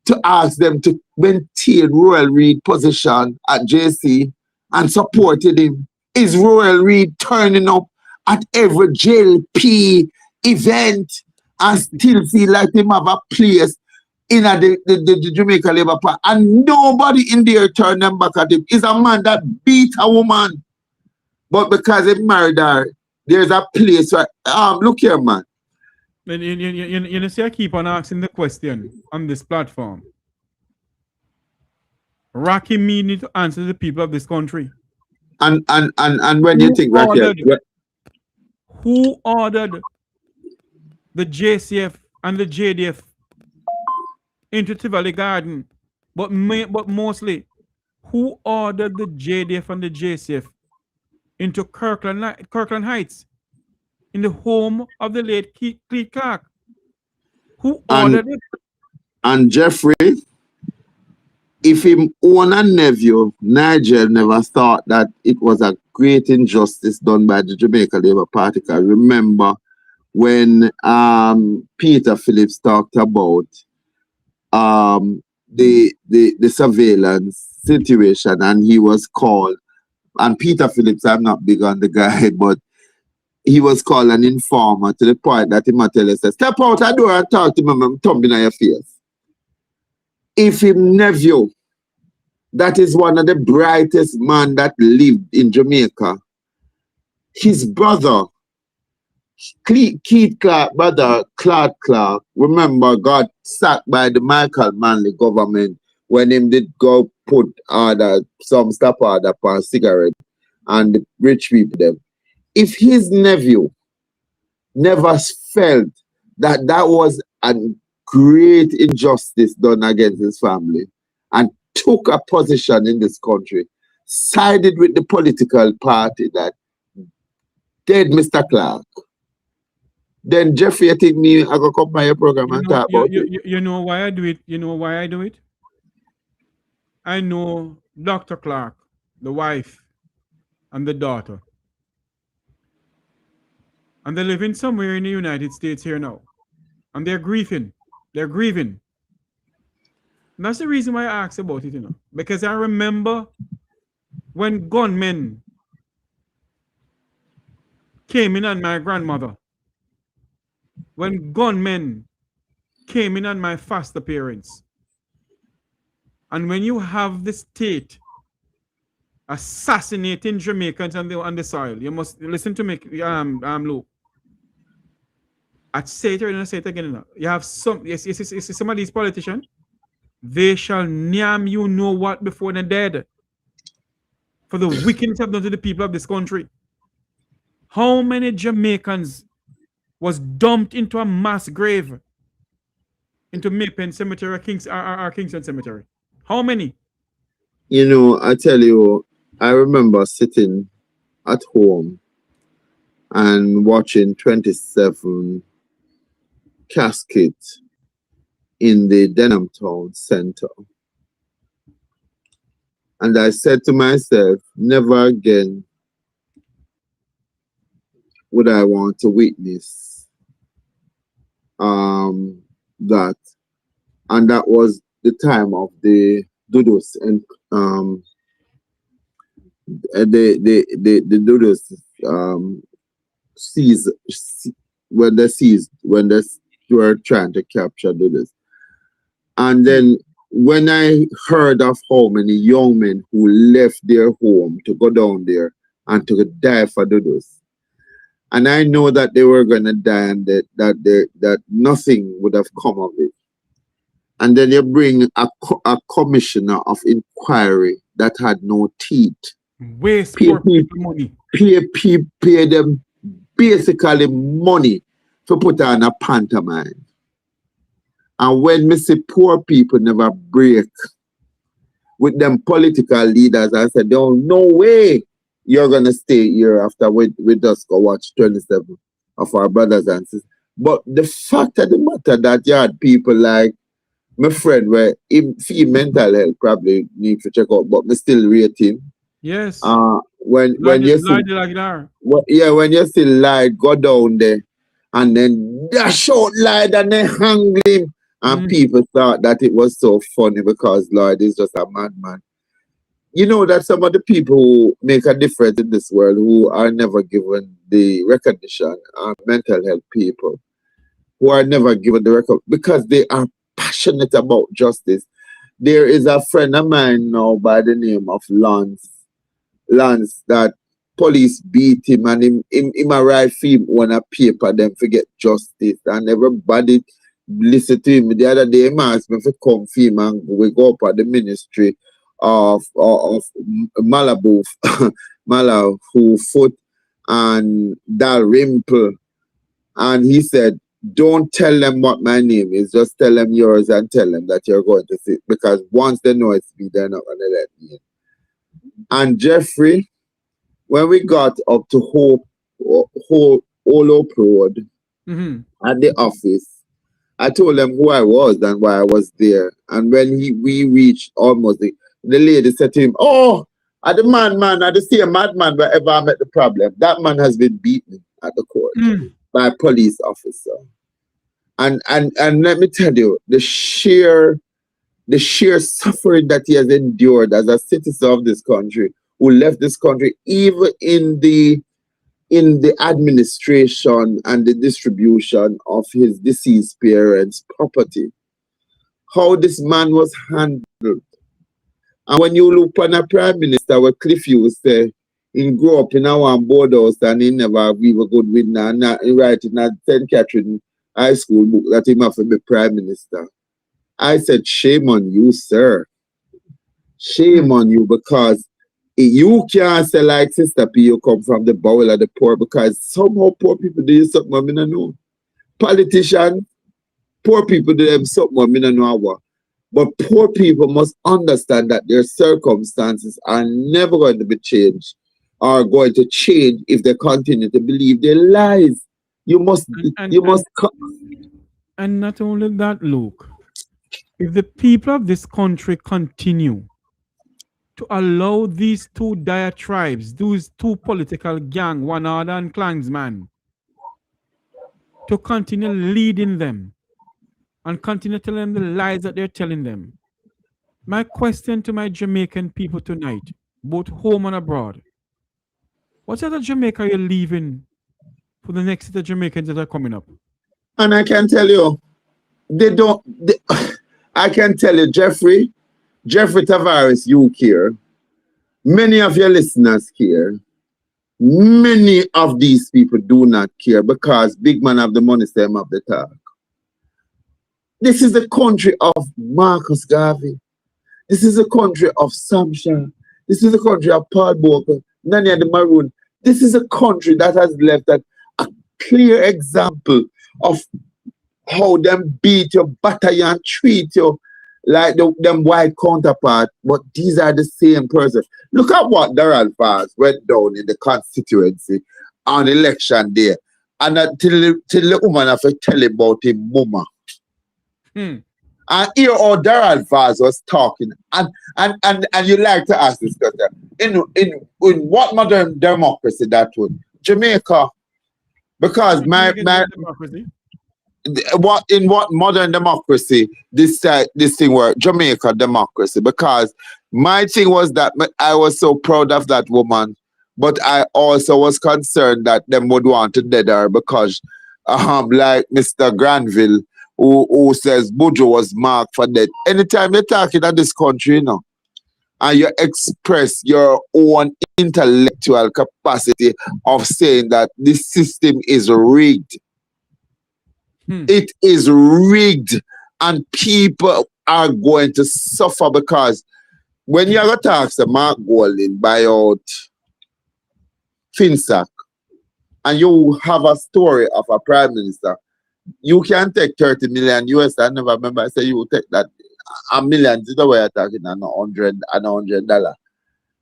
to ask them to maintain Royal Reed position at JC and supported him. Is Royal Reed turning up at every JLP event and still feel like him have a place in the Jamaica Labour Party, and nobody in there turn them back at him. He's a man that beat a woman, but because he married her, there's a place where, look here, man. You see, I keep on asking the question on this platform. Rocky me need to answer the people of this country. And when you think who ordered the JCF and the JDF into Tivoli Garden, but mostly, who ordered the JDF and the JCF into Kirkland Heights, in the home of the late Clete Clark? Who ordered it? And Jeffrey, if him own a nephew, Nigel never thought that it was a great injustice done by the Jamaica Labour Party. I remember when Peter Phillips talked about the surveillance situation, and he was called, and Peter Phillips, I'm not big on the guy, but he was called an informer to the point that he might tell us, step out the door and talk to me, I'm thumping on your face. If him nephew, that is one of the brightest man that lived in Jamaica, his brother, Keith Clark, brother Clark, remember, got sacked by the Michael Manley government when him did go put some stop order upon cigarette and the rich people them. If his nephew never felt that that was a great injustice done against his family and took a position in this country, sided with the political party that dead Mr. Clark, then Jeffrey, I think me, I go come by your program and talk about it. You know why I do it? You know why I do it? I know Dr. Clark, the wife, and the daughter. And they're living somewhere in the United States here now. And they're grieving. They're grieving. And that's the reason why I asked about it, Because I remember when gunmen came in on my grandmother. When gunmen came in on my foster parents. And when you have the state assassinating Jamaicans on the soil, you must listen to me, Lou. I say it and I say it again. You have some of these politicians, they shall name you know what before they're dead. For the wickedness have done to the people of this country. How many Jamaicans was dumped into a mass grave into Maypen Cemetery or Kingston Cemetery? How many? I tell you, I remember sitting at home and watching 27 caskets in the Denham Town Center. And I said to myself, never again would I want to witness that. And that was the time of the Dudos and the Dudos when they were trying to capture Dudos. And then when I heard of how many young men who left their home to go down there and to die for Dudos, and I know that they were going to die and that nothing would have come of it. And then you bring a commissioner of inquiry that had no teeth. Waste poor people money. Pay them basically money to put on a pantomime. And when me say poor people never break with them political leaders, I said, no way you're going to stay here after we just go watch 27 of our brothers and sisters. But the fact of the matter that you had people like my friend, where him mental health probably need to check out, but me still rate him. Yes. When you see Light go down there and then dash out Light and then hang him, and people thought that it was so funny because Lloyd is just a madman. you know that some of the people who make a difference in this world who are never given the recognition are mental health people who are never given the record because they are passionate about justice. There is a friend of mine now by the name of Lance that police beat him and him arrive him on a paper them forget justice and everybody listen to him. The other day him asked me if come for him and we go up at the ministry of Malabu Malabu Foot and Dalrymple, and he said, don't tell them what my name is, just tell them yours and tell them that you're going to see, because once they know it's me, they're not going to let me in. And Jeffrey, when we got up to Hope Road at the office, I told them who I was and why I was there. And when we reached almost, the lady said to him, oh, at the man, at the same madman wherever I met the problem. That man has been beaten at the court by a police officer. And let me tell you, the sheer suffering that he has endured as a citizen of this country, who left this country, even in the administration and the distribution of his deceased parents' property, how this man was handled. And when you look on a prime minister, where Cliff used to he grew up in our board house and he never we were good with and writing at St. Catherine High School book that he must be prime minister. I said, shame on you, sir. Shame on you, because you can't say like Sister P, you come from the bowel of the poor, because somehow poor people do something I don't know. Politicians, poor people do them something I don't know what. But poor people must understand that their circumstances are never going to be changed, are going to change if they continue to believe their lies. You must, and not only that, Luke. If the people of this country continue to allow these two diatribes, those two political gang, one other and Klansman, to continue leading them and continue telling them the lies that they're telling them, my question to my Jamaican people tonight, both home and abroad, what side of Jamaica are you leaving for the next set of Jamaicans that are coming up? And I can tell you, I can tell you, Jeffrey Tavares, you care. Many of your listeners care. Many of these people do not care because big man have the money, same of the talk. This is the country of Marcus Garvey. This is the country of Samsha. This is the country of Paul Boker, Nanya the Maroon. This is a country that has left a clear example of how them beat your battalion, treat you like them white counterpart, but these are the same person. Look at what Darrell Vaz went down in the constituency on election day, and till the woman have to tell about him mama. And here how Darrell Vaz was talking, and you like to ask this question: in what modern democracy that would Jamaica? Because what modern democracy this thing were Jamaica democracy, because my thing was that I was so proud of that woman, but I also was concerned that them would want to dead her because like Mr. Granville who says Buju was marked for death. Anytime you're talking at this country, you know, and you express your own intellectual capacity of saying that this system is rigged. It is rigged, and people are going to suffer because when you're going to ask the Mark Golding buy out FinSac and you have a story of a prime minister, you can take 30 million US. I never remember I said you will take that a million. This is the way you're talking and $100.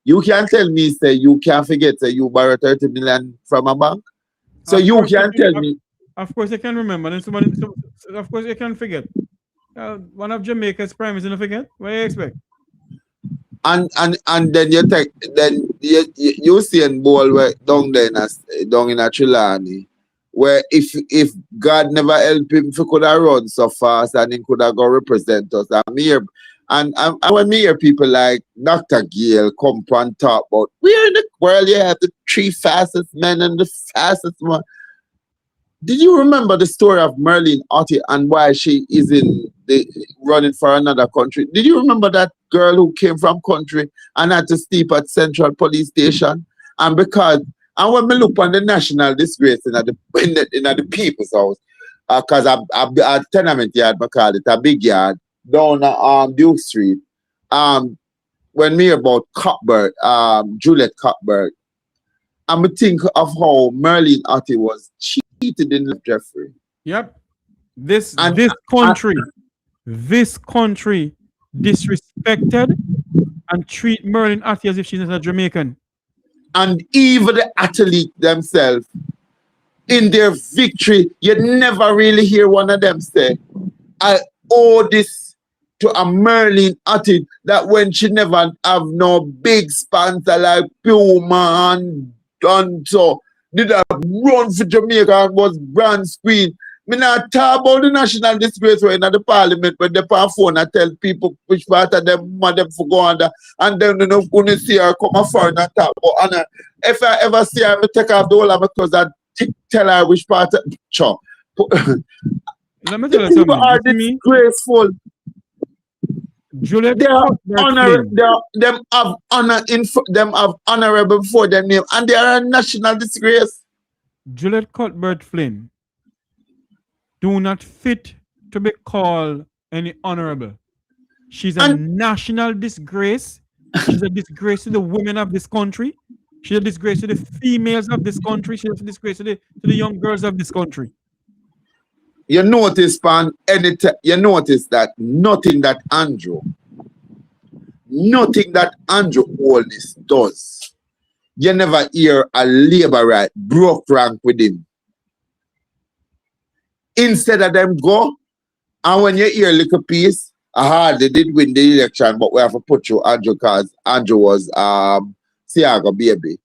You can't tell me say you can't forget say you borrow 30 million from a bank. So you can't tell me. Of course, I can remember. Then somebody, of course, you can forget. One of Jamaica's prime minister, don't forget. What do you expect? And then you take you see in ball where down in a Trelawney, where if God never helped him, he could have run so fast and he could have go represent us. I'm here And when me hear people like Dr. Gale come and talk about where in the world you have the 3 fastest men and the fastest one. Did you remember the story of Merlin Otti and why she is running for another country? Did you remember that girl who came from country and had to sleep at Central Police Station? And when we look on the national disgrace in the people's house, because a tenement yard, I call it a big yard, down Duke Street. When me about Cuthbert, Juliet Cuthbert, I'm think of how Merlin Otti was cheated in Jeffrey. Yep. This country disrespected and treat Merlin Otti as if she's not a Jamaican. And even the athlete themselves, in their victory, you never really hear one of them say, I owe this to a Merlin Otti, that when she never have no big sponsor like Puma and done so, did a run for Jamaica and was brand screen. Me not talk about the national disgrace when in the parliament when they on phone and tell people which part of them mother for go under, and then you know gonna see her come forward and talk about and if I ever see her, I take off the whole of my clothes and tell her which part of sure. Let me tell you something. People are disgraceful. Juliet, they have honor. Them have honor them have honorable before their name, and they are a national disgrace. Juliet Cuthbert Flynn do not fit to be called any honorable. She's a national disgrace. She's a disgrace to the women of this country. She's a disgrace to the females of this country. She's a disgrace to the young girls of this country. You notice, Pan, you notice that nothing that Andrew Holness does, you never hear a labor right broke rank with him. Instead of them go, and when you hear a little piece, they did win the election, but we have to put you Andrew because Andrew was Siaga baby.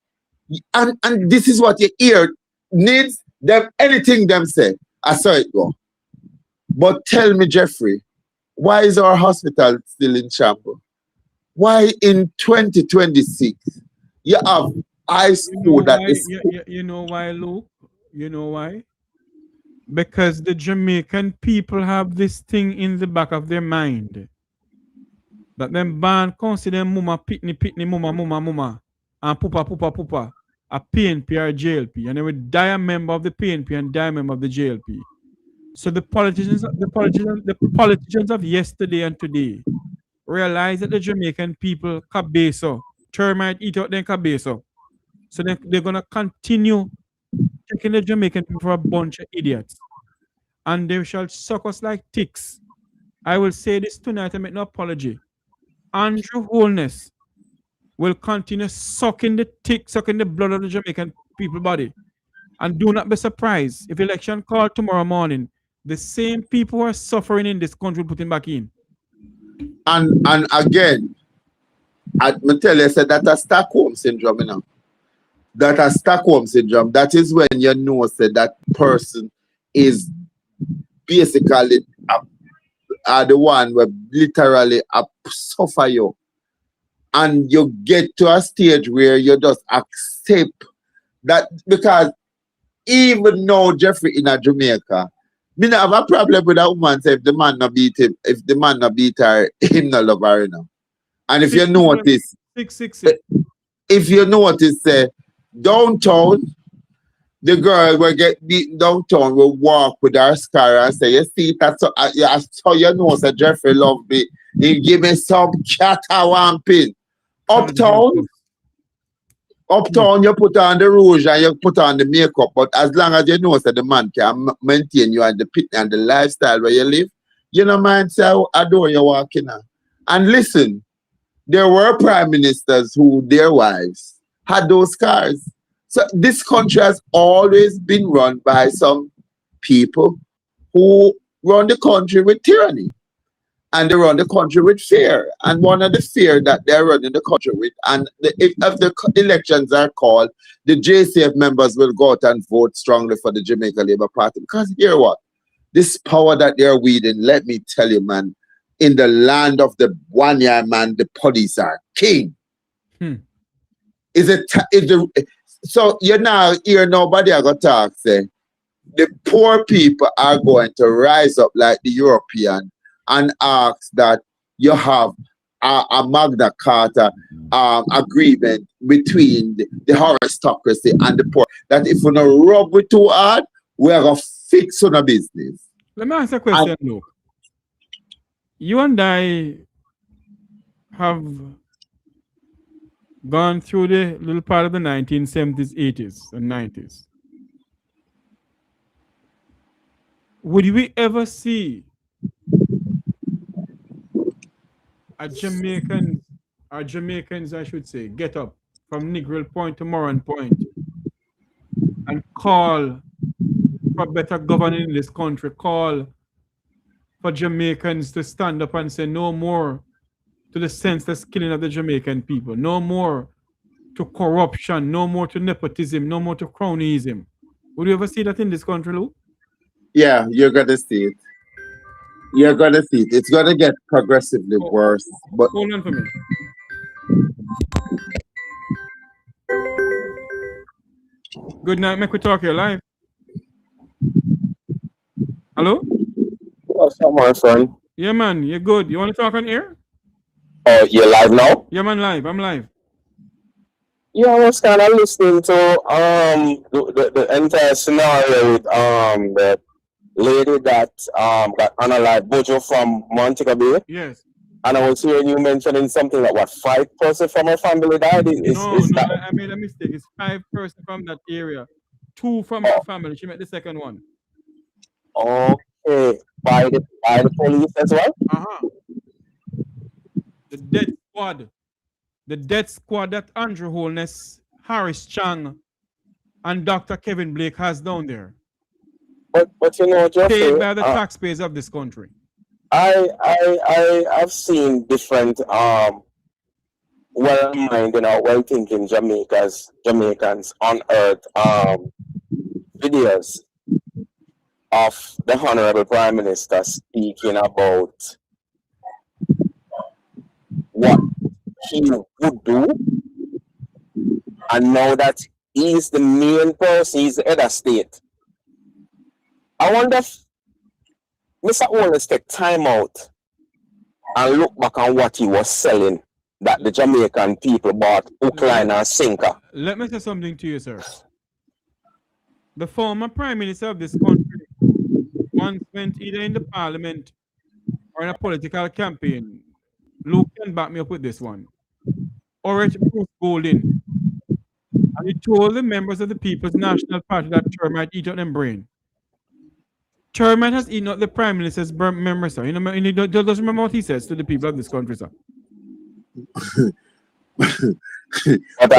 And this is what you hear. Needs them anything them say. I saw it go. But tell me, Jeffrey, why is our hospital still in shambles? Why in 2026 you have high school you know why, Luke? You know why? Because the Jamaican people have this thing in the back of their mind that them band consider mama pitney mama and pupa a PNP or JLP, and they would die a member of the PNP and die a member of the JLP. So the politicians of yesterday and today realize that the Jamaican people cabezo, termite eat out their cabezo. So they're gonna continue taking the Jamaican people for a bunch of idiots. And they shall suck us like ticks. I will say this tonight and make no apology. Andrew Holness will continue sucking the blood of the Jamaican people body. And do not be surprised if election called tomorrow morning, the same people who are suffering in this country will put him back in. And again, I tell you, I said that a Stockholm syndrome, you know. That a Stockholm syndrome, that is when you know say that person is basically the one where literally suffer you. And you get to a stage where you just accept that, because even now, Jeffrey, in a Jamaica, me not have a problem with a woman say if the man not beat him, if the man not beat her, him not love her, you know. And if you notice, if you notice, downtown, the girl will get beaten downtown will walk with her scar and say, you see, that's how you know, say Jeffrey love me. He give me some cat I want pin. Uptown, you put on the rouge and you put on the makeup, but as long as you know that the man can maintain you and the pit and the lifestyle where you live, you know, man, say, I adore you walking on. And listen, there were prime ministers who their wives had those scars. So this country has always been run by some people who run the country with tyranny. And they run the country with fear. And one of the fear that they're running the country with, and if the elections are called, the JCF members will go out and vote strongly for the Jamaica Labour Party. Because hear what? This power that they're wielding, let me tell you, man, in the land of the one-year man, the police are king. So you now hear nobody I got talk say the poor people are going to rise up like the European and ask that you have a Magna Carta agreement between the aristocracy and the poor. That if we don't rub it too hard, we are going to fix on a business. Let me ask a question, Luke. You and I have gone through the little part of the 1970s, 80s, and 90s. Would we ever see a Jamaicans, I should say, get up from Negril Point to Moran Point and call for better governing in this country, call for Jamaicans to stand up and say no more to the senseless killing of the Jamaican people, no more to corruption, no more to nepotism, no more to cronyism? Would you ever see that in this country, Lou? Yeah, you're going to see it. You're going to see it. It's going to get progressively worse. But hold on for me. Good night, Mek Wi Talk, you're live. Hello? What's up, my friend? Yeah, man, you're good. You want to talk on air? Oh, you're live now? Yeah, man, live. I'm live. Yeah, I was kind of listening to the entire scenario with the lady that got unalived Bojo from Montego Bay. Yes. And I was hearing you mentioning something like 5 persons from her family died. I made a mistake. It's 5 persons from that area. 2 from her family. She met the second one. Okay. By the police as well? The death squad that Andrew Holness, Harris Chang, and Dr. Kevin Blake has down there. But you know, Jeffrey, paid by the taxpayers of this country. I have seen different well-minded or well-thinking Jamaicans unearth videos of the Honorable Prime Minister speaking about what he would do, and now that he's the main person, he's the head of state. I wonder if Mr. Holness take time out and look back on what he was selling that the Jamaican people bought hook, line, and sinker. Let me say something to you, sir. The former Prime Minister of this country once went either in the parliament or in a political campaign. Luke can back me up with this one. Or Bruce Golding. And he told the members of the People's National Party that termite eat out them brain. Termite has eaten out the Prime Minister's memory, sir. You know, he doesn't remember what he says to the people of this country, sir. But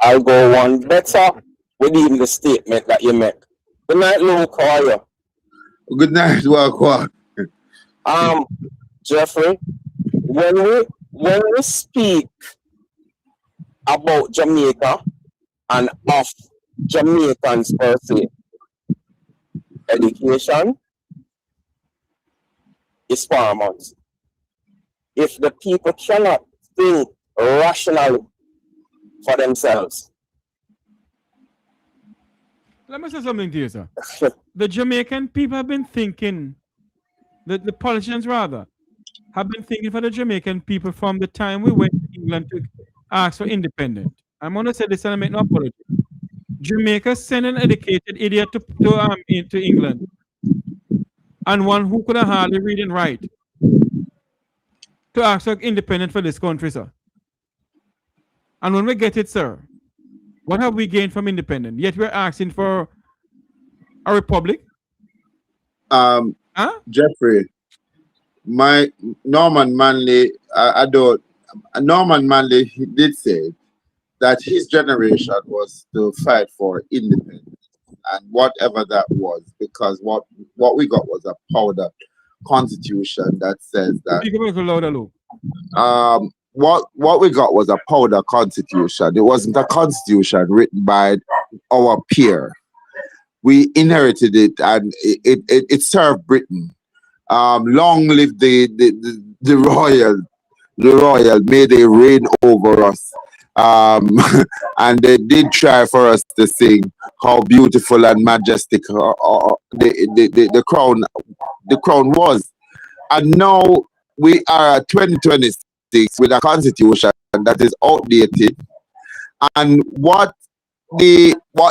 I'll go one better with even the statement that you make. Good night, Luke. How are you? Good night, Wakwa. Jeffrey, when we speak about Jamaica and of Jamaicans per se, education is paramount. If the people cannot think rationally for themselves. Let me say something to you, sir. The Jamaican people have been thinking, the politicians rather, have been thinking for the Jamaican people from the time we went to England to ask for independence. I'm going to say this and I make no apology. Jamaica sent an educated idiot to England, and one who could hardly read and write, to ask for independence for this country, sir. And when we get it, sir, what have we gained from independence? Yet we're asking for a republic? Jeffrey, my Norman Manley, Norman Manley, he did say that his generation was to fight for independence and whatever that was, because what we got was a powder constitution that says that what we got was a powder constitution. It wasn't a constitution written by our peer. We inherited it and it served Britain. Long live the the royal may they reign over us. And they did try for us to sing how beautiful and majestic the crown was. And now we are at 2026 with a constitution that is outdated. And what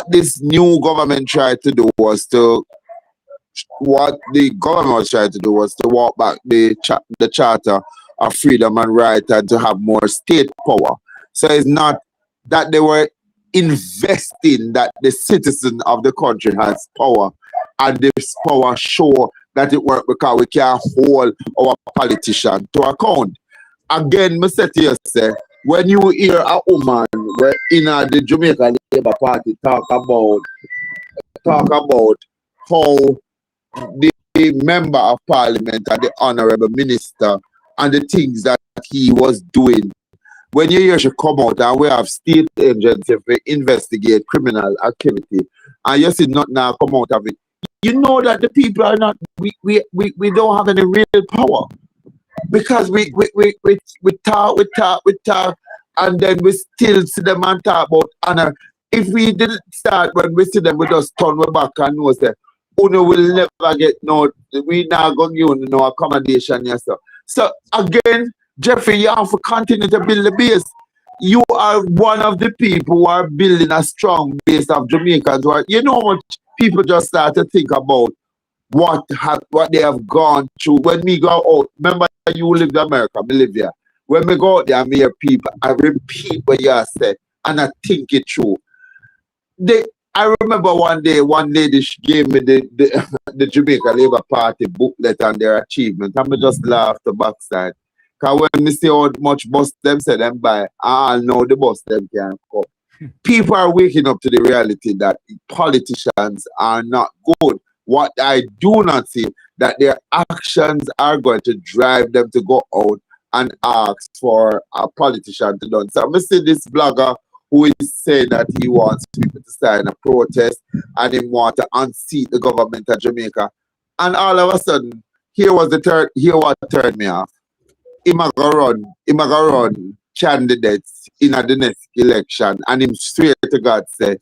this new government tried to do was to walk back the charter of freedom and right and to have more state power. So it's not that they were investing that the citizen of the country has power, and this power show that it work because we can't hold our politician to account. Again, I say to you, say, when you hear a woman in the Jamaica Labour Party talk about how the member of parliament and the honorable minister and the things that he was doing, when you hear she come out and we have state agency to investigate criminal activity and you see nothing now come out of it, you know that the people are not, we don't have any real power. Because we talk, and then we still see them and talk about honor. If we didn't start when we see them, we just turn we back and know say, Uno will never get we not going to give you no accommodation. Yes, sir. So again, Jeffrey, you have to continue to build the base. You are one of the people who are building a strong base of Jamaicans. You know what people just start to think about what they have gone through. When we go out, remember you live in America, me live here. When we go out there, me hear people, I repeat what you said and I think it through. I remember one day, one lady she gave me the Jamaica Labour Party booklet and their achievement. And I just laughed the backside. Because when we see how much bus them say them buy, I know the bus them can come. People are waking up to the reality that politicians are not good. What I do not see, that their actions are going to drive them to go out and ask for a politician to do. So I see this blogger who is saying that he wants people to sign a protest and he wants to unseat the government of Jamaica. And all of a sudden, here what turned me off. He might go run candidates in the next election and him straight to God say,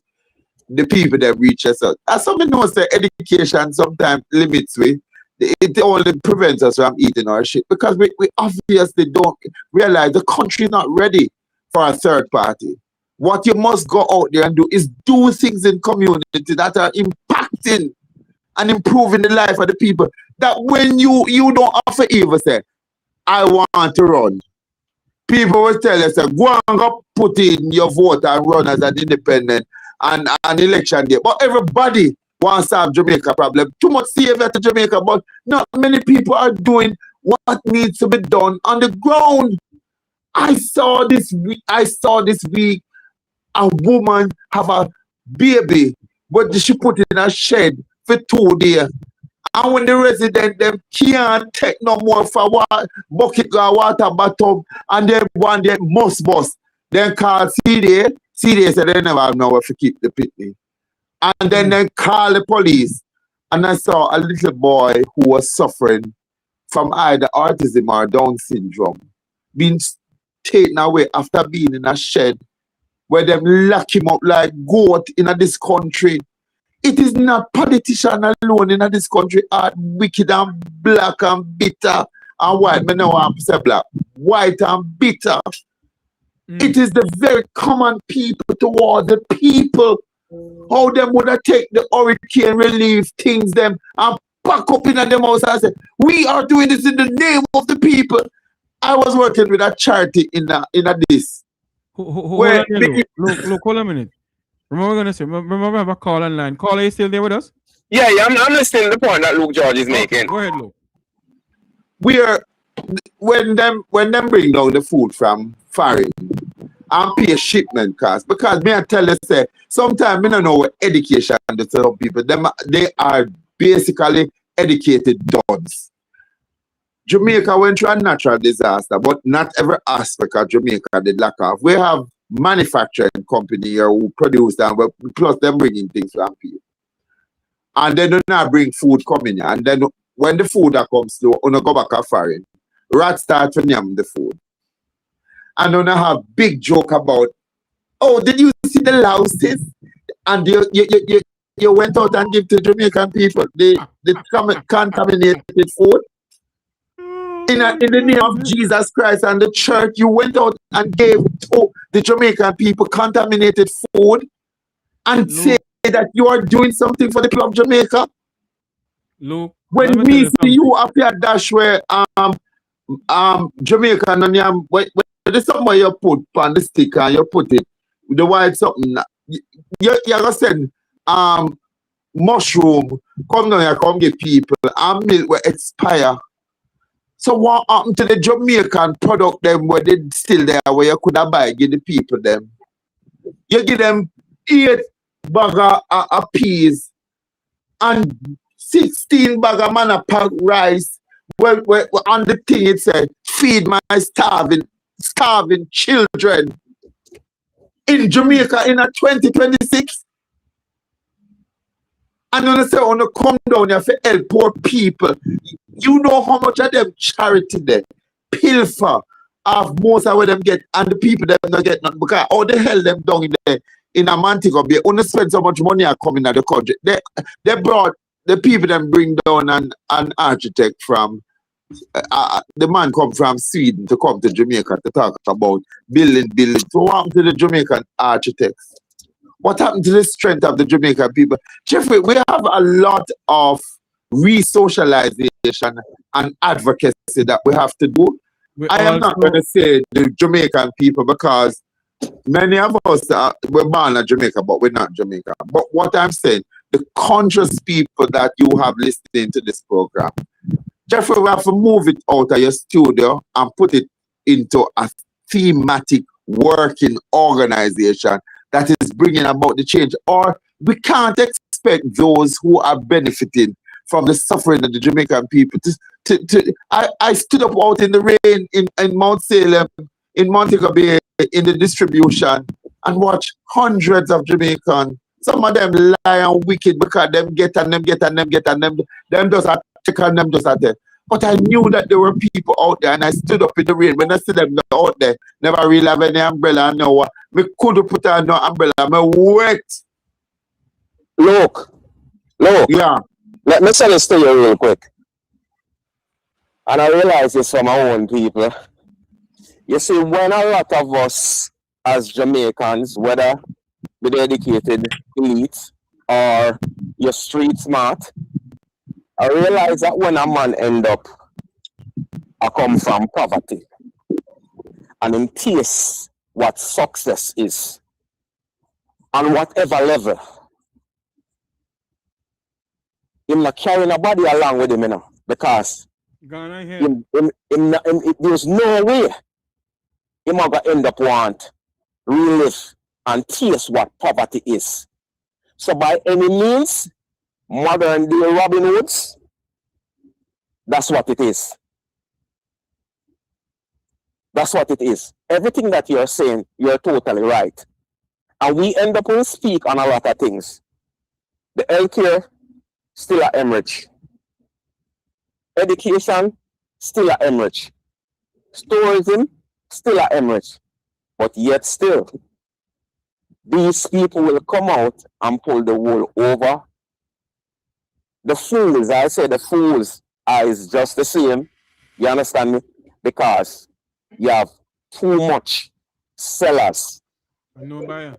the people that reach us out. As somebody knows that education sometimes limits we. It only prevents us from eating our shit because we obviously don't realize the country is not ready for a third party. What you must go out there and do is do things in community that are impacting and improving the life of the people. That when you don't offer even say, I want to run. People will tell us, go and go put in your vote and run as an independent and an election day. But everybody wants to have Jamaica problem. Too much savior to Jamaica, but not many people are doing what needs to be done on the ground. I saw this week a woman have a baby, but she put in a shed for 2 days. And when the resident them can't take no more for bucket or water bottom, and then one day must bust. Then call CD said they never have nowhere to keep the pitney. And then they call the police. And I saw a little boy who was suffering from either autism or Down syndrome being taken away after being in a shed where them lock him up like goat in this country. It is not politicians alone in this country are wicked and black and bitter and white. I know I'm say black. White and bitter. It is the very common people towards the people. How them would have take the hurricane relief things them and pack up in them house and say, we are doing this in the name of the people. I was working with a charity in this. Hold on a minute. Remember we're gonna say, remember we have a call online. Caller, are you still there with us? Yeah, I'm understanding the point that Luke George is making. Go ahead, Luke. When them bring down the food from foreign and pay shipment cost, because me I tell you say sometimes I don't know what education to some people. They are basically educated duds. Jamaica went through a natural disaster, but not every aspect of Jamaica did lack of. We have manufacturing company here who produce them, but plus them bringing things from people. And then they not bring food coming here. And then when the food that comes through, you go back to foreign. rats start to yam the food. And then I have big joke about, oh, did you see the louses? And you went out and give to Jamaican people the contaminated food. In the name of Jesus Christ and the church, you went out and gave to the Jamaican people contaminated food and say that you are doing something for the people of Jamaica. Luke, when we see you up here dash where Jamaican and where there's somewhere you put on the sticker and you put it the white something you gonna send mushroom come down here come get people and milk will expire. So what happened to the Jamaican product them where they still there where you could have buy give the people them? You give them 8 bag of peas and 16 bag of manna pack rice. Well, on the thing it said, feed my starving children in Jamaica in a 2026. And then I say, on the come down here for help poor people. You know how much of them charity there, pilfer of most of what them get, and the people them not get nothing because all the hell them down in there in a Montego Bay. Only spend so much money are coming out the country. They brought the people them bring down an architect from the man come from Sweden to come to Jamaica to talk about building. So what happened to the Jamaican architects? What happened to the strength of the Jamaican people? Jeffrey, we have a lot of re-socialization and advocacy that we have to do. I am not going to say the Jamaican people because many of us were born in Jamaica, but we're not Jamaican. But what I'm saying, the conscious people that you have listening to this program, Jeffrey, we have to move it out of your studio and put it into a thematic working organization that is bringing about the change. Or we can't expect those who are benefiting from the suffering of the Jamaican people. I stood up out in the rain in Mount Salem, in Montego Bay, in the distribution, and watched hundreds of Jamaicans. Some of them lie and wicked because them get and them just attack and them just attack. But I knew that there were people out there, and I stood up in the rain. When I see them out there, never really have any umbrella. No, me couldn't put on no umbrella. Me wet. Look. Yeah. Let me say this to you real quick. And I realize this from our own people. You see, when a lot of us as Jamaicans, whether with educated elite or you're street smart, I realize that when a man end up, I come from poverty, and in taste what success is, on whatever level, him not carrying nobody along with him, you know, because there's no way him gonna end up want relive and taste what poverty is. So by any means, modern day Robin Hoods, that's what it is. That's what it is. Everything that you're saying, you're totally right. And we end up will speak on a lot of things. The healthcare, still at hemorrhage. Education, still at hemorrhage. Tourism, still at hemorrhage. But yet still, these people will come out and pull the wool over. The fools, I say the fools is just the same. You understand me? Because you have too much sellers. And no buyer.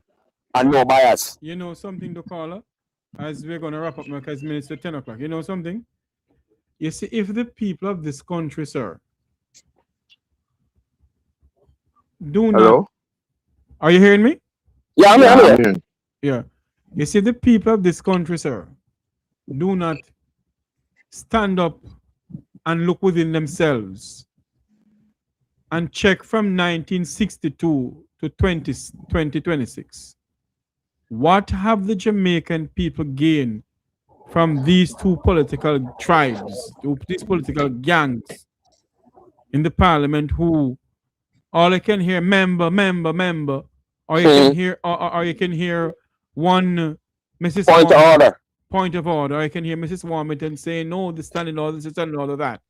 And no buyers. You know something to call her? As we're going to wrap up now because minutes to 10 o'clock. You know something? You see, if the people of this country, sir, do not... Hello? Are you hearing me? Yeah, I'm here. Yeah. You see, the people of this country, sir, do not stand up and look within themselves and check from 1962 to 2026. What have the Jamaican people gained from these two political tribes, these political gangs in the parliament who all I can hear member, or you can hear or you can hear one Mrs. Point of order. I can hear Mrs. Warmington saying, no, the standing order, this is standing order, that.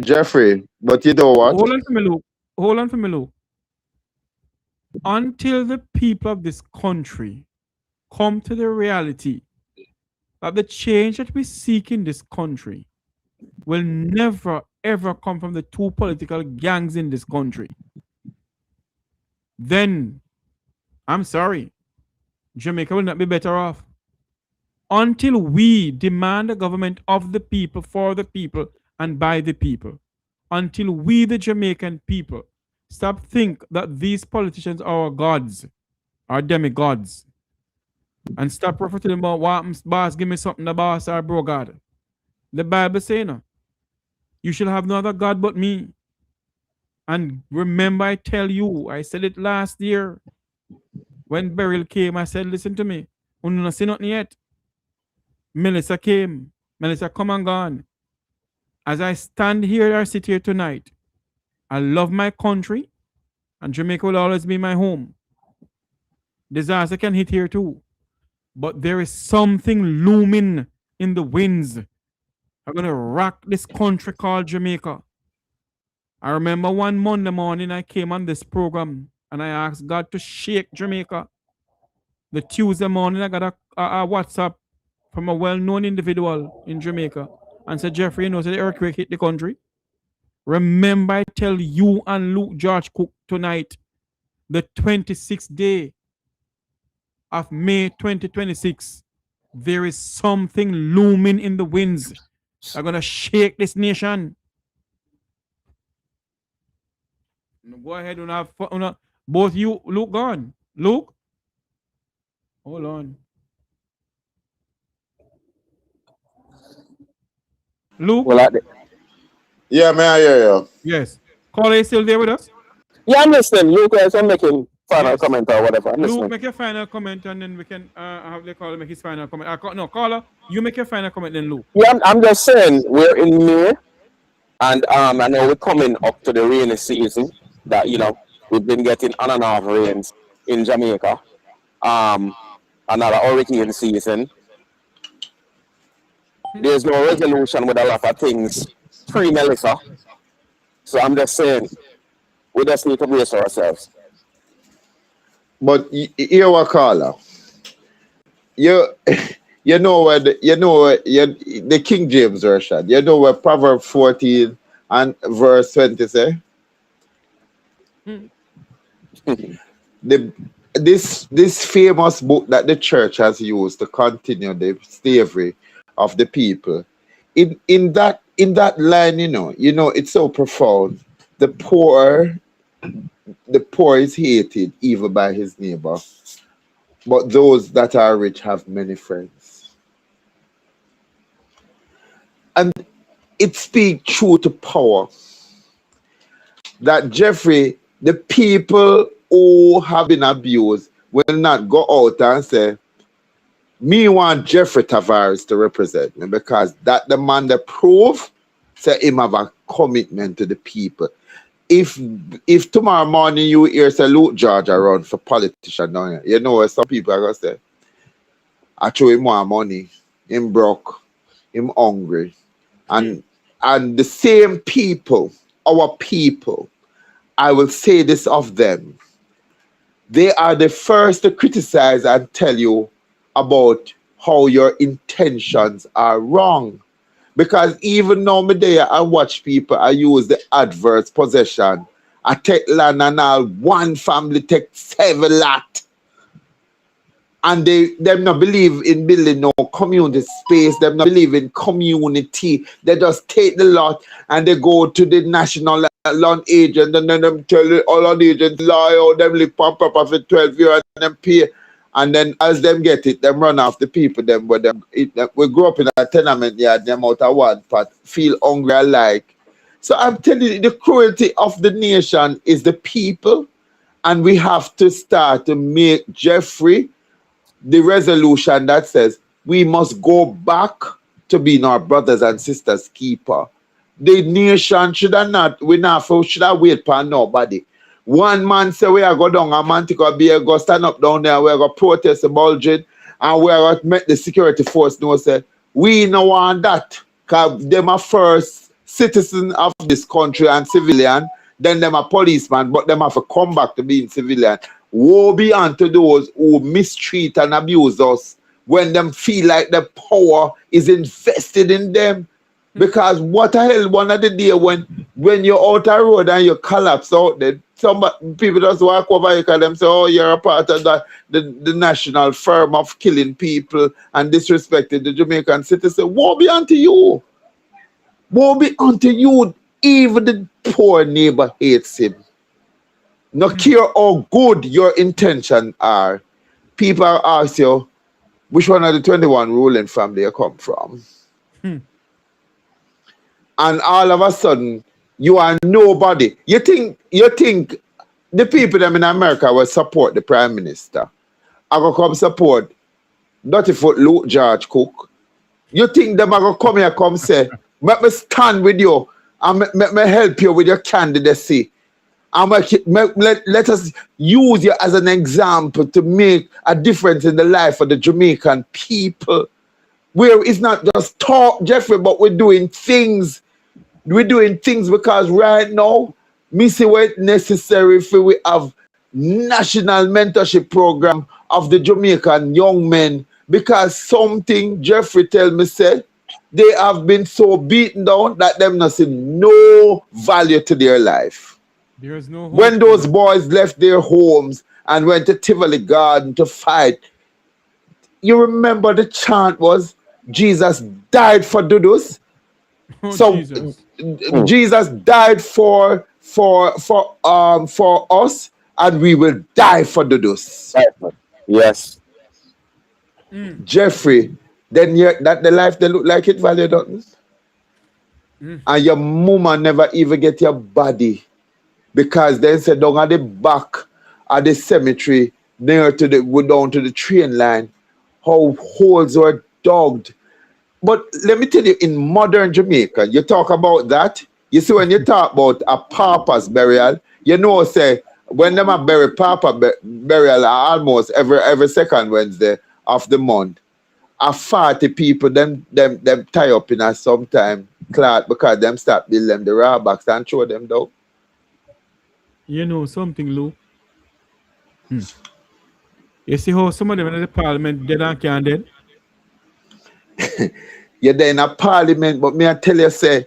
Jeffrey, but you know what? Hold on for me, Luke. Hold on for me, Luke. Until the people of this country come to the reality that the change that we seek in this country will never ever come from the two political gangs in this country, then I'm sorry, Jamaica will not be better off. Until we demand a government of the people, for the people, and by the people. Until we, the Jamaican people, stop think that these politicians are our gods, are demigods, and stop referring to them about what boss, give me something, the boss or bro God. The Bible say, no, you shall have no other God but me. And remember, I tell you, I said it last year when Beryl came. I said, listen to me, you not see nothing yet. Melissa came. Melissa come and gone. As I stand here or sit here tonight, I love my country, and Jamaica will always be my home. Disaster can hit here too. But there is something looming in the winds. I'm going to rock this country called Jamaica. I remember one Monday morning I came on this program and I asked God to shake Jamaica. The Tuesday morning I got a WhatsApp from a well-known individual in Jamaica and said, Jeffrey, you know, so the earthquake hit the country. Remember, I tell you and Luke George Cook tonight, the 26th day of May 2026, there is something looming in the winds. I'm going to shake this nation. Go ahead and have fun. Both you, Luke, gone. Luke? Hold on. Luke? Well, Yeah, may I hear you? Yes. Caller, is still there with us? yeah, I'm listening. Luke, I'm making final comment or whatever. I'm Luke, listening. make your final comment and then we can have the caller make his final comment. No, caller, you make your final comment then, Luke. Yeah, I'm just saying we're in May, and I know we're coming up to the rainy season. That we've been getting on and off rains in Jamaica. Another hurricane season. There's no resolution with a lot of things pre-Melissa. So I'm just saying we just need to brace ourselves. But you what, caller? You know where the King James version. You know where Proverbs 14 and verse 20 say? This famous book that the church has used to continue the slavery of the people. In that line, it's so profound. The poor is hated even by his neighbor, but those that are rich have many friends. And it speaks true to power that Jeffrey, the people who have been abused will not go out and say, me want Jeffrey Tavares to represent me, because that the man that prove say him have a commitment to the people. If tomorrow morning you hear say Luke George around for politician down here, you know some people are gonna say, I throw him more money, him broke, him hungry. And the same people, our people, I will say this of them, they are the first to criticize and tell you about how your intentions are wrong. Because even now me there I watch people, I use the adverse possession. I take land and all, one family take 7 lot. And them not believe in building no community space. Them not believe in community. They just take the lot and they go to the national land agent and then them tell the all land agent lie out them live on proper for 12 years and them pay. And then as them get it, them run off the people them where them eat them. We grew up in a tenement yard, them out of one pot, feel hungry alike. So I'm telling you, the cruelty of the nation is the people, and we have to start to make Jeffrey the resolution that says we must go back to being our brothers and sisters keeper. The nation should have wait for nobody. One man say we are go down a man to go stand up down there, we are go protest the Bulgin, and we are going to make the security force know say we no want that, because them are first citizen of this country and civilian, then them a policeman, but them have to come back to being civilian. Woe be unto those who mistreat and abuse us when them feel like the power is invested in them. Because what the hell, one of the day when you're out the road and you collapse out there, some people just walk over you and them say, oh, you're a part of the national firm of killing people and disrespecting the Jamaican citizen. Woe be unto you. Woe be unto you. Even the poor neighbor hates him. No care how good your intentions are. People ask you, which one of the 21 ruling family you come from? And all of a sudden, you are nobody. You think the people them in America will support the Prime Minister? I go come support Dirty Foot Luke George Cook. You think them are going to come here come say, let me stand with you and let me help you with your candidacy. And let us use you as an example to make a difference in the life of the Jamaican people. Where it's not just talk, Jeffrey, but we're doing things. We're doing things because right now, me see what necessary for we have national mentorship program of the Jamaican young men, because something Jeffrey tell me said they have been so beaten down that them not see no value to their life. There's no hope. When those boys left their homes and went to Tivoli Garden to fight, you remember the chant was Jesus died for Dudus. Oh, So Jesus died for us, and we will die for Dudus. Yes. Jeffrey, then that the life they look like it value, don't and your mama never even get your body because then said down at the back of the cemetery near to the down to the train line, how holes were dug. But let me tell you, in modern Jamaica, you talk about that. You see, when you talk about a pauper's burial, you know, say, when them a bury pauper burial almost every second Wednesday of the month, 40 people, them tie up in a sometime cloth because them start build them the raw box and throw them down. You know something, Lou? You see how some of them in the parliament dead and can't dead? You're there in a parliament, but me I tell you, say,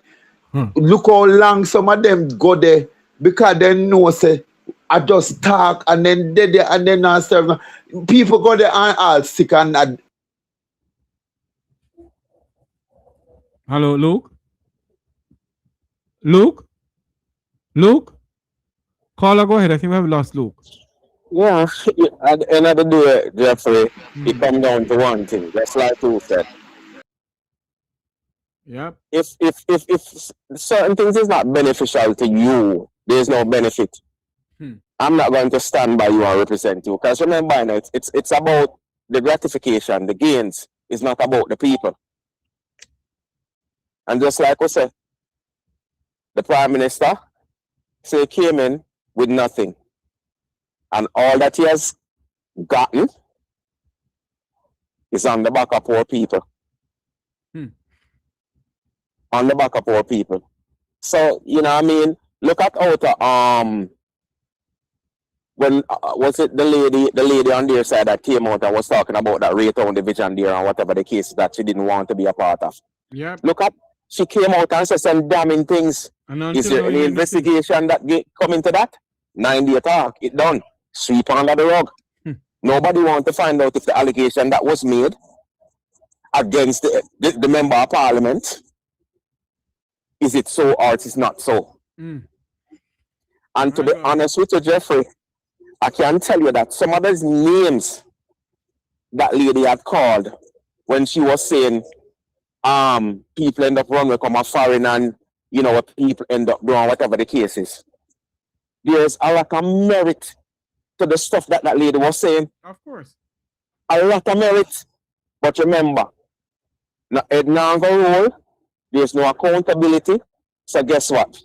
look how long some of them go there because they know, say, I just talk and then they there and then not serve. People go there and all sick and Hello, Luke? Luke? Luke? Caller, go ahead. I think we have lost Luke. Yeah, at the end of the day, Jeffrey, it comes down to one thing. That's like you said. Yep. If certain things is not beneficial to you, there's no benefit. I'm not going to stand by you and represent you. Because remember, it's about the gratification, the gains. It's not about the people. And just like we said, the Prime Minister say came in with nothing. And all that he has gotten is on the back of poor people. On the back of poor people. So, you know what I mean? Look at how when was it the lady on their side that came out and was talking about that Raytown division there and whatever the case that she didn't want to be a part of. Yeah. Look at, she came out and said some damning things. Is there any investigation that come into that? 9-day talk, it done. Sweep under the rug. Nobody want to find out if the allegation that was made against the member of parliament, is it so or it is not so? And to be honest with you, Jeffrey, I can tell you that some of those names that lady had called when she was saying people end up running come a foreign and you know what people end up doing, whatever the case is. There's a lot of merit to the stuff that lady was saying. Of course. A lot of merit. But remember, now head now go roll, there's no accountability. So guess what?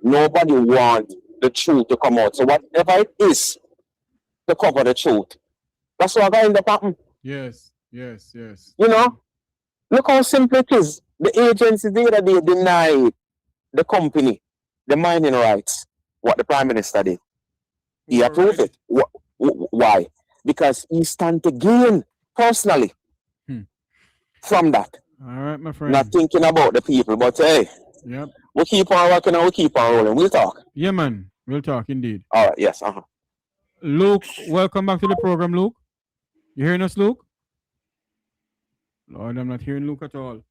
Nobody wants the truth to come out. So whatever it is to cover the truth, that's what going to happen. Yes, yes, yes. You know, look how simple it is. The agency there, they deny it. the company, the mining rights, what the Prime Minister did. He approved it. Why? Because he stand to gain personally from that. All right, my friend. Not thinking about the people, but hey, yep. We keep on working and we keep on rolling. We'll talk. Yeah, man. We'll talk indeed. All right, yes. Luke, welcome back to the program, Luke. You hearing us, Luke? Lord, I'm not hearing Luke at all.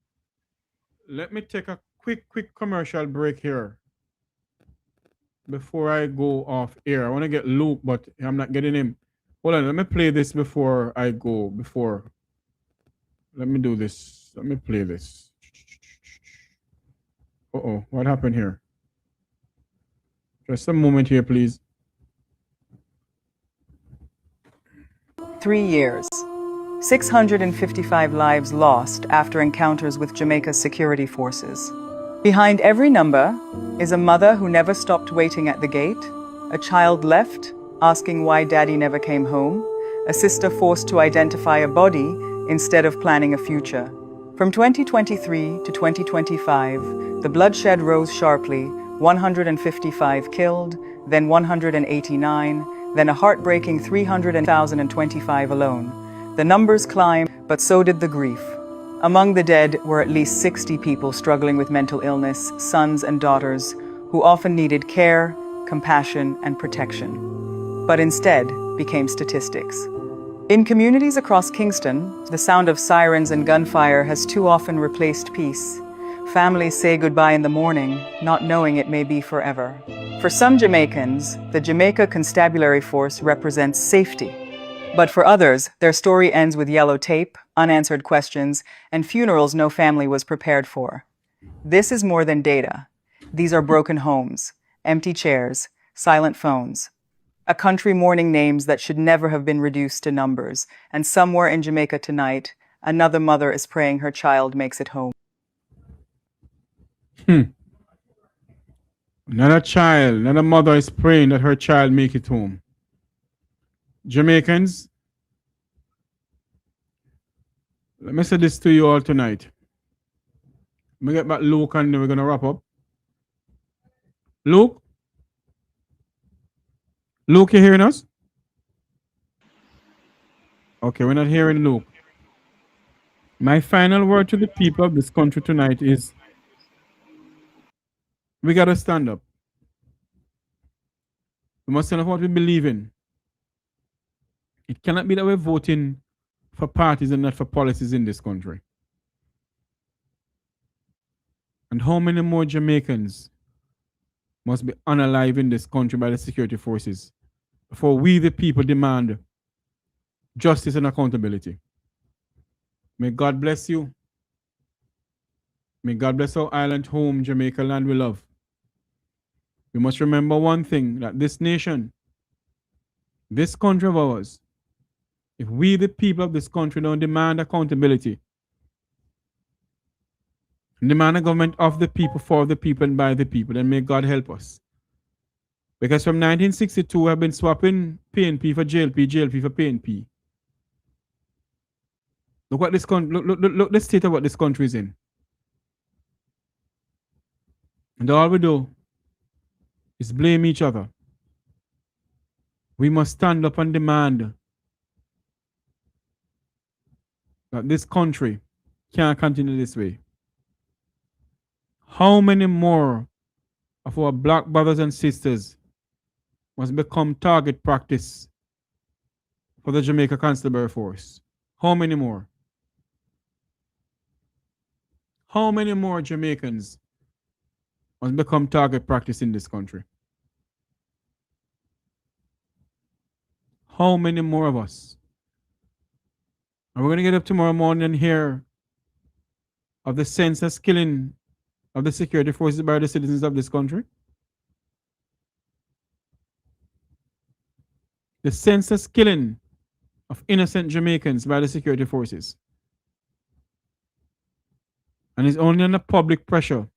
Let me take a quick commercial break here before I go off air. I want to get Luke, but I'm not getting him. Hold on, let me play this before I go. Let me do this. Let me play this. Uh-oh, what happened here? Just a moment here, please. 3 years. 655 lives lost after encounters with Jamaica's security forces. Behind every number is a mother who never stopped waiting at the gate, a child left asking why daddy never came home, a sister forced to identify a body instead of planning a future. From 2023 to 2025, the bloodshed rose sharply, 155 killed, then 189, then a heartbreaking 300,025 alone. The numbers climbed, but so did the grief. Among the dead were at least 60 people struggling with mental illness, sons and daughters, who often needed care, compassion, and protection, but instead became statistics. In communities across Kingston, the sound of sirens and gunfire has too often replaced peace. Families say goodbye in the morning, not knowing it may be forever. For some Jamaicans, the Jamaica Constabulary Force represents safety. But for others, their story ends with yellow tape, unanswered questions, and funerals no family was prepared for. This is more than data. These are broken homes, empty chairs, silent phones. A country mourning names that should never have been reduced to numbers. And somewhere in Jamaica tonight, another mother is praying her child makes it home. Another mother is praying that her child make it home. Jamaicans, let me say this to you all tonight. Let me get back Luke and then we're going to wrap up. Luke? Luke, you hearing us? Okay, we're not hearing Luke. My final word to the people of this country tonight is we got to stand up. We must stand up for what we believe in. It cannot be that we're voting for parties and not for policies in this country. And how many more Jamaicans must be unalive in this country by the security forces before we, the people, demand justice and accountability? May God bless you. May God bless our island home, Jamaica land we love. We must remember one thing, that this nation, this country of ours, if we, the people of this country, don't demand accountability, and demand a government of the people, for the people, and by the people, then may God help us. Because from 1962, we have been swapping PNP for JLP, JLP for PNP. Look what this look the state of what this country is in. And all we do is blame each other. We must stand up and demand that this country can't continue this way. How many more of our black brothers and sisters must become target practice for the Jamaica Constabulary Force? How many more? How many more Jamaicans must become target practice in this country? How many more of us? And we're going to get up tomorrow morning and hear of the senseless killing of the security forces by the citizens of this country. The senseless killing of innocent Jamaicans by the security forces. And it's only under public pressure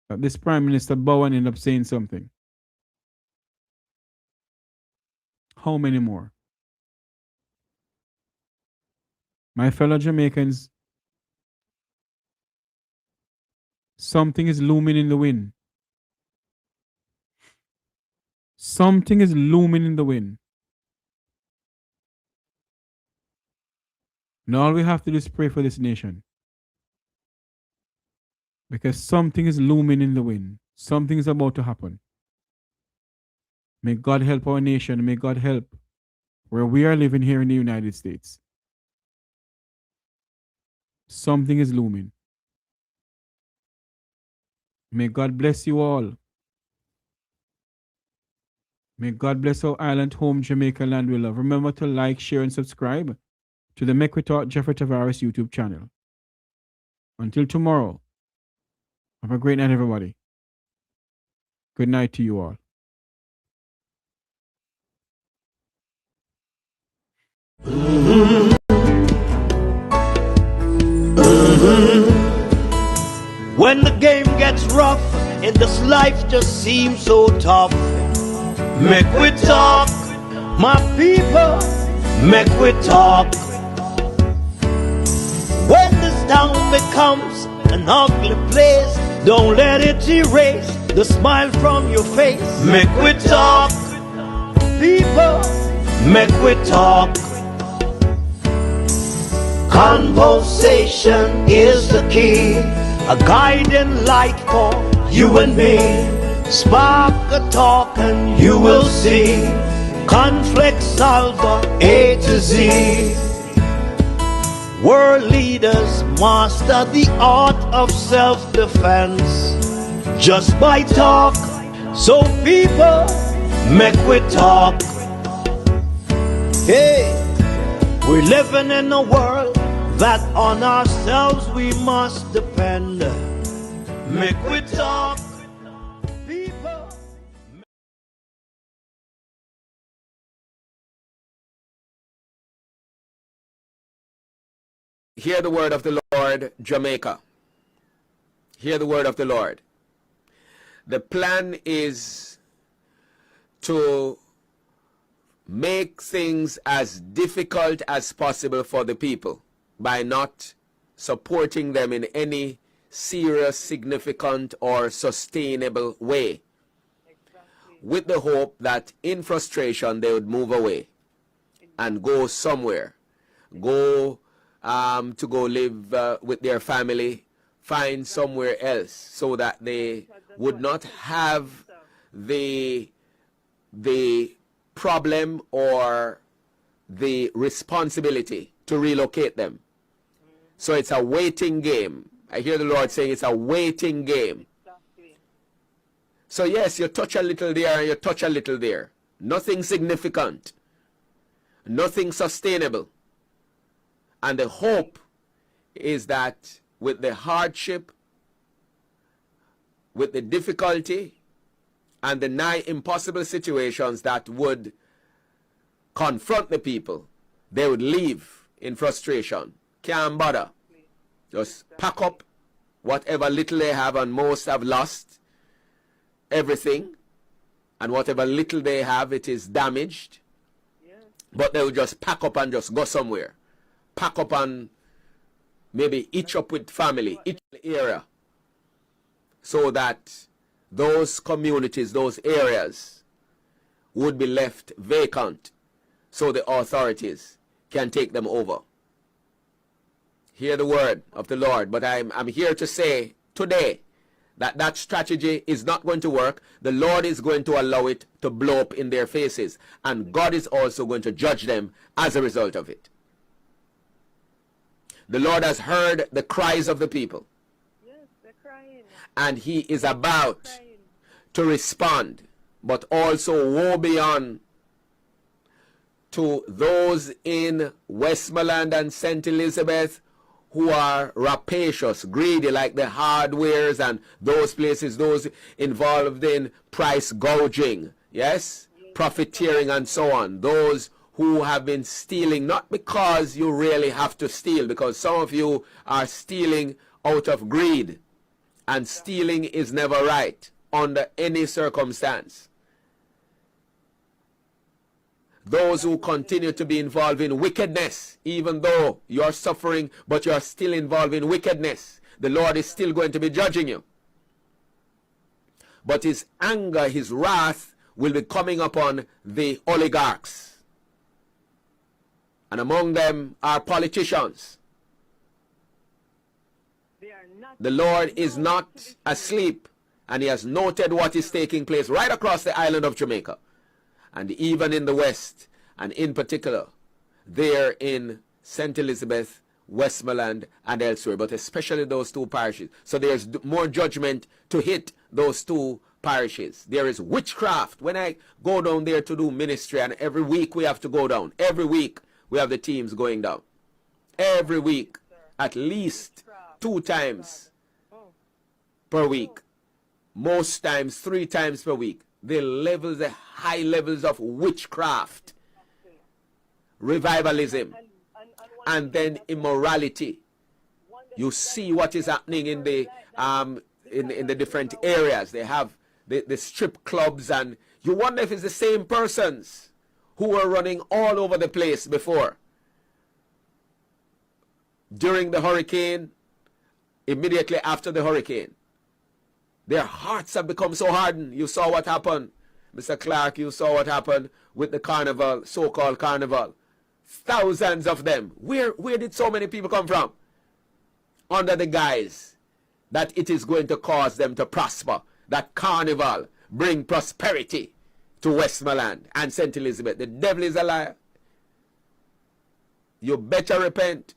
that this Prime Minister Bowen ended up saying something. How many more? My fellow Jamaicans, Something is looming in the wind. Something is looming in the wind. And all we have to do is pray for this nation. Because something is looming in the wind. Something is about to happen. May God help our nation. May God help where we are living here in the United States. Something is looming. May God bless you all. May God bless our island home, Jamaica land we love. Remember to like, share, and subscribe to the Mek Wi Talk Jeffrey Tavares YouTube channel. Until tomorrow, have a great night, everybody. Good night to you all. When the game gets rough and this life just seems so tough, Mek Wi Talk, my people, Mek Wi Talk. When this town becomes an ugly place, don't let it erase the smile from your face. Mek Wi Talk, people, Mek Wi Talk. Conversation is the key, a guiding light for you and me. Spark a talk and you will see. Conflict solver A to Z. World leaders master the art of self-defense just by talk. So people, Mek Wi Talk. Hey, we're living in a world that on ourselves we must depend. Mek Wi Talk, people. Hear the word of the Lord, Jamaica. Hear the word of the Lord. The plan is to make things as difficult as possible for the people by not supporting them in any serious, significant, or sustainable way, with the hope that in frustration they would move away and go somewhere, go to go live with their family, find somewhere else, so that they would not have the problem or the responsibility to relocate them. So it's a waiting game. I hear the Lord saying it's a waiting game. So yes, you touch a little there and you touch a little there. Nothing significant. Nothing sustainable. And the hope is that with the hardship, with the difficulty, and the nigh impossible situations that would confront the people, they would leave in frustration. Can't bother. Just pack up whatever little they have, and most have lost everything. And whatever little they have, it is damaged. But they will just pack up and just go somewhere. Pack up and maybe each up with family, each area, so that those communities, those areas would be left vacant so the authorities can take them over. Hear the word of the Lord. But I'm here to say today that that strategy is not going to work. The Lord is going to allow it to blow up in their faces. And God is also going to judge them as a result of it. The Lord has heard the cries of the people. Yes, they're crying. And he is about to respond. But also woe beyond to those in Westmoreland and St. Elizabeth who are rapacious, greedy, like the hardwares and those places, those involved in price gouging, yes, profiteering and so on. Those who have been stealing, not because you really have to steal, because some of you are stealing out of greed, and stealing is never right under any circumstance. Those who continue to be involved in wickedness, even though you're suffering, but you're still involved in wickedness, the Lord is still going to be judging you. but his anger, his wrath will be coming upon the oligarchs. And among them are politicians. The Lord is not asleep, and he has noted what is taking place right across the island of Jamaica, and even in the West, and in particular there in St. Elizabeth, Westmoreland, and elsewhere, but especially those two parishes. So there's more judgment to hit those two parishes. There is witchcraft. When I go down there to do ministry, and every week we have to go down, every week we have the teams going down. Every week, at least 2 times per week. Most times 3 times per week. The high levels of witchcraft, revivalism, and then immorality. You see what is happening in the different areas. They have the strip clubs, and you wonder if it's the same persons who were running all over the place before. During the hurricane, immediately after the hurricane, their hearts have become so hardened. You saw what happened, Mr. Clark. You saw what happened with the carnival, so-called carnival. Thousands of them. Where did so many people come from? Under the guise that it is going to cause them to prosper. That carnival bring prosperity to Westmoreland and St. Elizabeth. The devil is a liar. You better repent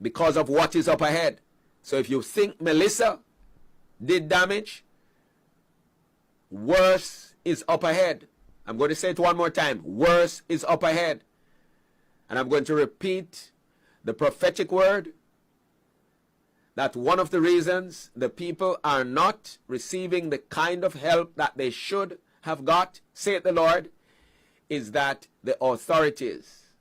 because of what is up ahead. So if you think Melissa did damage, worse is up ahead. I'm going to say it one more time. Worse is up ahead. And I'm going to repeat the prophetic word that one of the reasons the people are not receiving the kind of help that they should have got, saith the Lord, is that the authorities,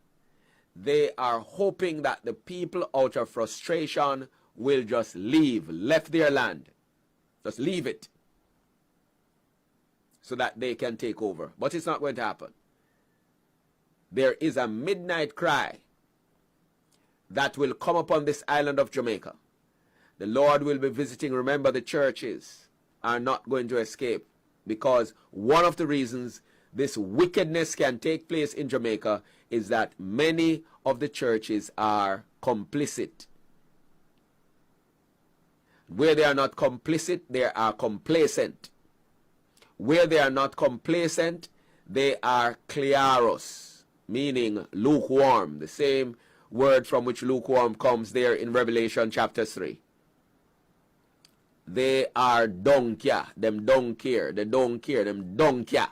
they are hoping that the people out of frustration will just left their land. Just leave it, so that they can take over. But it's not going to happen. There is a midnight cry that will come upon this island of Jamaica. The Lord will be visiting. Remember, the churches are not going to escape, because one of the reasons this wickedness can take place in Jamaica is that many of the churches are complicit. Where they are not complicit, they are complacent. Where they are not complacent, they are klearos, meaning lukewarm. The same word from which lukewarm comes there in Revelation chapter 3. They are donkia, them don't care, they don't care, them donkia.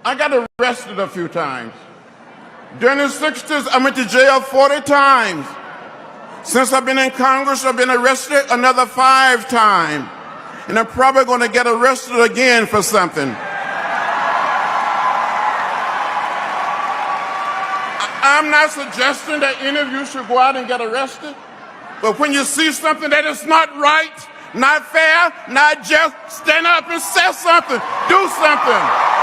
I got arrested a few times. During the 60s, I went to jail 40 times. Since I've been in Congress, I've been arrested another 5 times. And I'm probably going to get arrested again for something. I'm not suggesting that any of you should go out and get arrested. But when you see something that is not right, not fair, not just, stand up and say something. Do something.